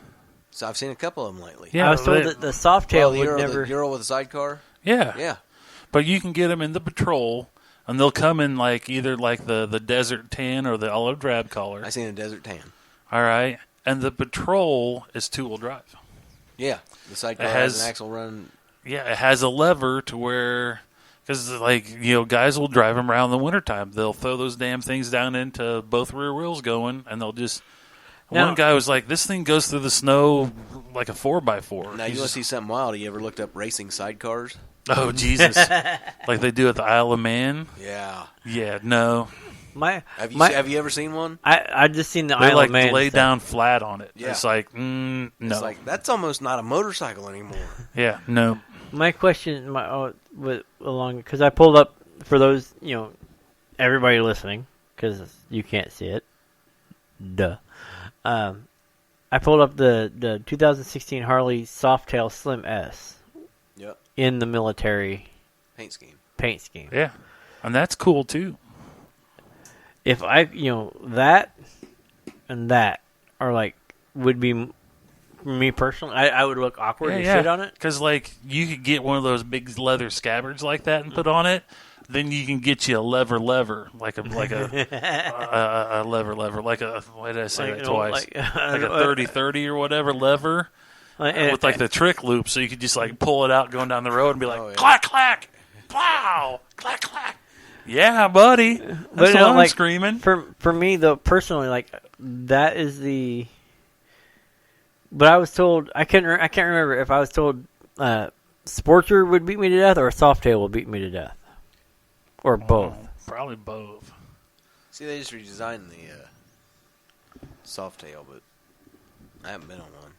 So I've seen a couple of them lately. Yeah, I was told that the Softail would never... The Ural with a sidecar? Yeah. Yeah. But you can get them in the Patrol, and they'll come in either the Desert Tan or the Olive Drab color. I seen a Desert Tan. All right. And the Patrol is two-wheel drive. Yeah. The sidecar has an axle run. Yeah, it has a lever to where... Because, guys will drive them around in the wintertime. They'll throw those damn things down into both rear wheels going, and they'll just... One guy was like, this thing goes through the snow like a 4x4. Now, you want to see something wild? You ever looked up racing sidecars? Oh, Jesus. Like they do at the Isle of Man? Yeah. Yeah, no. Have you ever seen one? I just seen the Isle of Man. They lay down flat on it. Yeah. It's like, no. It's like, that's almost not a motorcycle anymore. Yeah, no. My question, because I pulled up, for those, everybody listening, because you can't see it. Duh. I pulled up the 2016 Harley Softail Slim S. Yep. In the military paint scheme. Yeah. And that's cool too. If that and that are would be me personally, I would look awkward and shit on it. Because you could get one of those big leather scabbards like that and put on it. Then you can get you a lever, like a lever, why did I say that twice? Like a 30-30 or whatever lever with the trick loop, so you could just pull it out going down the road and be like, clack, clack, plow, clack, clack. Yeah, buddy. That's what I'm screaming. For me, though, personally, that is the... But I was told, I can't remember if I was told Sportster would beat me to death or Softail will beat me to death. Or both. Probably both. See, they just redesigned the Softail, but I haven't been on one.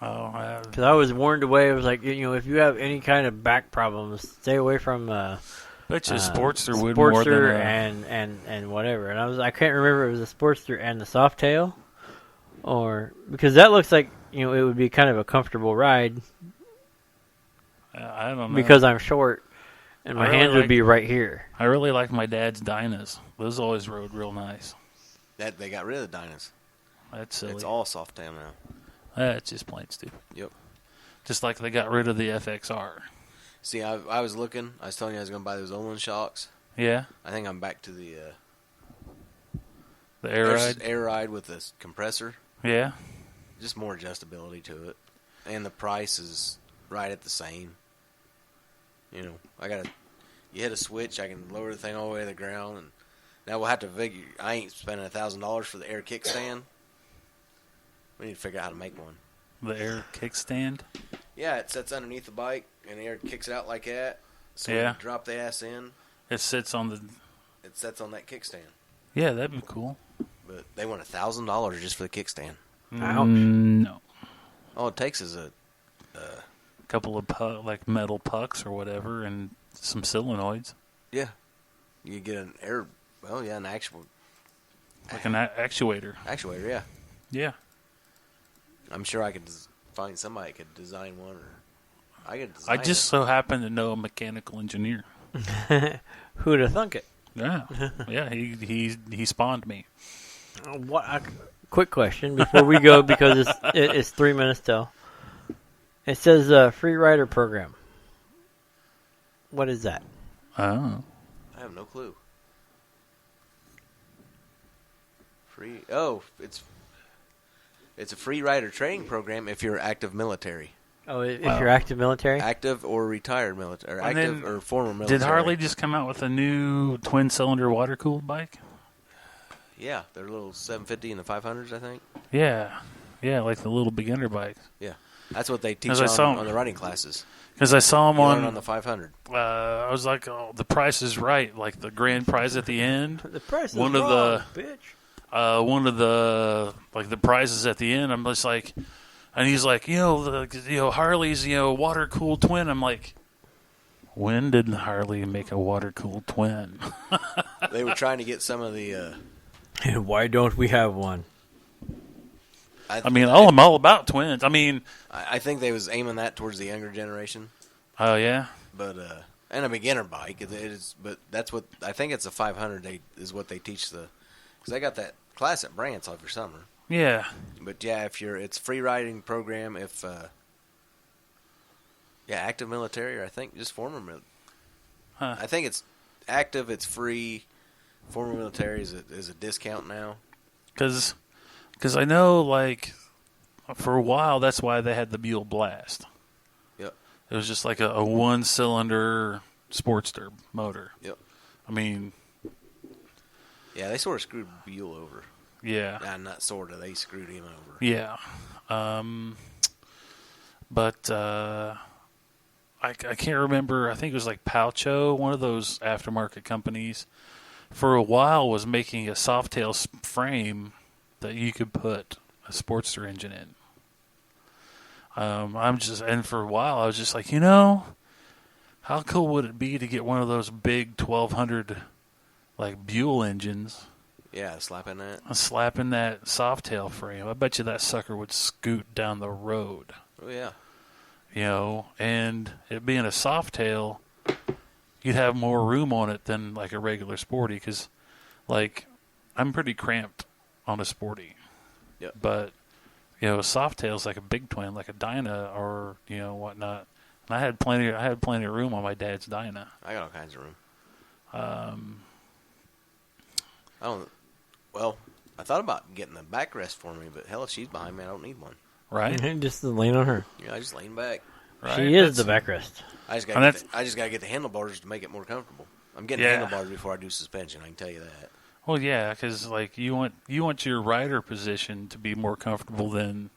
Oh, because I was warned away. It was like, if you have any kind of back problems, stay away from bet you Sportster would more than and whatever. And I can't remember if it was a Sportster and the Softail, or because that looks like it would be kind of a comfortable ride. I don't know, because I'm short. And my hands would be right here. I really like my dad's Dynas. Those always rode real nice. That they got rid of the Dynas. That's silly. It's all Softail now. That's just plain stupid. Yep. Just like they got rid of the FXR. See, I was looking. I was telling you I was going to buy those Olin shocks. Yeah. I think I'm back to the air ride. Air ride with this compressor. Yeah. Just more adjustability to it, and the price is right at the same. You hit a switch, I can lower the thing all the way to the ground, and now we'll have to figure. I ain't spending $1,000 for the air kickstand. We need to figure out how to make one. The air kickstand? Yeah, it sits underneath the bike, and the air kicks it out like that. So when you drop the ass in, it sits on that kickstand. Yeah, that'd be cool. But they want $1,000 just for the kickstand. Ouch. No. All it takes is a couple of metal pucks or whatever, and some solenoids. Yeah, you get an actual an actuator. Actuator, yeah. Yeah. I'm sure I could find somebody that could design one, or I could. I just so happen to know a mechanical engineer. Who'd have thunk it? Yeah, yeah. He spawned me. Quick question before we go, because it's 3 minutes till. It says free rider program. What is that? Oh. I have no clue. Free? Oh, it's a free rider training program if you're active military. Oh, if you're active military? Active or retired military. Or active or former military. Did Harley just come out with a new twin-cylinder water-cooled bike? Yeah, they're little 750 and the 500s, I think. Yeah. Yeah, like the little beginner bikes. Yeah. That's what they teach on the running classes. Because I saw him on the 500. I was like, oh, the price is right. Like the grand prize at the end. The price is wrong, bitch. One of the the prizes at the end. I'm just like, and he's like, Harley's water cooled twin. I'm like, when did Harley make a water cooled twin? They were trying to get some of the. Why don't we have one? I'm all about twins. I think they was aiming that towards the younger generation. Oh yeah, but and a beginner bike it is. But that's what I think it's a 500. Is what they teach because they got that class at Brant's every summer. Yeah, but yeah, it's free riding program. If active military or I think just former military. Huh. I think it's active. It's free. Former military is a discount now. Because I know, for a while, that's why they had the Mule Blast. Yep. It was just like a one-cylinder Sportster motor. Yep. Yeah, they sort of screwed Mule over. Yeah. Nah, not sort of. They screwed him over. Yeah. But I can't remember. I think it was like Palcho, one of those aftermarket companies, for a while was making a Softail frame that you could put a Sportster engine in. And for a while I was just like, how cool would it be to get one of those big 1200 Buell engines? Yeah, slapping that Softail frame. I bet you that sucker would scoot down the road. Oh yeah. And it being a Softail, you'd have more room on it than a regular Sporty because, I'm pretty cramped on a Sporty. Yep. But, a Softail's like a big twin, like a Dyna or, whatnot. And I had plenty of room on my dad's Dyna. I got all kinds of room. I thought about getting a backrest for me, but hell, if she's behind me, I don't need one. Right? Just lean on her. Yeah, I just lean back. Right? She is the backrest. I just got to get the handlebars to make it more comfortable. I'm getting handlebars before I do suspension. I can tell you that. Well, yeah, because you want your rider position to be more comfortable than,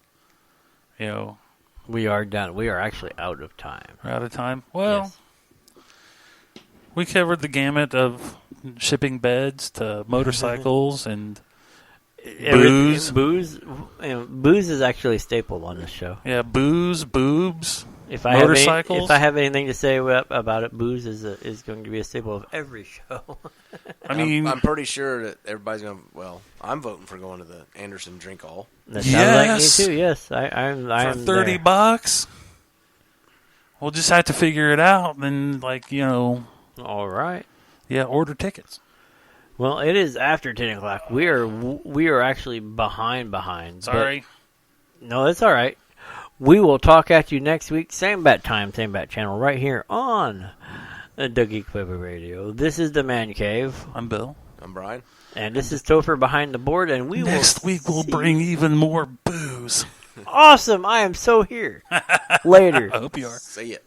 We are done. We are actually out of time. We're out of time. Well, we covered the gamut of shipping beds to motorcycles and booze. Booze is actually a staple on this show. Yeah, booze, boobs. Motorcycles. If I have anything to say about it, booze is going to be a staple of every show. I'm pretty sure that everybody's going to. Well, I'm voting for going to the Anderson Drink Hall. That sounds like me too. Yes, I'm for $30. We'll just have to figure it out. Then, All right. Yeah, order tickets. Well, it is after 10 o'clock. We are actually behind. Sorry. No, it's all right. We will talk at you next week. Same bat time, same bat channel, right here on the Geek Public Radio. This is the Man Cave. I'm Bill. I'm Brian. And this is Topher behind the board. And next week we'll bring even more booze. Awesome! I am so here. Later. I hope you are. See ya.